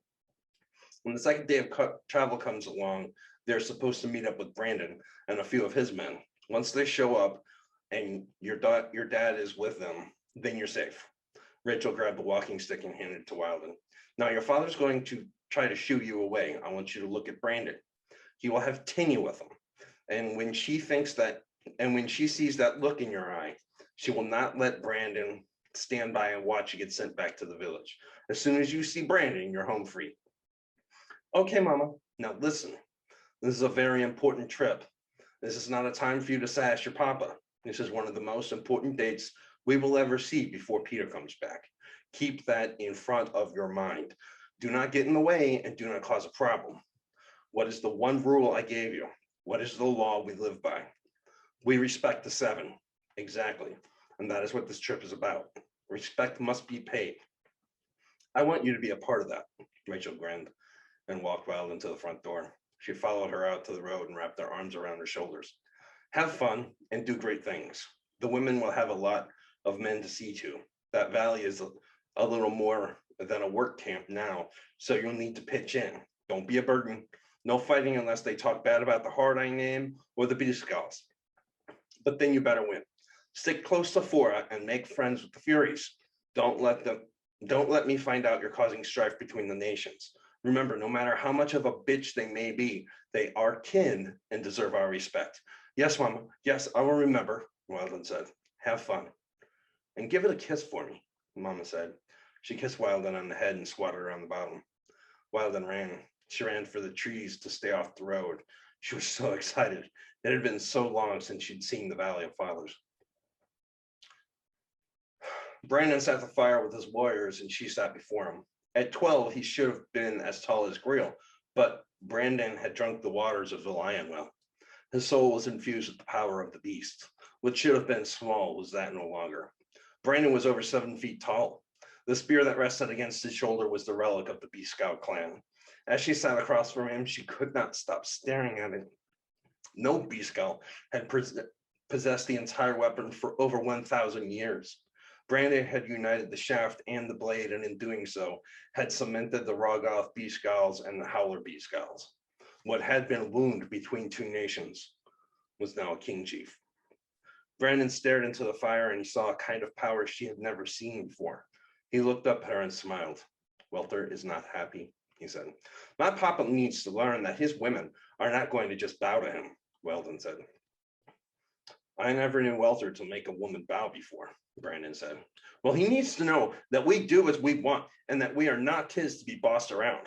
When the second day of travel comes along, they're supposed to meet up with Brandon and a few of his men. Once they show up and your dad is with them, then you're safe. Rachel grabbed the walking stick and handed it to Wyland. Now your father's going to try to shoo you away. I want you to look at Brandon. He will have Tinya with him. And when she sees that look in your eye, she will not let Brandon stand by and watch you get sent back to the village. As soon as you see Brandon, you're home free. Okay, Mama. Now listen, this is a very important trip. This is not a time for you to sass your papa. This is one of the most important dates we will ever see before Peter comes back. Keep that in front of your mind. Do not get in the way and do not cause a problem. What is the one rule I gave you? What is the law we live by? We respect the 7. Exactly. And that is what this trip is about. Respect must be paid. I want you to be a part of that. Rachel grinned and walked Wild into the front door. She followed her out to the road and wrapped her arms around her shoulders. Have fun and do great things. The women will have a lot of men to see to. That valley is a little more than a work camp now, so you'll need to pitch in. Don't be a burden. No fighting unless they talk bad about the Hard I name or the Beastgals. But then you better win. Stick close to Fora and make friends with the Furies. Don't let me find out you're causing strife between the nations. Remember, no matter how much of a bitch they may be, they are kin and deserve our respect. Yes, Mama. Yes, I will remember, Wilden said. Have fun. And give it a kiss for me, Mama said. She kissed Wilden on the head and squatted around the bottom. Wilden ran. She ran for the trees to stay off the road. She was so excited. It had been so long since she'd seen the Valley of Fathers. Brandon sat at the fire with his warriors and she sat before him. At 12, he should have been as tall as Greel, but Brandon had drunk the waters of the lion well. His soul was infused with the power of the beast. What should have been small was that no longer. Brandon was over 7 feet tall. The spear that rested against his shoulder was the relic of the Beast Scout clan. As she sat across from him, she could not stop staring at it. No Beast Scout had possessed the entire weapon for over 1,000 years. Brandon had united the shaft and the blade, and in doing so, had cemented the Rogoth Beastgals and the Howler Beastgals. What had been a wound between two nations was now a king chief. Brandon stared into the fire and he saw a kind of power she had never seen before. He looked up at her and smiled. Welter is not happy, he said. My papa needs to learn that his women are not going to just bow to him, Weldon said. I never knew Welter to make a woman bow before, Brandon said. Well, he needs to know that we do as we want and that we are not his to be bossed around.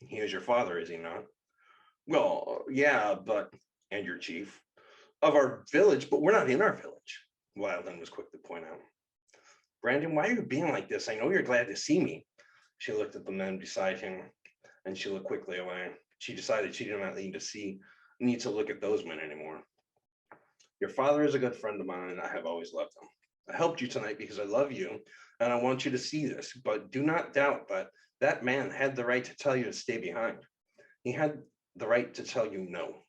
He is your father, is he not? Well, yeah, but, and your chief of our village, but we're not in our village, Wildon was quick to point out. Brandon, why are you being like this? I know you're glad to see me. She looked at the men beside him and she looked quickly away. She decided she did not need to look at those men anymore. Your father is a good friend of mine and I have always loved him. I helped you tonight because I love you and I want you to see this, but do not doubt that that man had the right to tell you to stay behind. He had the right to tell you no.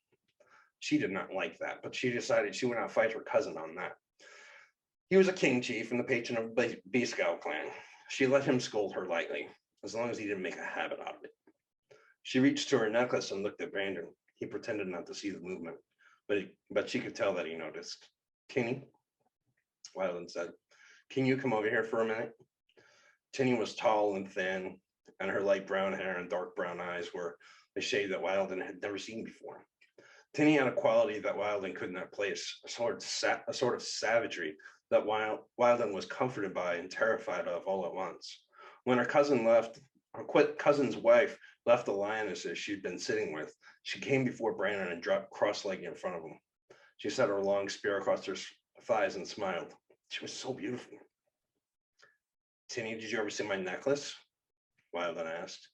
She did not like that, but she decided she would not fight her cousin on that. He was a king chief and the patron of the Beast Scout clan. She let him scold her lightly, as long as he didn't make a habit out of it. She reached to her necklace and looked at Brandon. He pretended not to see the movement, but she could tell that he noticed. Tinny, Wyland said, can you come over here for a minute? Tinny was tall and thin, and her light brown hair and dark brown eyes were a shade that Wildon had never seen before. Tinny had a quality that Wildon could not place, a sort of savagery that Wildon was comforted by and terrified of all at once. When her cousin's wife left the lionesses she'd been sitting with, she came before Brandon and dropped cross-legged in front of him. She set her long spear across her thighs and smiled. She was so beautiful. Tinny, did you ever see my necklace? Wildon asked.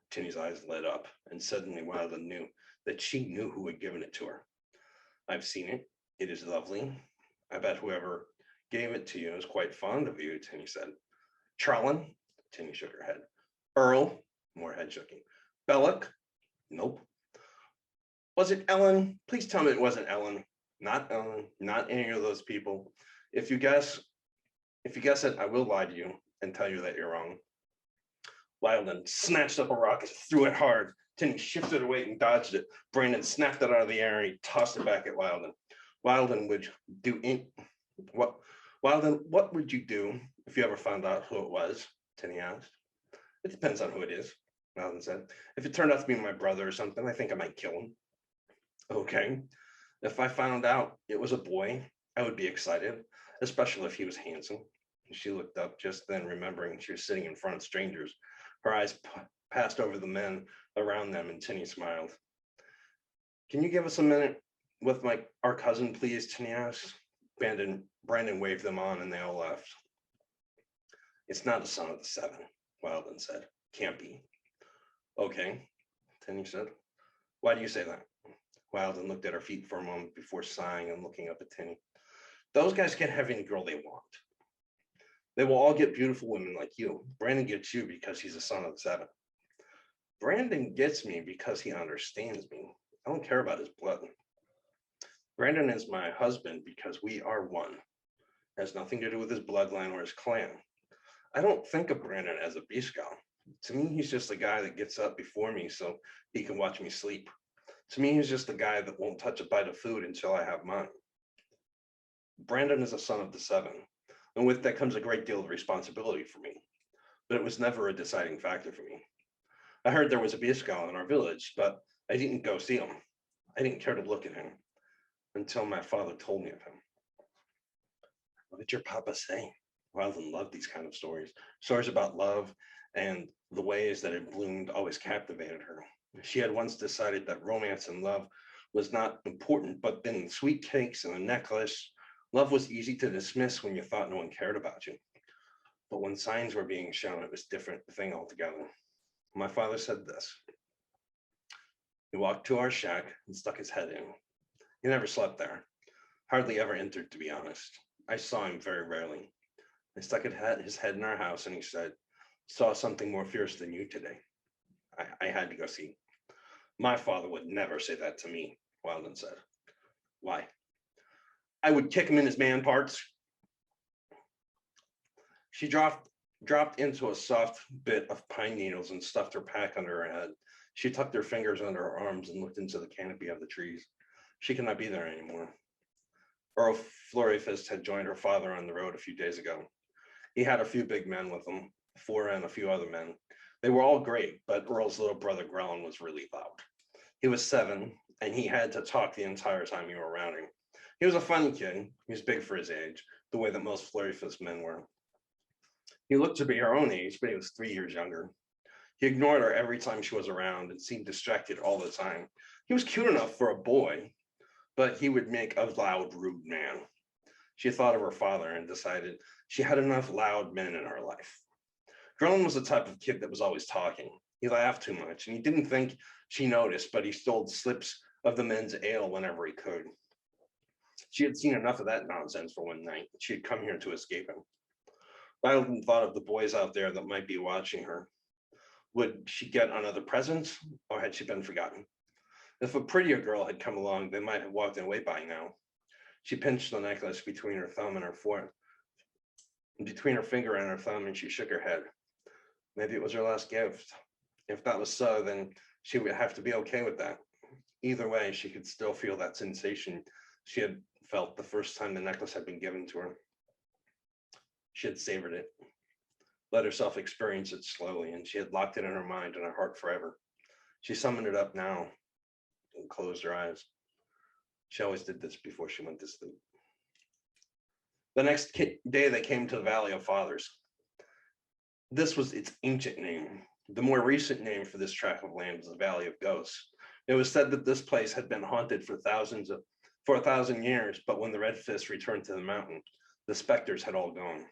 Tinny's eyes lit up, and suddenly Wildon knew that she knew who had given it to her. I've seen it. It is lovely. I bet whoever gave it to you is quite fond of you, Tinny said. Charlin? Tinny shook her head. Earl? More head shaking. Belloc? Nope. Was it Ellen? Please tell me it wasn't Ellen. Not Ellen, not any of those people. If you guess it, I will lie to you and tell you that you're wrong. Wildon snatched up a rock and threw it hard. Tinny shifted away and dodged it. Brandon snapped it out of the air and he tossed it back at Wildon. Wildon what would you do if you ever found out who it was? Tinny asked. It depends on who it is, Wildon said. If it turned out to be my brother or something, I think I might kill him. Okay. If I found out it was a boy, I would be excited, especially if he was handsome. She looked up just then, remembering she was sitting in front of strangers. Her eyes passed over the men around them, and Tinny smiled. Can you give us a minute with our cousin, please? Tinny asked. Brandon waved them on, and they all left. It's not a son of the seven, Wildon said. Can't be. Okay, Tinny said. Why do you say that? Wildon looked at her feet for a moment before sighing and looking up at Tinny. Those guys can have any girl they want. They will all get beautiful women like you. Brandon gets you because he's a son of the seven. Brandon gets me because he understands me. I don't care about his blood. Brandon is my husband because we are one. It has nothing to do with his bloodline or his clan. I don't think of Brandon as a Beast Scout. To me, he's just a guy that gets up before me so he can watch me sleep. To me, he's just the guy that won't touch a bite of food until I have mine. Brandon is a son of the seven, and with that comes a great deal of responsibility for me, but it was never a deciding factor for me. I heard there was a beer scout in our village, but I didn't go see him. I didn't care to look at him until my father told me of him. What did your papa say? Wilden loved these kind of stories. Stories about love and the ways that it bloomed always captivated her. She had once decided that romance and love was not important, but then sweet cakes and a necklace, love was easy to dismiss when you thought no one cared about you. But when signs were being shown, it was a different thing altogether. My father said this. He walked to our shack and stuck his head in. He never slept there, hardly ever entered, to be honest. I saw him very rarely. He stuck his head in our house and he said, saw something more fierce than you today. I had to go see. My father would never say that to me, Wilden said. Why? I would kick him in his man parts. She dropped into a soft bit of pine needles and stuffed her pack under her head. She tucked her fingers under her arms and looked into the canopy of the trees. She could not be there anymore. Earl Flurryfist had joined her father on the road a few days ago. He had a few big men with him, 4 and a few other men. They were all great, but Earl's little brother Grellin was really loud. He was 7, and he had to talk the entire time you were around him. He was a funny kid. He was big for his age, the way that most Flurryfist men were. He looked to be her own age, but he was 3 years younger. He ignored her every time she was around and seemed distracted all the time. He was cute enough for a boy, but he would make a loud, rude man. She thought of her father and decided she had enough loud men in her life. Grellin was the type of kid that was always talking. He laughed too much, and he didn't think she noticed, but he stole slips of the men's ale whenever he could. She had seen enough of that nonsense for one night. She had come here to escape him. Wilden thought of the boys out there that might be watching her. Would she get another present, or had she been forgotten? If a prettier girl had come along, they might have walked away by now. She pinched the necklace between her thumb and her forearm, between her finger and her thumb, and she shook her head. Maybe it was her last gift. If that was so, then she would have to be okay with that. Either way, she could still feel that sensation she had felt the first time the necklace had been given to her. She had savored it, let herself experience it slowly, and she had locked it in her mind and her heart forever. She summoned it up now and closed her eyes. She always did this before she went to sleep. The next day, they came to the Valley of Fathers. This was its ancient name. The more recent name for this tract of land was the Valley of Ghosts. It was said that this place had been haunted for 1,000 years, but when the Red Fist returned to the mountain, the specters had all gone.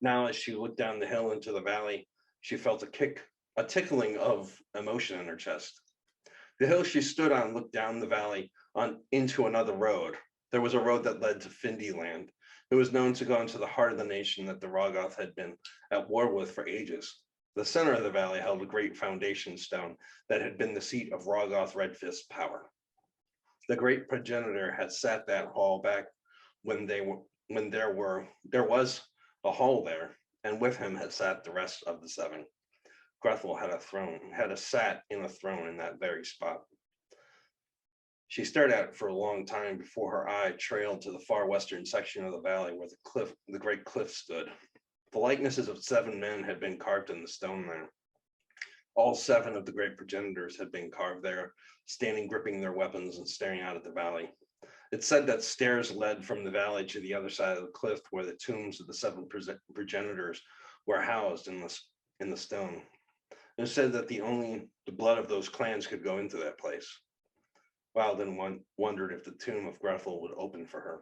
Now, as she looked down the hill into the valley, she felt a tickling of emotion in her chest. The hill she stood on looked down the valley into another road. There was a road that led to Findy land. It was known to go into the heart of the nation that the Rogoth had been at war with for ages. The center of the valley held a great foundation stone that had been the seat of Rogoth Redfist's power. The great progenitor had sat that hall back when there was a hall there, and with him had sat the rest of the 7. Grethel had sat in a throne in that very spot. She stared at it for a long time before her eye trailed to the far western section of the valley where the great cliff stood. The likenesses of 7 men had been carved in the stone there. All 7 of the great progenitors had been carved there, standing gripping their weapons and staring out at the valley. It said that stairs led from the valley to the other side of the cliff where the tombs of the 7 progenitors were housed in the stone. It said that the blood of those clans could go into that place. Wilden wondered if the tomb of Grethel would open for her.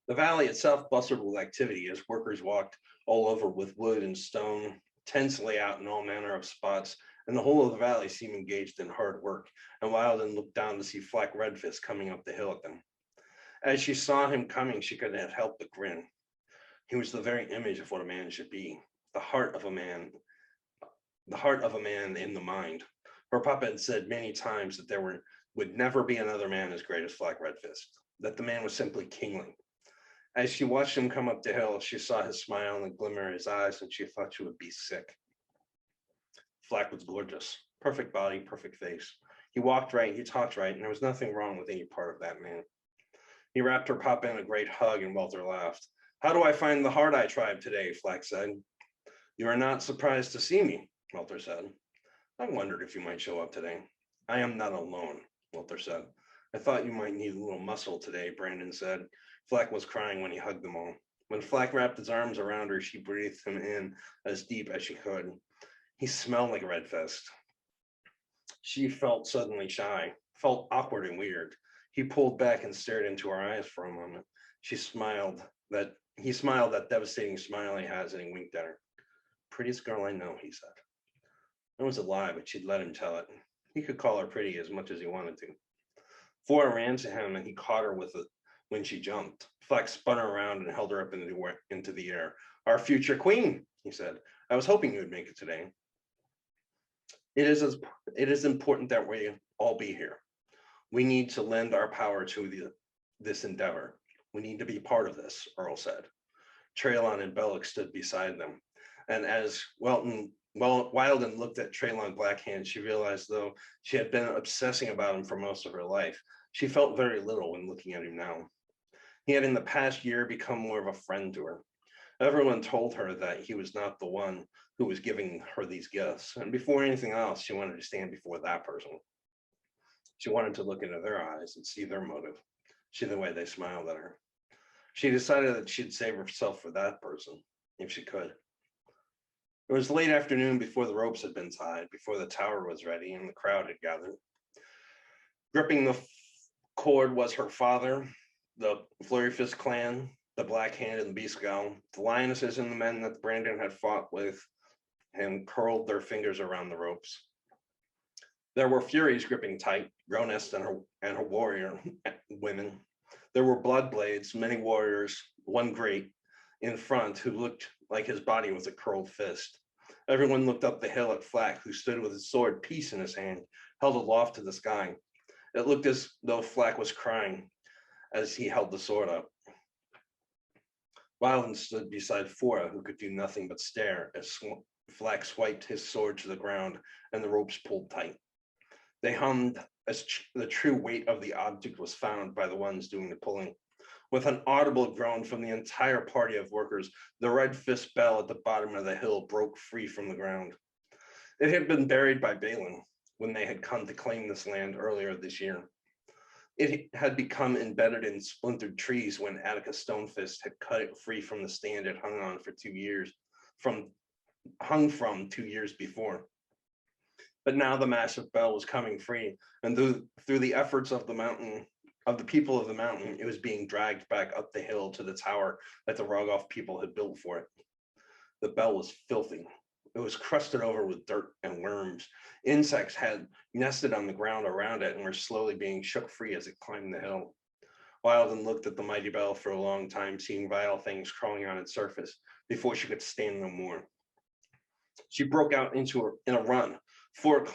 The valley itself bustled with activity as workers walked all over with wood and stone, tents lay out in all manner of spots, and the whole of the valley seemed engaged in hard work, and Wilden looked down to see Flack Redfist coming up the hill at them. As she saw him coming, she couldn't have helped but grin. He was the very image of what a man should be, the heart of a man in the mind. Her papa had said many times that there would never be another man as great as Flack Redfist, that the man was simply kingly. As she watched him come up the hill, she saw his smile and the glimmer in his eyes, and she thought she would be sick. Flack was gorgeous. Perfect body, perfect face. He walked right, he talked right, and there was nothing wrong with any part of that man. He wrapped her papa in a great hug, and Walter laughed. How do I find the Hard Eye tribe today? Flack said. You are not surprised to see me, Walter said. I wondered if you might show up today. I am not alone, Walter said. I thought you might need a little muscle today, Brandon said. Flack was crying when he hugged them all. When Flack wrapped his arms around her, she breathed him in as deep as she could. He smelled like Redfist. She felt suddenly shy, felt awkward and weird. He pulled back and stared into her eyes for a moment. He smiled that devastating smile he has, and he winked at her. Prettiest girl I know, he said. It was a lie, but she'd let him tell it. He could call her pretty as much as he wanted to. Flora ran to him and he caught her with it when she jumped. Flack spun her around and held her up into the air. Our future queen, he said. I was hoping you would make it today. It is important that we all be here. We need to lend our power to this endeavor. We need to be part of this, Earl said. Traylon and Bellick stood beside them. And as Wilden looked at Traylon Blackhand, she realized, though she had been obsessing about him for most of her life, she felt very little when looking at him now. He had in the past year become more of a friend to her. Everyone told her that he was not the one who was giving her these gifts. And before anything else, she wanted to stand before that person. She wanted to look into their eyes and see their motive, see the way they smiled at her. She decided that she'd save herself for that person, if she could. It was late afternoon before the ropes had been tied, before the tower was ready and the crowd had gathered. Gripping the cord was her father, the Flurry Fist clan, the Black Hand and the Beast Scowl, the lionesses and the men that Brandon had fought with him curled their fingers around the ropes. There were Furies gripping tight, Gronest and her warrior women. There were Blood Blades, many warriors, one great in front who looked like his body was a curled fist. Everyone looked up the hill at Flack, who stood with his sword Peace in his hand, held aloft to the sky. It looked as though Flack was crying as he held the sword up. Wilden stood beside Fora, who could do nothing but stare as Flack swiped his sword to the ground and the ropes pulled tight. They hummed as the true weight of the object was found by the ones doing the pulling. With an audible groan from the entire party of workers, the red fist bell at the bottom of the hill broke free from the ground. It had been buried by Balin when they had come to claim this land earlier this year. It had become embedded in splintered trees when Atticus Stonefist had cut it free from the stand it hung on for 2 years, hung from 2 years before. But now the massive bell was coming free, and through the efforts of the people of the mountain, it was being dragged back up the hill to the tower that the Rogoff people had built for it. The bell was filthy. It was crusted over with dirt and worms. Insects had nested on the ground around it and were slowly being shook free as it climbed the hill. Wilden looked at the mighty bell for a long time, seeing vile things crawling on its surface before she could stand no more. She broke out in a run. Ford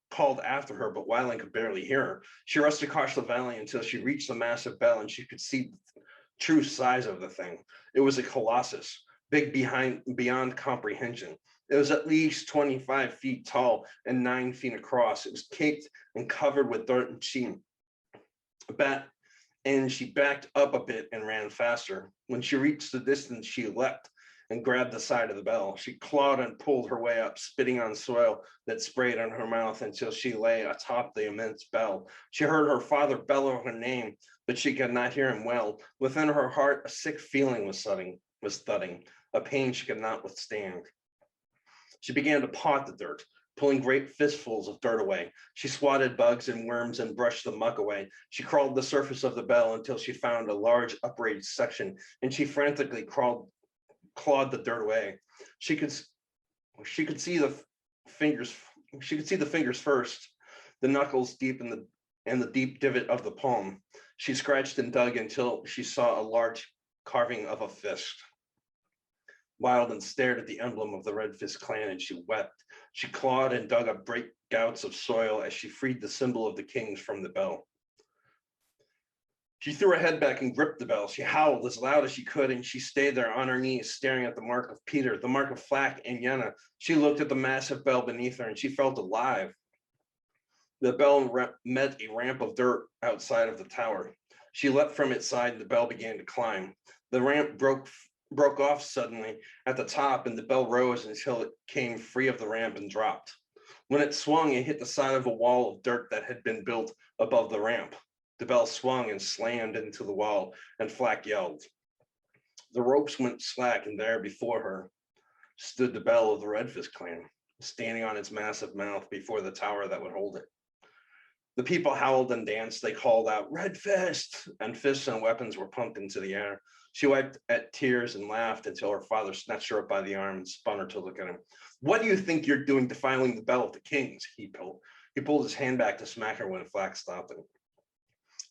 called after her, but Wilden could barely hear her. She rushed across the valley until she reached the massive bell and she could see the true size of the thing. It was a colossus, big beyond comprehension. It was at least 25 feet tall and 9 feet across. It was caked and covered with dirt and she backed up a bit and ran faster. When she reached the distance, she leapt and grabbed the side of the bell. She clawed and pulled her way up, spitting on soil that sprayed on her mouth until she lay atop the immense bell. She heard her father bellow her name, but she could not hear him well. Within her heart, a sick feeling was thudding, a pain she could not withstand. She began to paw at the dirt, pulling great fistfuls of dirt away. She swatted bugs and worms and brushed the muck away. She crawled the surface of the bell until she found a large upraised section, and she frantically clawed the dirt away. She could see the fingers. She could see the fingers first, the knuckles deep in the deep divot of the palm. She scratched and dug until she saw a large carving of a fist. Wilden stared at the emblem of the Red Fist clan and she wept. She clawed and dug up great gouts of soil as she freed the symbol of the kings from the bell. She threw her head back and gripped the bell. She howled as loud as she could, and she stayed there on her knees, staring at the mark of Peter, the mark of Flack and Yenna. She looked at the massive bell beneath her, and she felt alive. The bell met a ramp of dirt outside of the tower. She leapt from its side and the bell began to climb. The ramp broke off suddenly at the top and the bell rose until it came free of the ramp and dropped. When it swung, it hit the side of a wall of dirt that had been built above the ramp. The bell swung and slammed into the wall, and Flack yelled. The ropes went slack, and there before her stood the bell of the Redfist clan, standing on its massive mouth before the tower that would hold it. The people howled and danced. They called out, "Red Fist!" And fists and weapons were pumped into the air. She wiped at tears and laughed until her father snatched her up by the arm and spun her to look at him. "What do you think you're doing defiling the bell of the kings?" He pulled his hand back to smack her when Flack stopped him.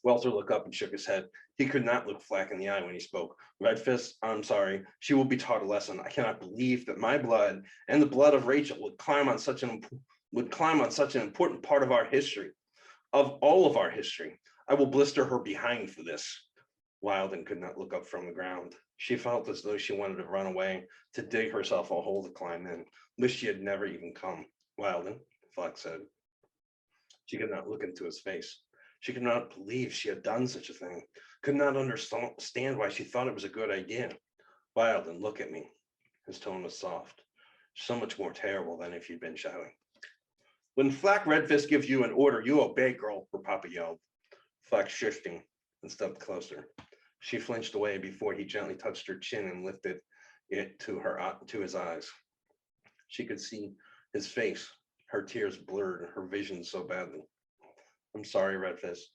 Walter looked up and shook his head. He could not look Flack in the eye when he spoke. "Red Fist, I'm sorry. She will be taught a lesson. I cannot believe that my blood and the blood of Rachel would climb on such an important part of our history. Of all of our history. I will blister her behind for this." Wilden could not look up from the ground. She felt as though she wanted to run away, to dig herself a hole to climb in. Wish she had never even come. "Wilden," Flack said. She could not look into his face. She could not believe she had done such a thing. Could not understand why she thought it was a good idea. "Wilden, look at me." His tone was soft. So much more terrible than if you'd been shouting. "When Flack Redfist gives you an order, you obey, girl," her papa yelled. Flack shifting and stepped closer. She flinched away before he gently touched her chin and lifted it to his eyes. She could see his face, her tears blurred, her vision so badly. "I'm sorry, Redfist."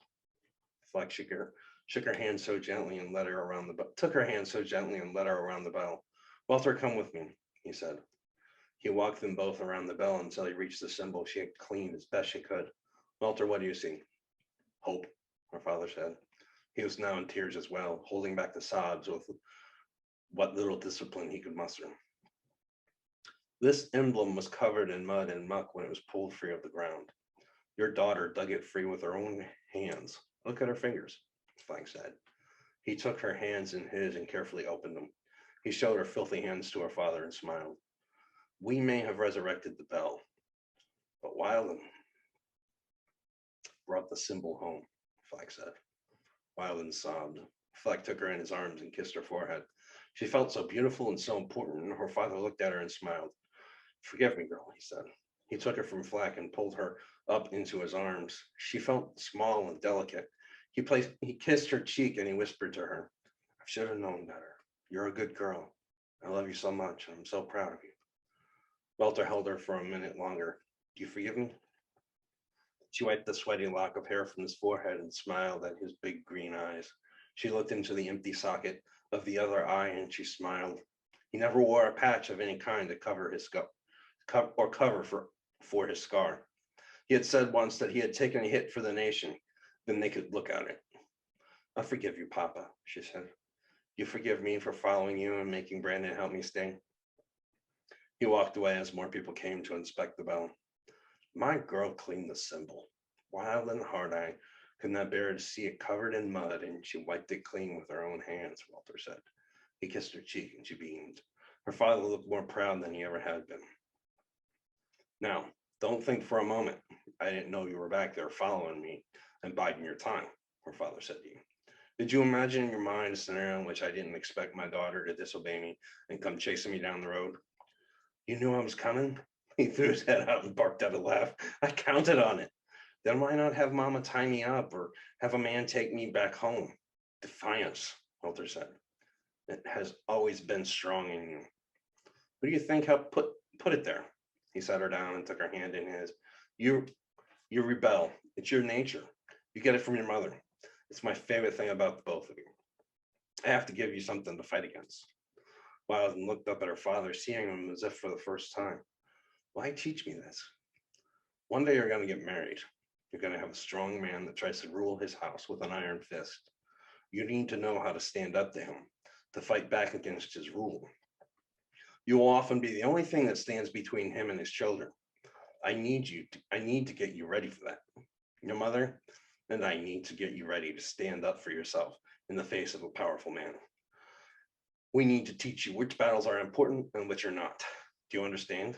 Flack shook her hand so gently and led her around took her hand so gently and led her around the bell. "Walter, come with me," he said. He walked them both around the bell until he reached the symbol she had cleaned as best she could. "Walter, what do you see?" "Hope," her father said. He was now in tears as well, holding back the sobs with what little discipline he could muster. "This emblem was covered in mud and muck when it was pulled free of the ground. Your daughter dug it free with her own hands. Look at her fingers," Flank said. He took her hands in his and carefully opened them. He showed her filthy hands to her father and smiled. "We may have resurrected the bell, but Wilden brought the symbol home," Flack said. Wilden sobbed. Flack took her in his arms and kissed her forehead. She felt so beautiful and so important, and her father looked at her and smiled. "Forgive me, girl," he said. He took her from Flack and pulled her up into his arms. She felt small and delicate. He kissed her cheek and he whispered to her, "I should have known better. You're a good girl. I love you so much. I'm so proud of you." Walter held her for a minute longer. "Do you forgive me?" She wiped the sweaty lock of hair from his forehead and smiled at his big green eyes. She looked into the empty socket of the other eye and she smiled. He never wore a patch of any kind to cover his for his scar. He had said once that he had taken a hit for the nation, then they could look at it. "I forgive you, Papa," she said. "You forgive me for following you and making Brandon help me stay?" He walked away as more people came to inspect the bell. "My girl cleaned the symbol. Wild and hard-eyed, could not bear to see it covered in mud, and she wiped it clean with her own hands," Walter said. He kissed her cheek and she beamed. Her father looked more proud than he ever had been. "Now, don't think for a moment I didn't know you were back there following me and biding your time," her father said to you. "Did you imagine in your mind a scenario in which I didn't expect my daughter to disobey me and come chasing me down the road? You knew I was coming?" He threw his head out and barked out a laugh. "I counted on it. Then why not have Mama tie me up or have a man take me back home?" "Defiance," Walter said. "It has always been strong in you. Who do you think helped put it there?" He set her down and took her hand in his. You rebel. It's your nature. You get it from your mother. It's my favorite thing about the both of you. I have to give you something to fight against." Wilden looked up at her father, seeing him as if for the first time. "Why teach me this? One day you're going to get married. You're going to have a strong man that tries to rule his house with an iron fist. You need to know how to stand up to him, to fight back against his rule. You will often be the only thing that stands between him and his children. I need to get you ready for that. Your mother and I need to get you ready to stand up for yourself in the face of a powerful man. We need to teach you which battles are important and which are not. Do you understand?"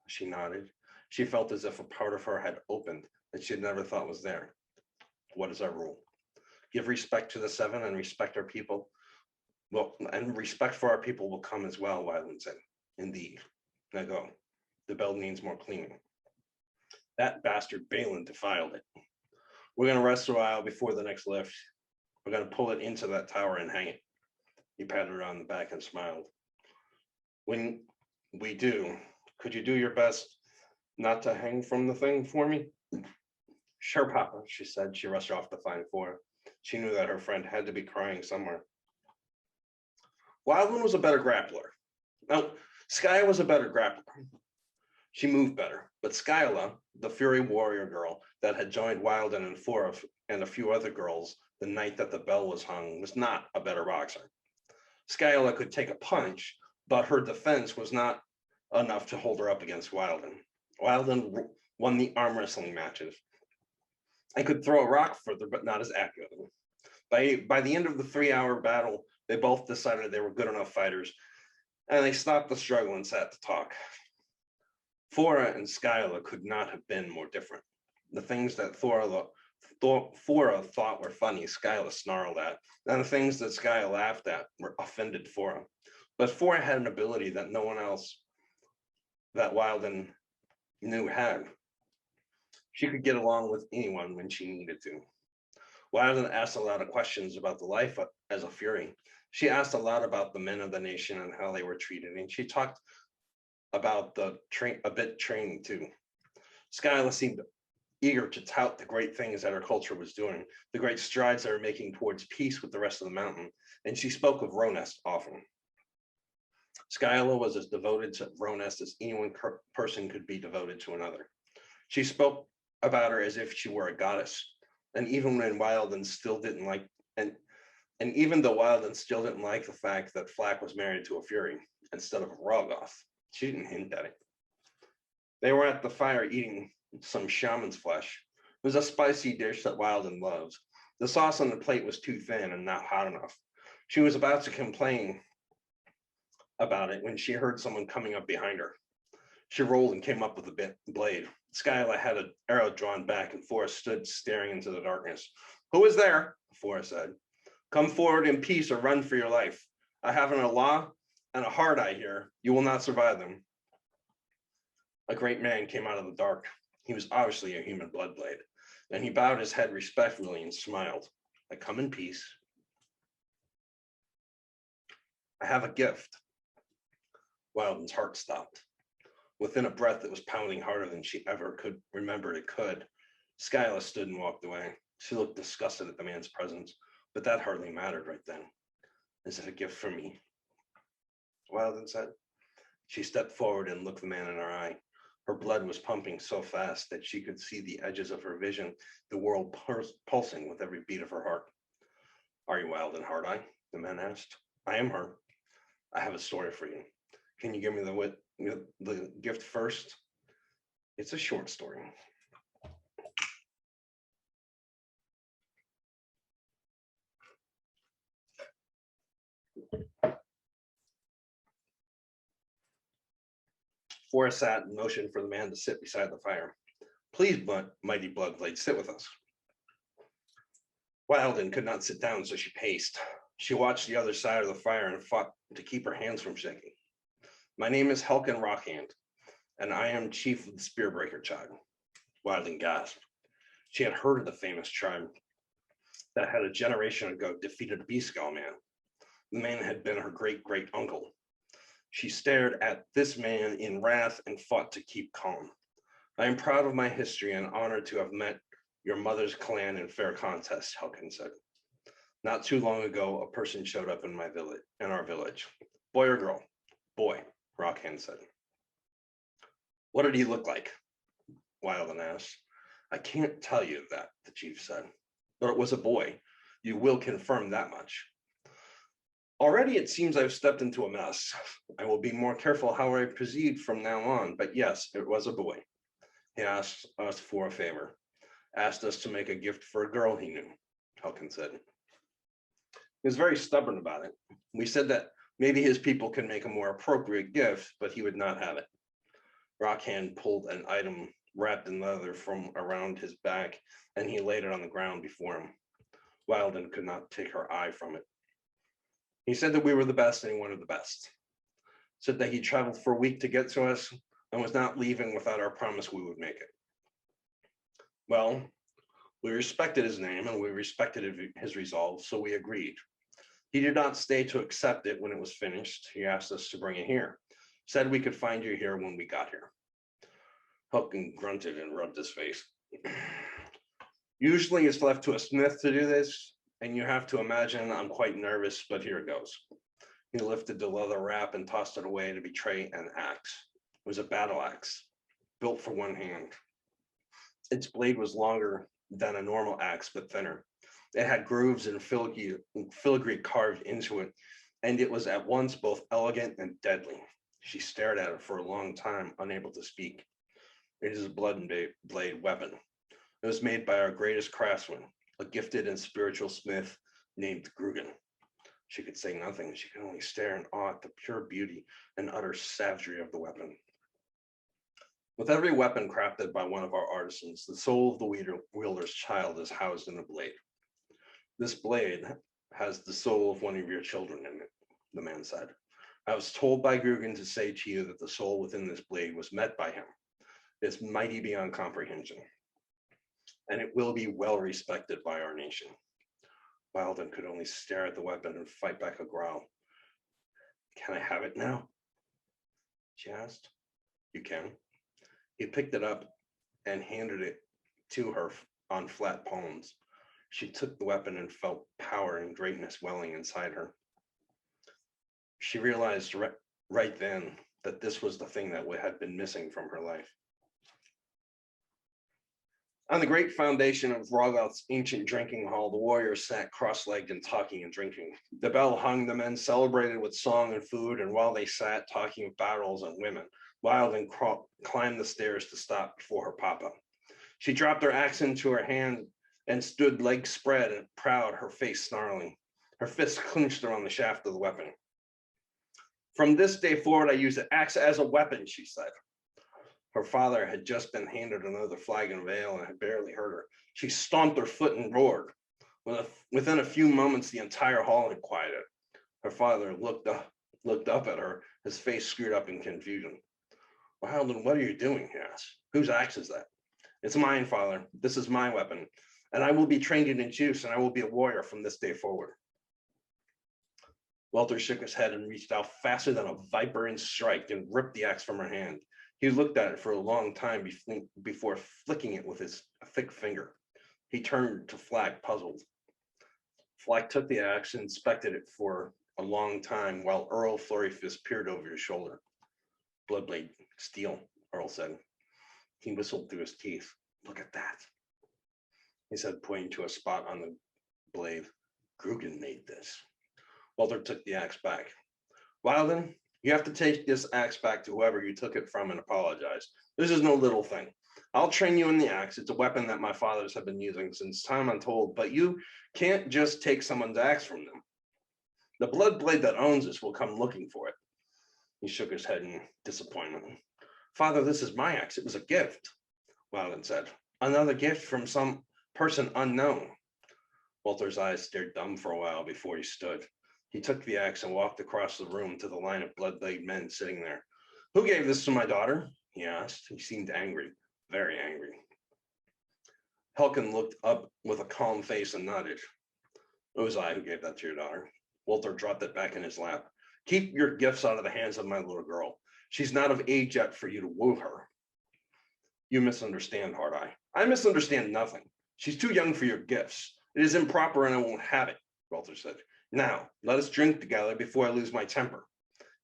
She nodded. She felt as if a part of her had opened that she had never thought was there. What is our rule? Give respect to the seven and respect our people. Well, and respect for our people will come as well, Wyland said. Indeed. Now go. The bell needs more cleaning. That bastard Balin defiled it. We're going to rest a while before the next lift. We're going to pull it into that tower and hang it. He patted her on the back and smiled. When we do, could you do your best not to hang from the thing for me? Sure, Papa, she said. She rushed off to find Flora. She knew that her friend had to be crying somewhere. Wildman was a better grappler. No, Skya was a better grappler. She moved better, but Skyla, the Fury warrior girl that had joined Wilden and Flora and a few other girls the night that the bell was hung, was not a better boxer. Skyla could take a punch, but her defense was not enough to hold her up against Wilden. Wilden won the arm wrestling matches and could throw a rock further, but not as accurately. By the end of the 3-hour battle, they both decided they were good enough fighters, and they stopped the struggle and sat to talk. Flora and Skyla could not have been more different. The things that Flora thought were funny, Skyla snarled at, and the things that Skyla laughed at were offended Flora. But Flora had an ability that no one else that Wilden knew had. She could get along with anyone when she needed to. Wilden asked a lot of questions about the life as a Fury. She asked a lot about the men of the nation and how they were treated, and she talked about the training too. Skyla seemed eager to tout the great things that her culture was doing, the great strides they were making towards peace with the rest of the mountain, and she spoke of Ronest often. Skyla was as devoted to Ronest as any one person could be devoted to another. She spoke about her as if she were a goddess, and even when Wilden still didn't like, and even though Wilden still didn't like the fact that Flack was married to a Fury instead of a Rogoth, she didn't hint at it. They were at the fire eating some shaman's flesh. It was a spicy dish that Wilden loves. The sauce on the plate was too thin and not hot enough. She was about to complain about it when she heard someone coming up behind her. She rolled and came up with a blade. Skyla had an arrow drawn back, and Forrest stood staring into the darkness. "Who is there?" Forrest said. "Come forward in peace or run for your life. I have an Allah and a heart eye here. You will not survive them." A great man came out of the dark. He was obviously a human blood blade, and he bowed his head respectfully and smiled. "I come in peace. I have a gift." Wilden's heart stopped. Within a breath that was pounding harder than she ever could remember it could, Skyla stood and walked away. She looked disgusted at the man's presence, but that hardly mattered right then. "Is it a gift for me?" Wilden said. She stepped forward and looked the man in her eye. Her blood was pumping so fast that she could see the edges of her vision, the world pulsing with every beat of her heart. "Are you Wilden Hardeye?" the man asked. "I am her. I have a story for you. Can you give me the gift first?" "It's a short story." Forrest sat and motioned for the man to sit beside the fire. "Please, mighty Bloodblade, sit with us." Wilden could not sit down, so she paced. She watched the other side of the fire and fought to keep her hands from shaking. "My name is Helkin Rockhand, and I am chief of the Spearbreaker tribe." Wilden gasped. She had heard of the famous tribe that had a generation ago defeated a Beastskull man. The man had been her great-great-uncle. She stared at this man in wrath and fought to keep calm. "I am proud of my history and honored to have met your mother's clan in fair contest," Helkin said. "Not too long ago, a person showed up in our village. Boy or girl?" "Boy," Rockhand said. "What did he look like?" Wilden asked. "I can't tell you that," the chief said. "But it was a boy. You will confirm that much." "Already it seems I've stepped into a mess. I will be more careful how I proceed from now on, but yes, it was a boy. He asked us for a favor, asked us to make a gift for a girl he knew," Helkin said. He was very stubborn about it. We said that maybe his people can make a more appropriate gift, but he would not have it. Rockhand pulled an item wrapped in leather from around his back, and he laid it on the ground before him. Wilden could not take her eye from it. He said that we were the best and he wanted the best. Said that he traveled for a week to get to us and was not leaving without our promise we would make it. Well, we respected his name and we respected his resolve, so we agreed. He did not stay to accept it when it was finished. He asked us to bring it here. Said we could find you here when we got here. Hulken grunted and rubbed his face. Usually it's left to a smith to do this, and you have to imagine I'm quite nervous, but here it goes. He lifted the leather wrap and tossed it away to betray an axe. It was a battle axe, built for one hand. Its blade was longer than a normal axe, but thinner. It had grooves and filigree carved into it, and it was at once both elegant and deadly. She stared at it for a long time, unable to speak. It is a blood and blade weapon. It was made by our greatest craftsman, a gifted and spiritual smith named Grugan. She could say nothing. She could only stare in awe at the pure beauty and utter savagery of the weapon. With every weapon crafted by one of our artisans, the soul of the wielder's child is housed in a blade. This blade has the soul of one of your children in it, the man said. I was told by Grugan to say to you that the soul within this blade was met by him. It's mighty beyond comprehension, and it will be well respected by our nation. Wilden could only stare at the weapon and fight back a growl. Can I have it now? She asked. You can. He picked it up and handed it to her on flat palms. She took the weapon and felt power and greatness welling inside her. She realized right then that this was the thing that had been missing from her life. On the great foundation of Rogoth's ancient drinking hall, the warriors sat cross-legged and talking and drinking. The bell hung, the men celebrated with song and food, and while they sat talking of battles and women, Wilden climbed the stairs to stop before her papa. She dropped her axe into her hand and stood legs spread and proud, her face snarling. Her fists clenched around the shaft of the weapon. From this day forward, I use the axe as a weapon, she said. Her father had just been handed another flagon of ale and had barely heard her. She stomped her foot and roared. Within a few moments, the entire hall had quieted. Her father looked up at her, his face screwed up in confusion. Wilden, what are you doing? He asked. Whose axe is that? It's mine, father. This is my weapon, and I will be trained in its use, and I will be a warrior from this day forward. Walter shook his head and reached out faster than a viper in strike and ripped the axe from her hand. He looked at it for a long time before flicking it with his thick finger. He turned to Flack, puzzled. Flack took the axe and inspected it for a long time while Earl Flurryfist peered over his shoulder. Bloodblade, steel, Earl said. He whistled through his teeth. Look at that, he said, pointing to a spot on the blade. Grugan made this. Walter took the axe back. Wilden, you have to take this axe back to whoever you took it from and apologize. This is no little thing. I'll train you in the axe. It's a weapon that my fathers have been using since time untold, but you can't just take someone's axe from them. The blood blade that owns this will come looking for it. He shook his head in disappointment. Father, this is my axe. It was a gift, Wilden said. Another gift from some person unknown. Walter's eyes stared dumb for a while before he stood. He took the axe and walked across the room to the line of blood-blade men sitting there. Who gave this to my daughter? He asked. He seemed angry, very angry. Helkin looked up with a calm face and nodded. It was I who gave that to your daughter. Walter dropped it back in his lap. Keep your gifts out of the hands of my little girl. She's not of age yet for you to woo her. You misunderstand, Hard Eye. I misunderstand nothing. She's too young for your gifts. It is improper and I won't have it, Walter said. Now, let us drink together before I lose my temper.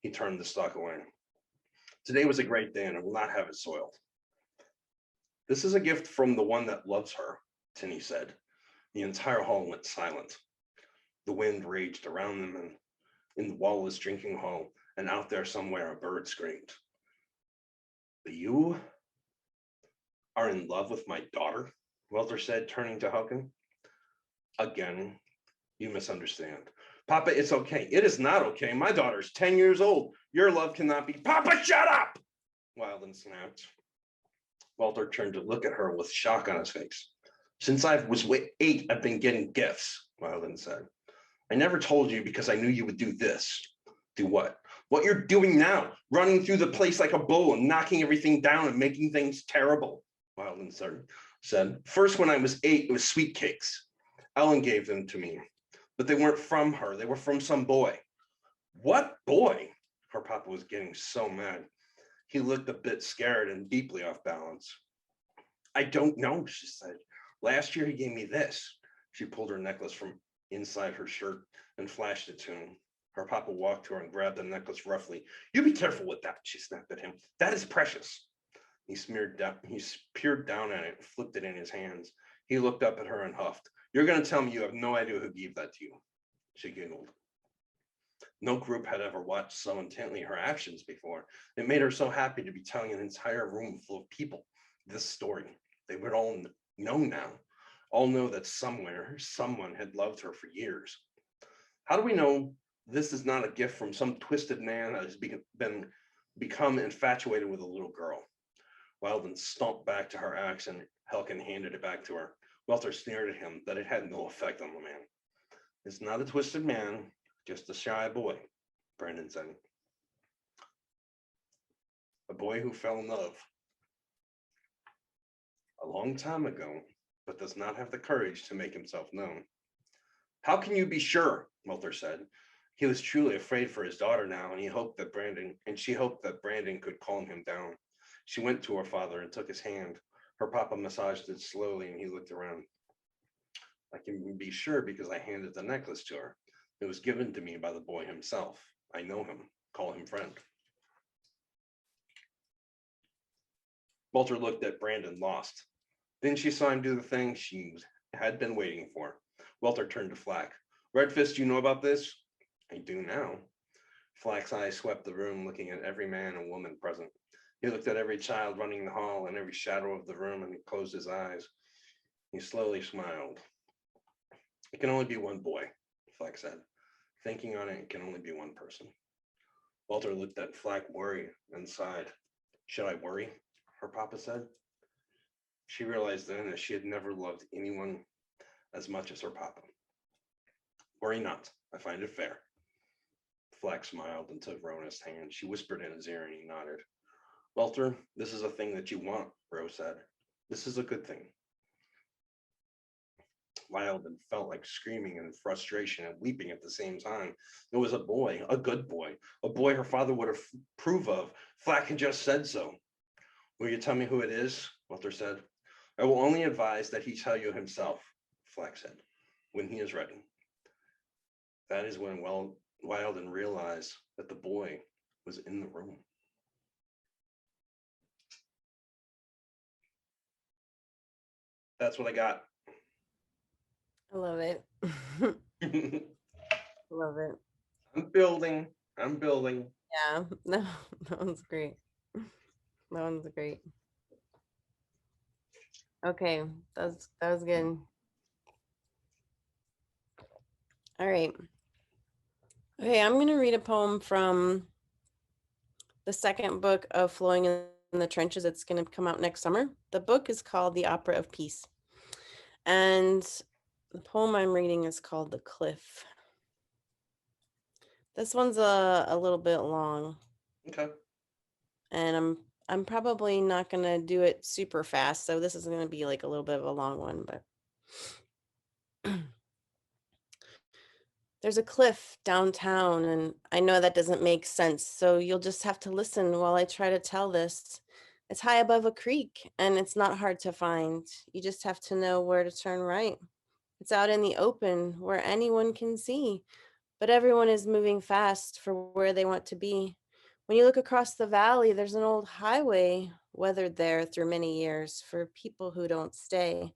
He turned the stock away. Today was a great day and I will not have it soiled. This is a gift from the one that loves her, Tinney said. The entire hall went silent. The wind raged around them and in the wall-less drinking hall, and out there somewhere a bird screamed. You are in love with my daughter? Walter said, turning to Helkin. Again, you misunderstand. Papa, it's okay. It is not okay. My daughter's 10 years old. Your love cannot be. Papa, shut up! Wilden snapped. Walter turned to look at her with shock on his face. Since I was 8, I've been getting gifts, Wilden said. I never told you because I knew you would do this. Do what? What you're doing now, running through the place like a bull and knocking everything down and making things terrible, Wilden said. First, when I was 8, it was sweet cakes. Ellen gave them to me, but they weren't from her. They were from some boy. What boy? Her papa was getting so mad. He looked a bit scared and deeply off balance. I don't know, she said. Last year he gave me this. She pulled her necklace from inside her shirt and flashed it to him. Her papa walked to her and grabbed the necklace roughly. You be careful with that, she snapped at him. That is precious. He peered down at it, flipped it in his hands. He looked up at her and huffed. You're going to tell me you have no idea who gave that to you. She giggled. No group had ever watched so intently her actions before. It made her so happy to be telling an entire room full of people this story. They would all know now, all know that somewhere, someone had loved her for years. How do we know this is not a gift from some twisted man that has become infatuated with a little girl? Wilden stomped back to her axe and Helkin handed it back to her. Walter sneered at him that it had no effect on the man. It's not a twisted man, just a shy boy, Brandon said. A boy who fell in love a long time ago, but does not have the courage to make himself known. How can you be sure? Walter said. He was truly afraid for his daughter now, and she hoped that Brandon could calm him down. She went to her father and took his hand. Her papa massaged it slowly, and he looked around. I can be sure because I handed the necklace to her. It was given to me by the boy himself. I know him. Call him friend. Walter looked at Brandon, lost. Then she saw him do the thing she had been waiting for. Walter turned to Flack. Redfist, you know about this? I do now. Flack's eyes swept the room, looking at every man and woman present. He looked at every child running the hall and every shadow of the room, and he closed his eyes. He slowly smiled. It can only be one boy, Flack said. Thinking on it, it can only be one person. Walter looked at Flack, worried, and sighed. Should I worry? Her papa said. She realized then that she had never loved anyone as much as her papa. Worry not. I find it fair. Flack smiled and took Rona's hand. She whispered in his ear and he nodded. Walter, this is a thing that you want, Rose said. This is a good thing. Wilden felt like screaming in frustration and weeping at the same time. It was a boy, a good boy, a boy her father would approve of. Flack had just said so. Will you tell me who it is? Walter said. I will only advise that he tell you himself, Flack said, when he is ready. That is when Wilden realized that the boy was in the room. That's what I got. I love it. Love it. I'm building. Yeah, no, that one's great. That one's great. Okay, that was good. All right. Okay, I'm gonna read a poem from the second book of Flowing in the Trenches. It's gonna come out next summer. The book is called The Opera of Peace. And the poem I'm reading is called The Cliff. This one's a little bit long. Okay. And I'm probably not gonna do it super fast, so this is gonna be like a little bit of a long one, but there's a cliff downtown, and I know that doesn't make sense, so you'll just have to listen while I try to tell this. It's high above a creek, and it's not hard to find. You just have to know where to turn right. It's out in the open where anyone can see, but everyone is moving fast for where they want to be. When you look across the valley, there's an old highway weathered there through many years for people who don't stay.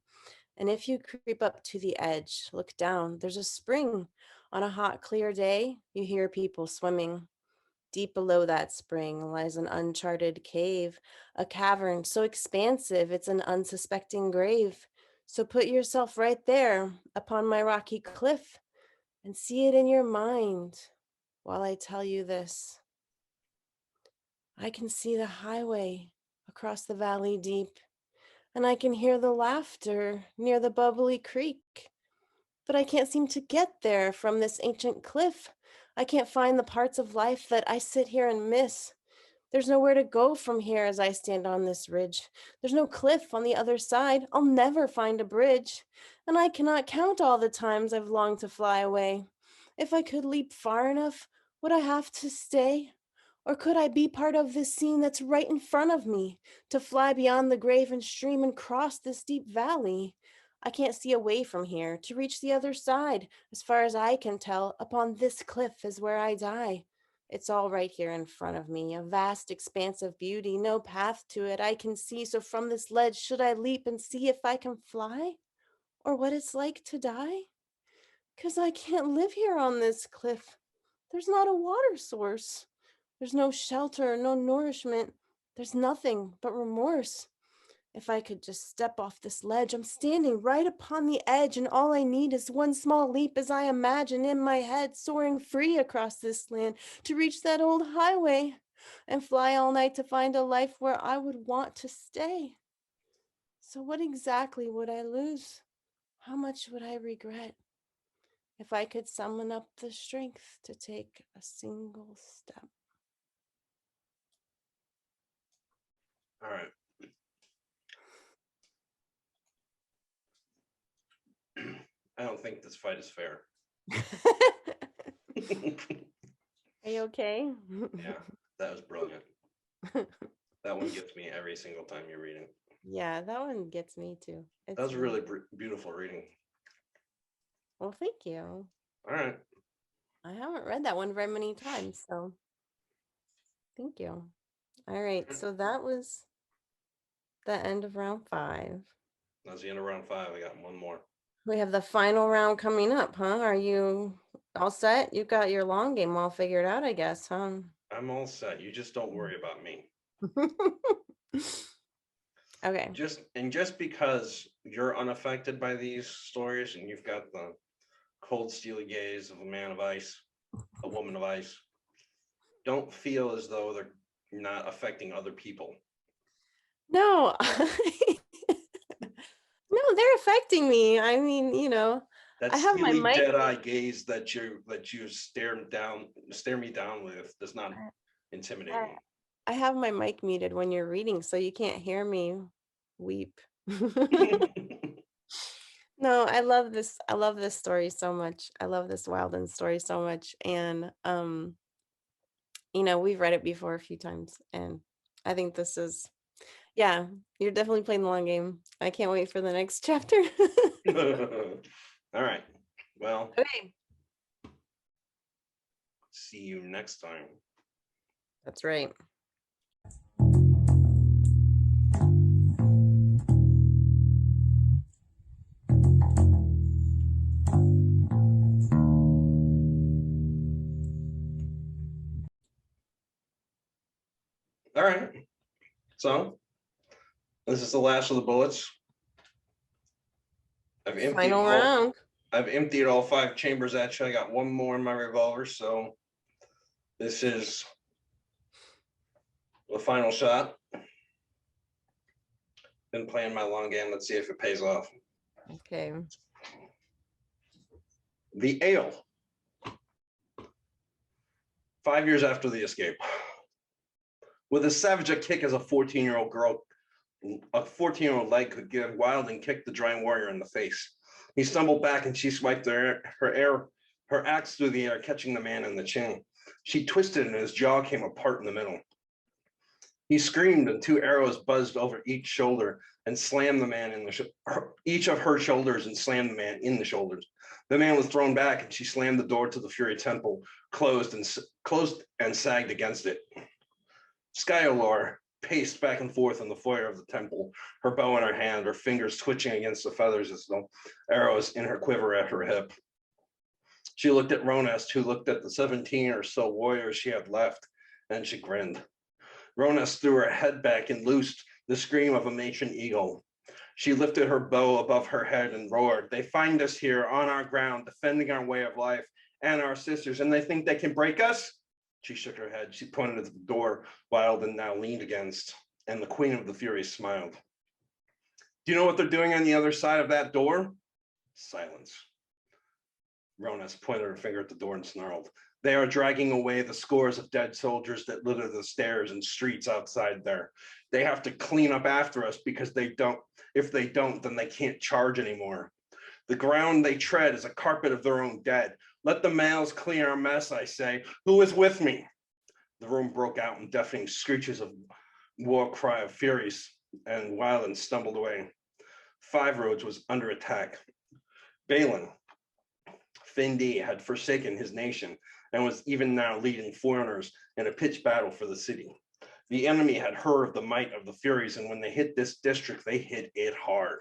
And if you creep up to the edge, look down, there's a spring. On a hot, clear day, you hear people swimming. Deep below that spring lies an uncharted cave, a cavern so expansive it's an unsuspecting grave. So put yourself right there upon my rocky cliff and see it in your mind while I tell you this. I can see the highway across the valley deep, and I can hear the laughter near the bubbly creek. But I can't seem to get there from this ancient cliff. I can't find the parts of life that I sit here and miss. There's nowhere to go from here as I stand on this ridge. There's no cliff on the other side. I'll never find a bridge. And I cannot count all the times I've longed to fly away. If I could leap far enough, would I have to stay? Or could I be part of this scene that's right in front of me, to fly beyond the grave and stream and cross this deep valley? I can't see a way from here to reach the other side. As far as I can tell, upon this cliff is where I die. It's all right here in front of me, a vast expanse of beauty, no path to it I can see. So from this ledge, should I leap and see if I can fly? Or what it's like to die? 'Cause I can't live here on this cliff. There's not a water source. There's no shelter, no nourishment. There's nothing but remorse. If I could just step off this ledge, I'm standing right upon the edge, and all I need is one small leap as I imagine in my head, soaring free across this land to reach that old highway and fly all night to find a life where I would want to stay. So, what exactly would I lose? How much would I regret if I could summon up the strength to take a single step? All right. I don't think this fight is fair. Are you okay? Yeah, that was brilliant. That one gets me every single time you're reading. Yeah, that one gets me too. That It's was really beautiful reading. well, thank you. All right. I haven't read that one very many times, so thank you. All right, so that was the end of round 5. That's the end of round 5. I got one more. We have the final round coming up, huh? Are you all set? You got your long game all figured out, I guess, huh? I'm all set. You just don't worry about me. Okay. Just because you're unaffected by these stories and you've got the cold, steely gaze of a man of ice, a woman of ice, don't feel as though they're not affecting other people. No. No, they're affecting me. I mean, That I have my steely, mic. dead-eye gaze that you stare me down with does not intimidate I I have my mic muted when you're reading, so you can't hear me weep. me. No, I love this. I love this story so much. I love this Wilden story so much. And we've read it before a few times, and I think this is yeah, you're definitely playing the long game. I can't wait for the next chapter. All right. Well, Okay. see you next time. That's right. All right. So this is the last of the bullets. Final round. I've emptied all 5 chambers at you. I got one more in my revolver, so this is the final shot. Been playing my long game. Let's see if it pays off. Okay. The ale. 5 years after the escape. With as savage a kick as a 14-year-old girl, a 14-year-old leg could give, Wilden kicked the giant warrior in the face. He stumbled back and she swiped her axe through the air, catching the man in the chin. She twisted and his jaw came apart in the middle. He screamed and 2 arrows buzzed over each shoulder and slammed the man in each of her shoulders and slammed the man in the shoulders. The man was thrown back and she slammed the door to the Fury Temple, closed and sagged against it. Skyolor paced back and forth in the foyer of the temple, her bow in her hand, her fingers twitching against the feathers as though arrows in her quiver at her hip. She looked at Ronest, who looked at the 17 or so warriors she had left, and she grinned. Ronest threw her head back and loosed the scream of a matron eagle. She lifted her bow above her head and roared, "They find us here on our ground, defending our way of life and our sisters, and they think they can break us? She shook her head. She pointed at the door Wilden now leaned against, and the Queen of the Furies smiled. Do you know what they're doing on the other side of that door? Silence. Ronas pointed her finger at the door and snarled. They are dragging away the scores of dead soldiers that litter the stairs and streets outside there. They have to clean up after us because if they don't, then they can't charge anymore. The ground they tread is a carpet of their own dead. Let the males clean our mess, I say. Who is with me? The room broke out in deafening screeches of war cry of furies, and Wyland stumbled away. Five Roads was under attack. Balin, Findi had forsaken his nation and was even now leading foreigners in a pitched battle for the city. The enemy had heard of the might of the Furies, and when they hit this district, they hit it hard.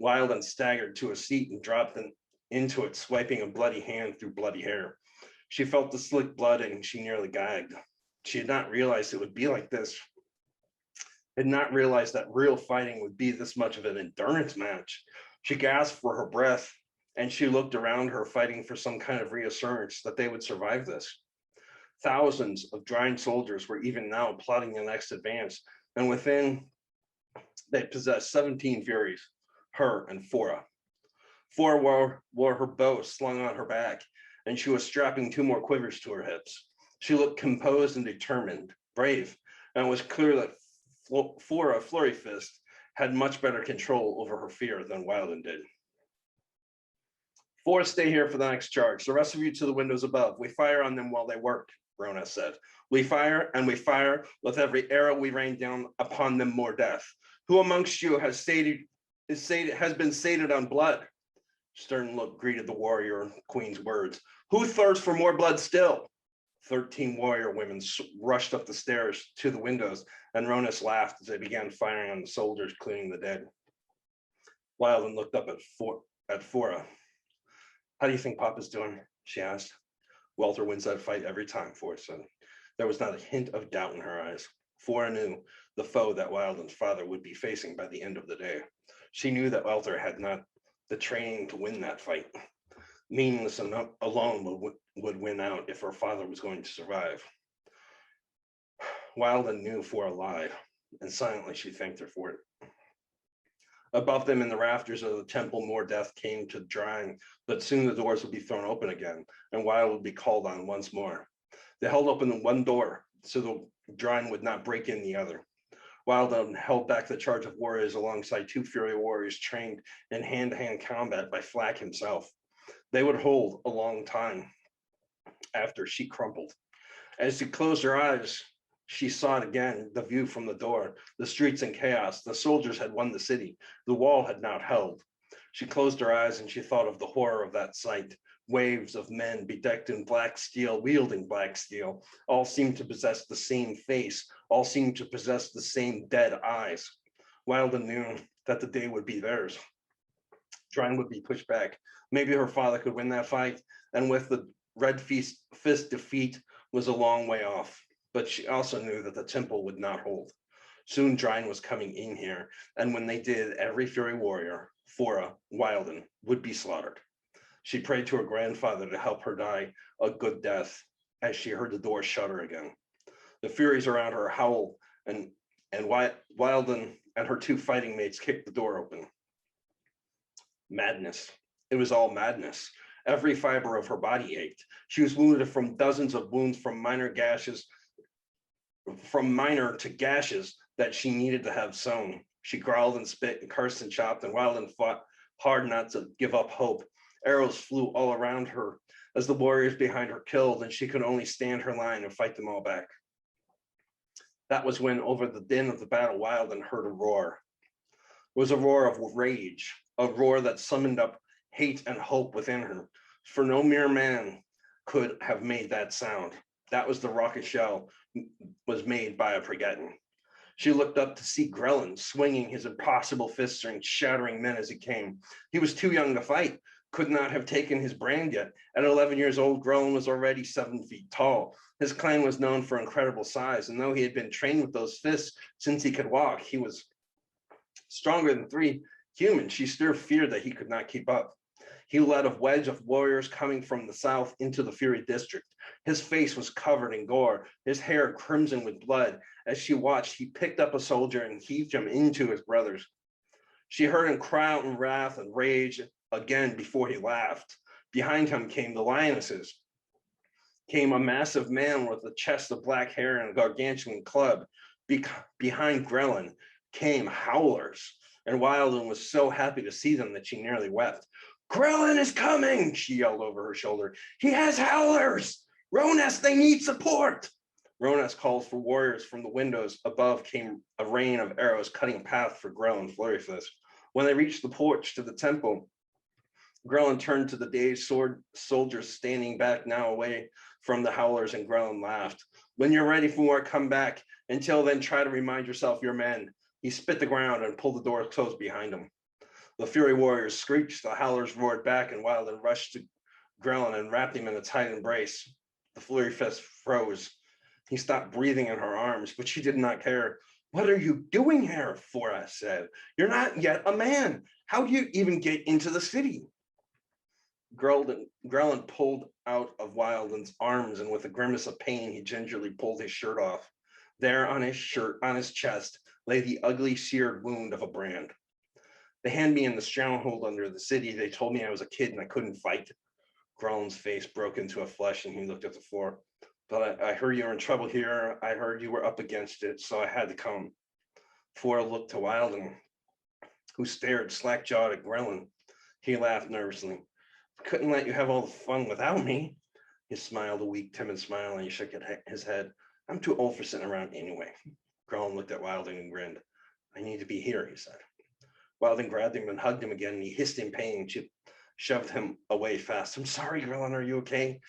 Wyland staggered to a seat and dropped into it, swiping a bloody hand through bloody hair. She felt the slick blood and she nearly gagged. She had not realized it would be like this. Had not realized that real fighting would be this much of an endurance match. She gasped for her breath and she looked around her, fighting for some kind of reassurance that they would survive this. Thousands of Drian soldiers were even now plotting the next advance, and within they possessed 17 Furies, her and Fora. Fora wore her bow slung on her back, and she was strapping 2 more quivers to her hips. She looked composed and determined, brave, and it was clear that Fora Flurry Fist had much better control over her fear than Wyland did. Fora, stay here for the next charge. The rest of you to the windows above. We fire on them while they work, Rona said. We fire, and we fire. With every arrow we rain down upon them more death. Who amongst you has been sated on blood? Stern look greeted the warrior queen's words. Who thirsts for more blood still? 13 warrior women rushed up the stairs to the windows, and Ronas laughed as they began firing on the soldiers, cleaning the dead. Wyland looked up at Fora. How do you think Papa's doing? She asked. Walter wins that fight every time, Fora said. There was not a hint of doubt in her eyes. Fora knew the foe that Wyland's father would be facing by the end of the day. She knew that Walter had not the training to win that fight. Meaningless alone would win out if her father was going to survive. Wyland knew Fora lied, and silently she thanked her for it. Above them in the rafters of the temple, more death came to drying, but soon the doors would be thrown open again, and Wyland would be called on once more. They held open one door, so the drying would not break in the other. Wyland held back the charge of warriors alongside 2 Fury warriors trained in hand-to-hand combat by Flack himself. They would hold a long time after she crumpled. As she closed her eyes, she saw it again, the view from the door, the streets in chaos. The soldiers had won the city. The wall had not held. She closed her eyes and she thought of the horror of that sight. Waves of men bedecked in black steel, wielding black steel, all seemed to possess the same face, all seemed to possess the same dead eyes. Wyland knew that the day would be theirs. Drying would be pushed back. Maybe her father could win that fight, and with the Red Fist defeat was a long way off. But she also knew that the temple would not hold. Soon Drying was coming in here, and when they did, every Fury warrior, Fora, Wyland, would be slaughtered. She prayed to her grandfather to help her die a good death as she heard the door shudder again. The Furies around her howled, and Wyland and her 2 fighting mates kicked the door open. Madness. It was all madness. Every fiber of her body ached. She was wounded from dozens of wounds, from minor to gashes that she needed to have sewn. She growled and spit and cursed and chopped, and Wyland fought hard not to give up hope. Arrows flew all around her as the warriors behind her killed, and she could only stand her line and fight them all back. That was when, over the din of the battle, Wyland heard a roar. It was a roar of rage, a roar that summoned up hate and hope within her, for no mere man could have made that sound. That was the rocket shell was made by a Pregetan. She looked up to see Grelin swinging his impossible fists and shattering men as he came. He was too young to fight, could not have taken his brand yet. At 11 years old, Grelin was already 7 feet tall. His clan was known for incredible size, and though he had been trained with those fists since he could walk, he was stronger than 3 humans. She still feared that he could not keep up. He led a wedge of warriors coming from the south into the Fury district. His face was covered in gore, his hair crimson with blood. As she watched, he picked up a soldier and heaved him into his brothers. She heard him cry out in wrath and rage again before he laughed. Behind him came the lionesses. Came a massive man with a chest of black hair and a gargantuan club. Behind Grelin came howlers, and Wilden was so happy to see them that she nearly wept. Grelin is coming, she yelled over her shoulder. He has howlers! Ronas, they need support! Ronas called for warriors from the windows. Above came a rain of arrows cutting a path for Grelin Flurry Fist. When they reached the porch to the temple, Grelin turned to the dazed soldiers standing back now away from the howlers, and Grelin laughed. When you're ready for more, come back. Until then, try to remind yourself you're men. He spit the ground and pulled the door closed behind him. The Fury warriors screeched, the howlers roared back, and Wilden rushed to Grelin and wrapped him in a tight embrace. The Flurry Fist froze. He stopped breathing in her arms, but she did not care. What are you doing here? Fora said. You're not yet a man. How do you even get into the city? Grelin pulled out of Wilden's arms, and with a grimace of pain, he gingerly pulled his shirt off. There on his chest, lay the ugly seared wound of a brand. They had me in the stronghold under the city. They told me I was a kid and I couldn't fight. Grelin's face broke into a flesh and he looked at the floor. But I heard you were in trouble here. I heard you were up against it, so I had to come. Fora looked to Wilden, who stared slack-jawed at Grelin. He laughed nervously. Couldn't let you have all the fun without me. He smiled a weak, timid smile, and he shook his head. I'm too old for sitting around anyway. Grelin looked at Wilden and grinned. I need to be here, he said. Wilden grabbed him and hugged him again, and he hissed in pain. She shoved him away fast. I'm sorry, Grelin, are you okay?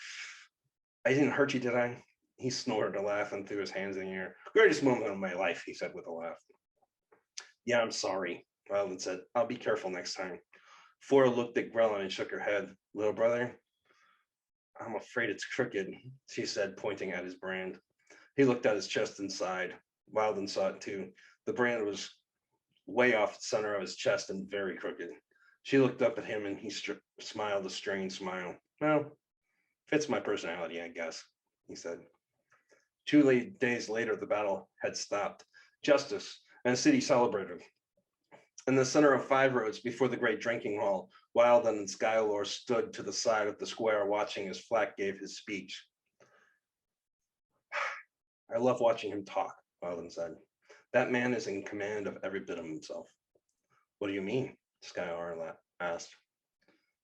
I didn't hurt you, did I? He snorted a laugh and threw his hands in the air. Greatest moment of my life, he said with a laugh. Yeah, I'm sorry, Wilden said. I'll be careful next time. Fora looked at Grelin and shook her head. Little brother, I'm afraid it's crooked, she said, pointing at his brand. He looked at his chest and sighed. Wilden saw it too. The brand was way off the center of his chest and very crooked. She looked up at him and he smiled a strange smile. Well, fits my personality, I guess, he said. 2 days later, the battle had stopped. Justice and the city celebrated. In the center of 5 roads before the great drinking hall, Wilden and Skylore stood to the side of the square watching as Flack gave his speech. I love watching him talk, Wilden said. That man is in command of every bit of himself. What do you mean? Skylore asked.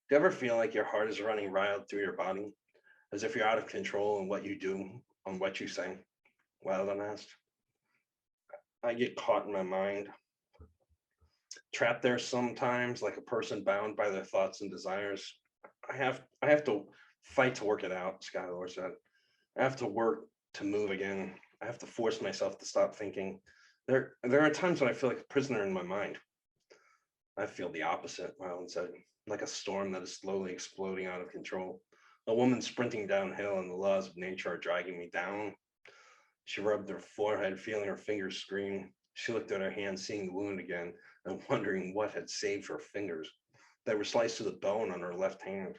Do you ever feel like your heart is running wild through your body, as if you're out of control in what you do, on what you say? Wilden asked. I get caught in my mind, trapped there sometimes like a person bound by their thoughts and desires. I have to fight to work it out, Skylore said. I have to work to move again. I have to force myself to stop thinking. There are times when I feel like a prisoner in my mind. I feel the opposite, Wilden said, like a storm that is slowly exploding out of control. A woman sprinting downhill and the laws of nature are dragging me down. She rubbed her forehead, feeling her fingers scream. She looked at her hand, seeing the wound again, and wondering what had saved her fingers. They were sliced to the bone on her left hand.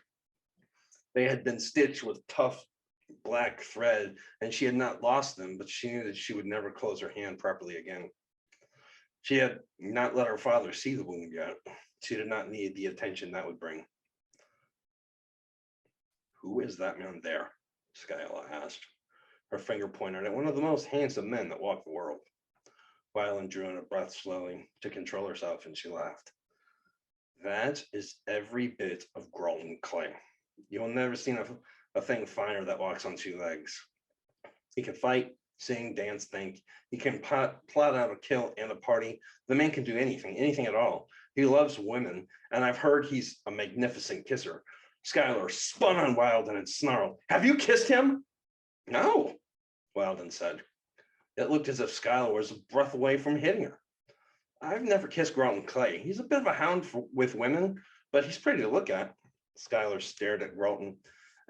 They had been stitched with tough black thread, and she had not lost them, but she knew that she would never close her hand properly again. She had not let her father see the wound yet. She did not need the attention that would bring. Who is that man there? Skyla asked. Her finger pointed at one of the most handsome men that walk the world. Wilden drew in a breath slowly to control herself, and she laughed. That is every bit of Grelin Clay. You'll never see a thing finer that walks on 2 legs. He can fight, sing, dance, think. He can plot out a kill and a party. The man can do anything at all. He loves women, and I've heard he's a magnificent kisser. Skylore spun on Wilden and snarled, Have you kissed him? No, Wilden said. It looked as if Skylore was a breath away from hitting her. I've never kissed Grelin Clay. He's a bit of a hound with women, but he's pretty to look at. Skylore stared at Grelin,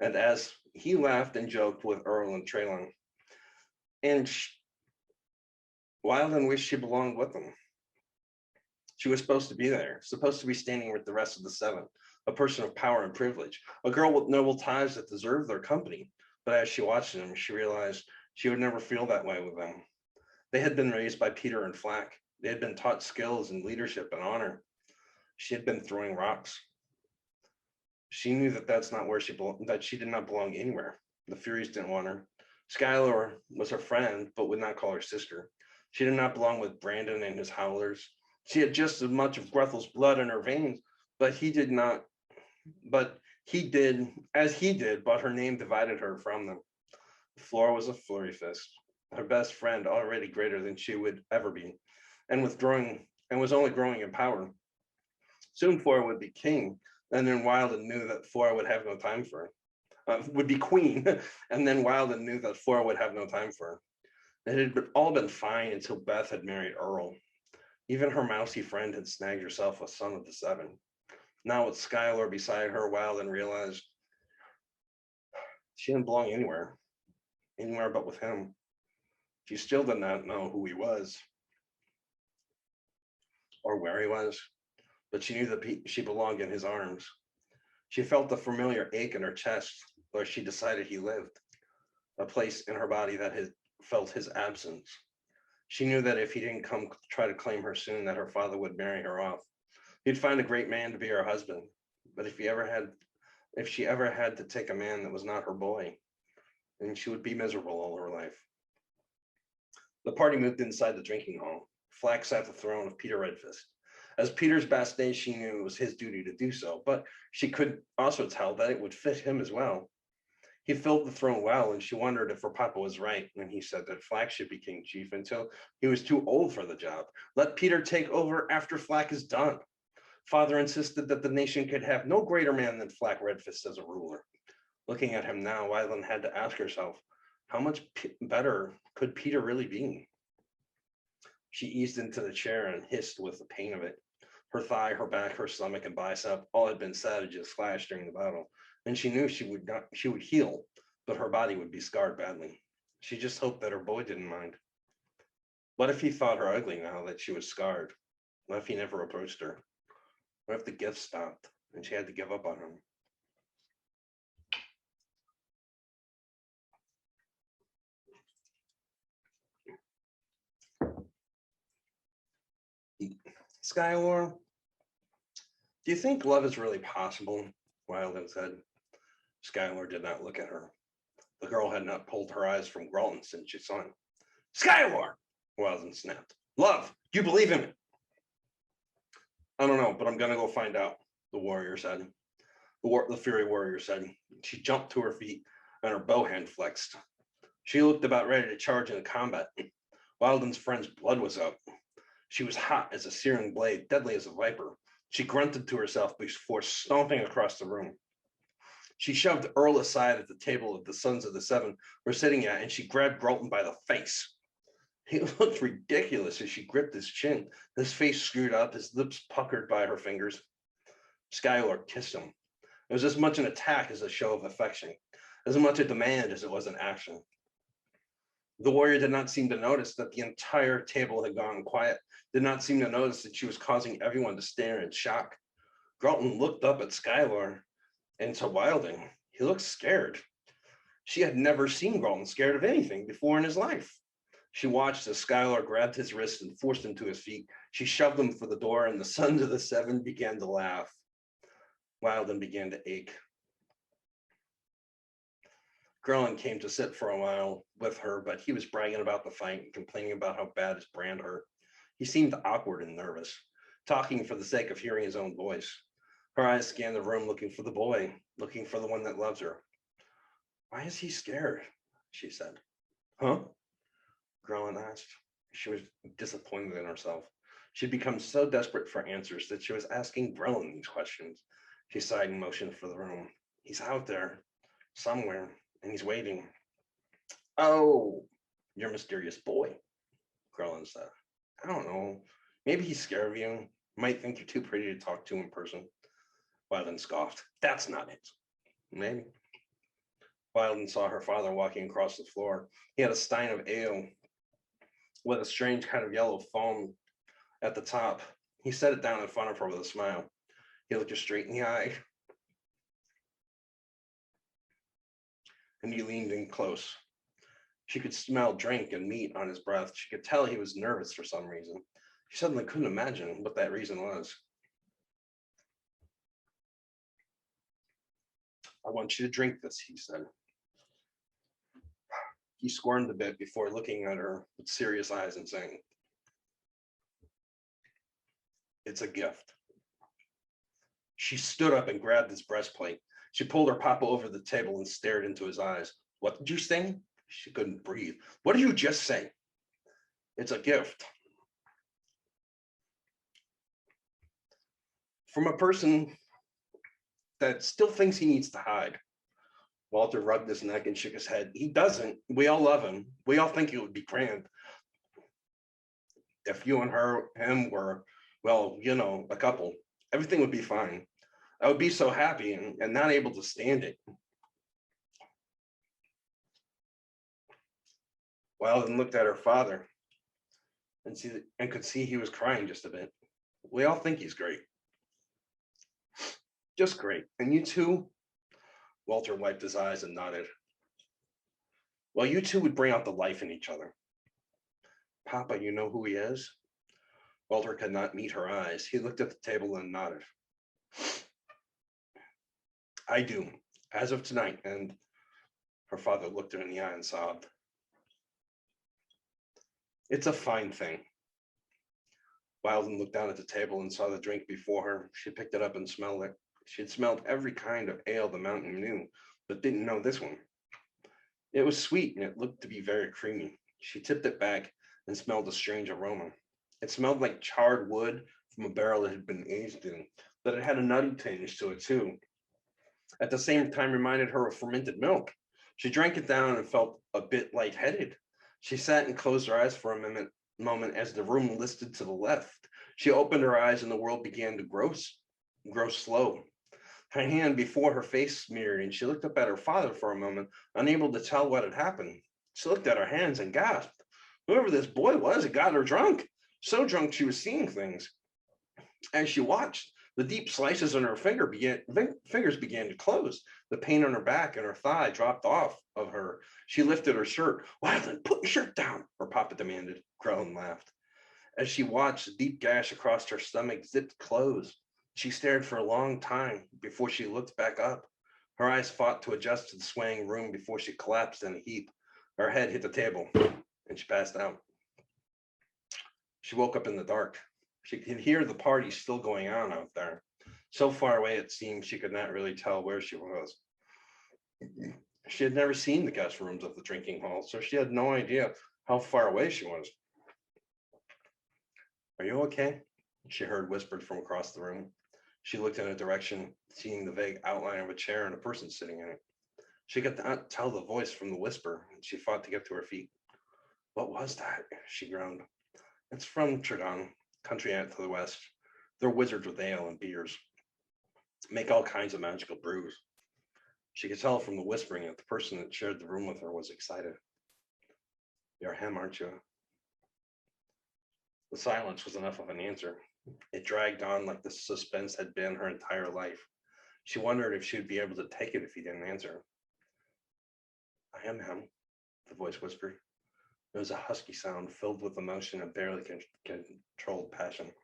and as he laughed and joked with Earl and Traylon, and Wilden wished she belonged with them. She was supposed to be there, supposed to be standing with the rest of the 7, a person of power and privilege, a girl with noble ties that deserved their company. But as she watched them, she realized she would never feel that way with them. They had been raised by Peter and Flack. They had been taught skills and leadership and honor. She had been throwing rocks. She knew that that's not where that she did not belong anywhere. The Furies didn't want her. Skylar was her friend, but would not call her sister. She did not belong with Brandon and his howlers. She had just as much of Grethel's blood in her veins, but he did not, but he did as he did, but her name divided her from them. Flora was a flurry fist, her best friend, already greater than she would ever be, and was only growing in power. Soon Flora would be king, and then Wilden knew that Flora would have no time for her. Would be queen, and then Wilden knew that Flora would have no time for her. It had all been fine until Beth had married Earl. Even her mousy friend had snagged herself a son of the seven. Now with Skylar beside her, Wilden realized she didn't belong anywhere but with him. She still did not know who he was or where he was, but she knew that she belonged in his arms. She felt the familiar ache in her chest where she decided he lived, a place in her body that had felt his absence. She knew that if he didn't come try to claim her soon, that her father would marry her off. He'd find a great man to be her husband, but if she ever had to take a man that was not her boy, then she would be miserable all her life. The party moved inside the drinking hall. Flack sat at the throne of Peter Redfist. As Peter's bastet, she knew it was his duty to do so, but she could also tell that it would fit him as well. He filled the throne well, and she wondered if her papa was right when he said that Flack should be king chief until he was too old for the job. Let Peter take over after Flack is done. Father insisted that the nation could have no greater man than Flack Redfist as a ruler. Looking at him now, Wyland had to ask herself, how much better could Peter really be? She eased into the chair and hissed with the pain of it. Her thigh, her back, her stomach, and bicep all had been savagely slashed during the battle, and she knew she would heal, but her body would be scarred badly. She just hoped that her boy didn't mind. What if he thought her ugly now that she was scarred? What if he never approached her? What if the gift stopped and she had to give up on him? Skywar, do you think love is really possible? Wilden said. Skywar did not look at her. The girl had not pulled her eyes from Gralton since she saw him. Skywar, Wilden snapped. Love, do you believe in it? I don't know, but I'm gonna go find out, the warrior said. The Fury warrior said. She jumped to her feet and her bow hand flexed. She looked about ready to charge into combat. Wilden's friend's blood was up. She was hot as a searing blade, deadly as a viper. She grunted to herself before stomping across the room. She shoved Earl aside at the table that the Sons of the Seven were sitting at, and she grabbed Gralton by the face. He looked ridiculous as she gripped his chin, his face screwed up, his lips puckered by her fingers. Skylar kissed him. It was as much an attack as a show of affection, as much a demand as it was an action. The warrior did not seem to notice that the entire table had gone quiet, did not seem to notice that she was causing everyone to stare in shock. Gralton looked up at Skylar and to Wilding. He looked scared. She had never seen Gralton scared of anything before in his life. She watched as Skylar grabbed his wrist and forced him to his feet. She shoved him for the door, and the Sons of the Seven began to laugh. Wilding began to ache. Grelin came to sit for a while with her, but he was bragging about the fight and complaining about how bad his brand hurt. He seemed awkward and nervous, talking for the sake of hearing his own voice. Her eyes scanned the room looking for the boy, looking for the one that loves her. Why is he scared? She said. Huh? Grelin asked. She was disappointed in herself. She'd become so desperate for answers that she was asking Grelin these questions. She sighed and motioned for the room. He's out there, somewhere, and he's waiting. Oh, your mysterious boy, Grelin said. I don't know. Maybe he's scared of you. Might think you're too pretty to talk to in person. Wildin scoffed. That's not it. Maybe. Wildin saw her father walking across the floor. He had a stein of ale with a strange kind of yellow foam at the top. He set it down in front of her with a smile. He looked her straight in the eye. and he leaned in close. She could smell drink and meat on his breath. She could tell he was nervous for some reason. She suddenly couldn't imagine what that reason was. I want you to drink this, he said. He squirmed a bit before looking at her with serious eyes and saying, "It's a gift." She stood up and grabbed his breastplate. She pulled her papa over the table and stared into his eyes. "What did you say?" She couldn't breathe. "What did you just say?" "It's a gift. From a person that still thinks he needs to hide." Walter rubbed his neck and shook his head. "He doesn't. We all love him. We all think it would be grand if you and him were, well, a couple. Everything would be fine. I would be so happy and not able to stand it." Wilden looked at her father and could see he was crying just a bit. "We all think he's great. Just great. And you too?" Walter wiped his eyes and nodded. "Well, you two would bring out the life in each other." "Papa, you know who he is?" Walter could not meet her eyes. He looked at the table and nodded. "I do, as of tonight." And her father looked her in the eye and sobbed. "It's a fine thing." Wilden looked down at the table and saw the drink before her. She picked it up and smelled it. She had smelled every kind of ale the mountain knew, but didn't know this one. It was sweet and it looked to be very creamy. She tipped it back and smelled a strange aroma. It smelled like charred wood from a barrel it had been aged in, but it had a nutty tinge to it too. At the same time, reminded her of fermented milk. She drank it down and felt a bit lightheaded. She sat and closed her eyes for a moment as the room listed to the left. She opened her eyes and the world began to grow slow. Her hand before her face smeared, and she looked up at her father for a moment, unable to tell what had happened. She looked at her hands and gasped. Whoever this boy was had got her drunk. So drunk she was seeing things. As she watched, the deep slices on her fingers began to close. The pain on her back and her thigh dropped off of her. She lifted her shirt. "Wilden, put your shirt down," her papa demanded. Crone laughed. As she watched, the deep gash across her stomach zipped closed. She stared for a long time before she looked back up. Her eyes fought to adjust to the swaying room before she collapsed in a heap. Her head hit the table and she passed out. She woke up in the dark. She could hear the party still going on out there. So far away it seemed she could not really tell where she was. She had never seen the guest rooms of the drinking hall, so she had no idea how far away she was. "Are you okay?" she heard whispered from across the room. She looked in a direction, seeing the vague outline of a chair and a person sitting in it. She could not tell the voice from the whisper, and she fought to get to her feet. "What was that?" she groaned. "It's from Tregon, country out to the west. They're wizards with ale and beers. Make all kinds of magical brews." She could tell from the whispering that the person that shared the room with her was excited. "You're him, aren't you?" The silence was enough of an answer. It dragged on like the suspense had been her entire life. She wondered if she would be able to take it if he didn't answer. "I am him," the voice whispered. It was a husky sound filled with emotion and barely controlled passion.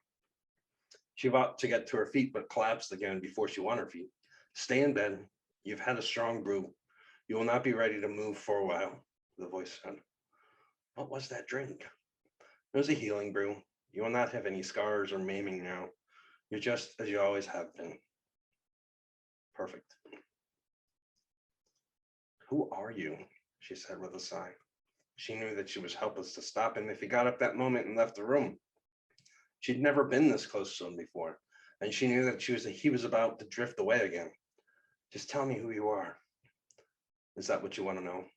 She fought to get to her feet, but collapsed again before she won her feet. "Stay in bed. You've had a strong brew. You will not be ready to move for a while," the voice said. "What was that drink?" "It was a healing brew. You will not have any scars or maiming now. You're just as you always have been." "Perfect." "Who are you?" she said with a sigh. She knew that she was helpless to stop him if he got up that moment and left the room. She'd never been this close to him before, and she knew that he was about to drift away again. "Just tell me who you are. Is that what you want to know?"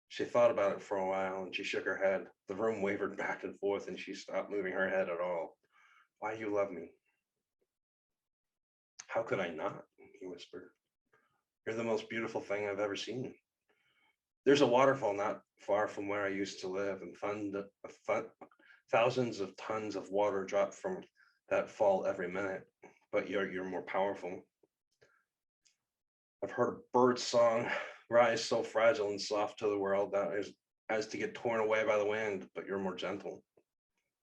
She thought about it for a while and she shook her head. The room wavered back and forth and she stopped moving her head at all. "Why you love me?" "How could I not?" he whispered. "You're the most beautiful thing I've ever seen. There's a waterfall not far from where I used to live, and thousands of tons of water drop from that fall every minute, but you're more powerful. I've heard a bird song rise so fragile and soft to the world that is as to get torn away by the wind, but you're more gentle.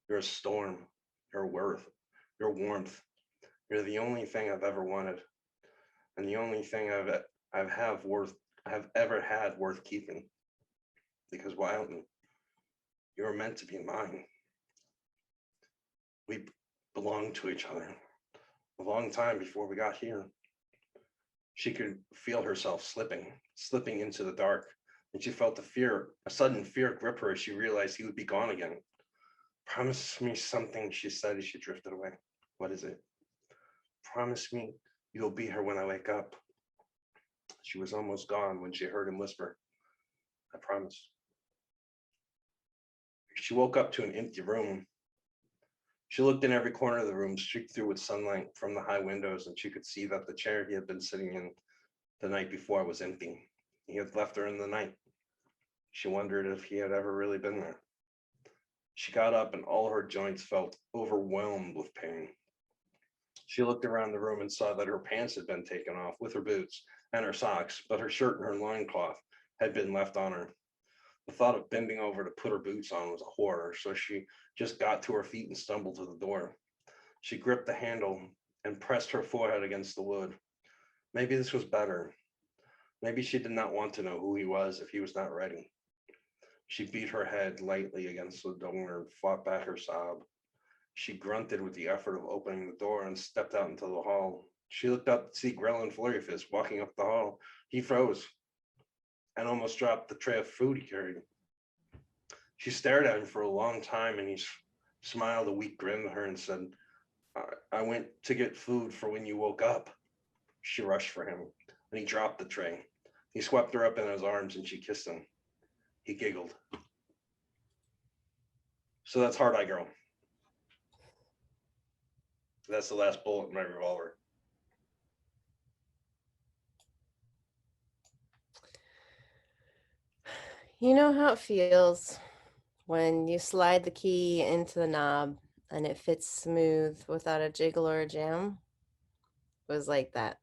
You're a storm, you're worth, you're warmth. You're the only thing I've ever wanted, and the only thing I've ever had worth keeping. Because Wildman, you were meant to be mine. We belonged to each other a long time before we got here. She could feel herself slipping into the dark, and she felt a sudden fear grip her as she realized he would be gone again. Promise me something, she said as she drifted away. What is it? Promise me you'll be here when I wake up. She was almost gone when she heard him whisper, I promise. She woke up to an empty room. She looked in every corner of the room, streaked through with sunlight from the high windows, and she could see that the chair he had been sitting in the night before was empty. He had left her in the night. She wondered if he had ever really been there. She got up and all her joints felt overwhelmed with pain. She looked around the room and saw that her pants had been taken off with her boots and her socks, but her shirt and her loincloth had been left on her. The thought of bending over to put her boots on was a horror, so she just got to her feet and stumbled to the door. She gripped the handle and pressed her forehead against the wood. Maybe this was better. Maybe she did not want to know who he was if he was not ready. She beat her head lightly against the door and fought back her sob. She grunted with the effort of opening the door and stepped out into the hall. She looked up to see Grell Flurry Fist walking up the hall. He froze and almost dropped the tray of food he carried. She stared at him for a long time, and he smiled a weak grin at her and said, I went to get food for when you woke up. She rushed for him, and he dropped the tray. He swept her up in his arms, and she kissed him. He giggled. So that's Hard Eye Girl. That's the last bullet in my revolver. You know how it feels when you slide the key into the knob and it fits smooth without a jiggle or a jam? It was like that.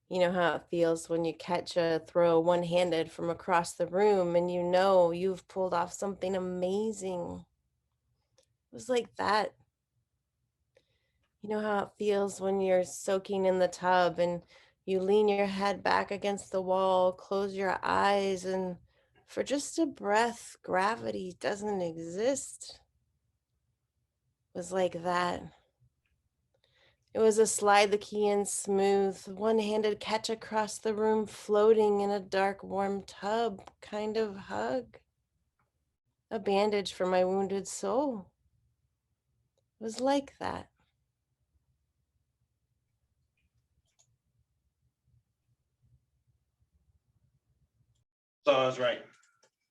You know how it feels when you catch a throw one-handed from across the room and you know you've pulled off something amazing. It was like that. You know how it feels when you're soaking in the tub and you lean your head back against the wall, close your eyes, and for just a breath, gravity doesn't exist. It was like that. It was a slide the key in smooth, one-handed catch across the room, floating in a dark, warm tub kind of hug. A bandage for my wounded soul. It was like that. So I was right.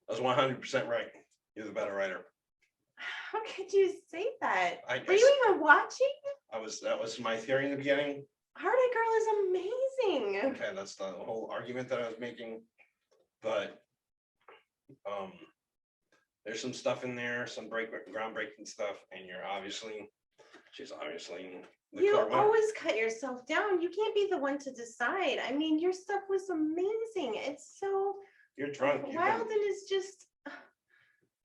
I was 100% right. You're the better writer. How could you say that? I Were you even watching? That was my theory in the beginning. Hard Eye Girl is amazing. Okay, that's the whole argument that I was making. But there's some stuff in there, some groundbreaking stuff, and she's obviously the You clear winner. always cut yourself down. You can't be the one to decide. I mean, your stuff was amazing. It's so You're drunk. Wilden is just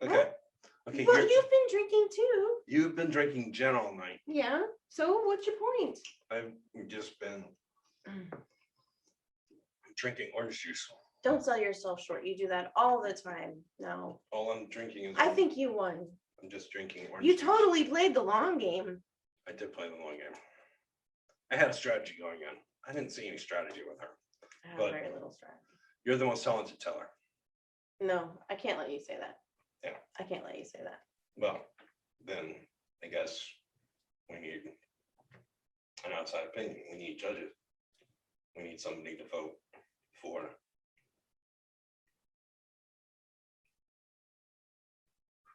Okay. Okay. well, you've been drinking too. You've been drinking gin all night. Yeah. So what's your point? I've just been drinking orange juice. Don't sell yourself short. You do that all the time. No. All I'm drinking is. I think you won. I'm just drinking orange You juice. totally played the long game. I did play the long game. I had a strategy going on. I didn't see any strategy with her. I have But- very little strategy. You're the most talented teller. No, I can't let you say that. Yeah. I can't let you say that. Well, then I guess we need an outside opinion. We need judges. We need somebody to vote for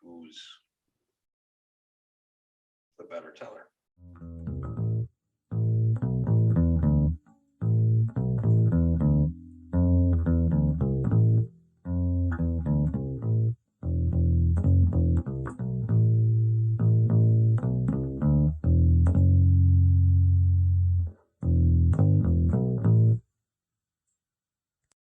who's the better teller.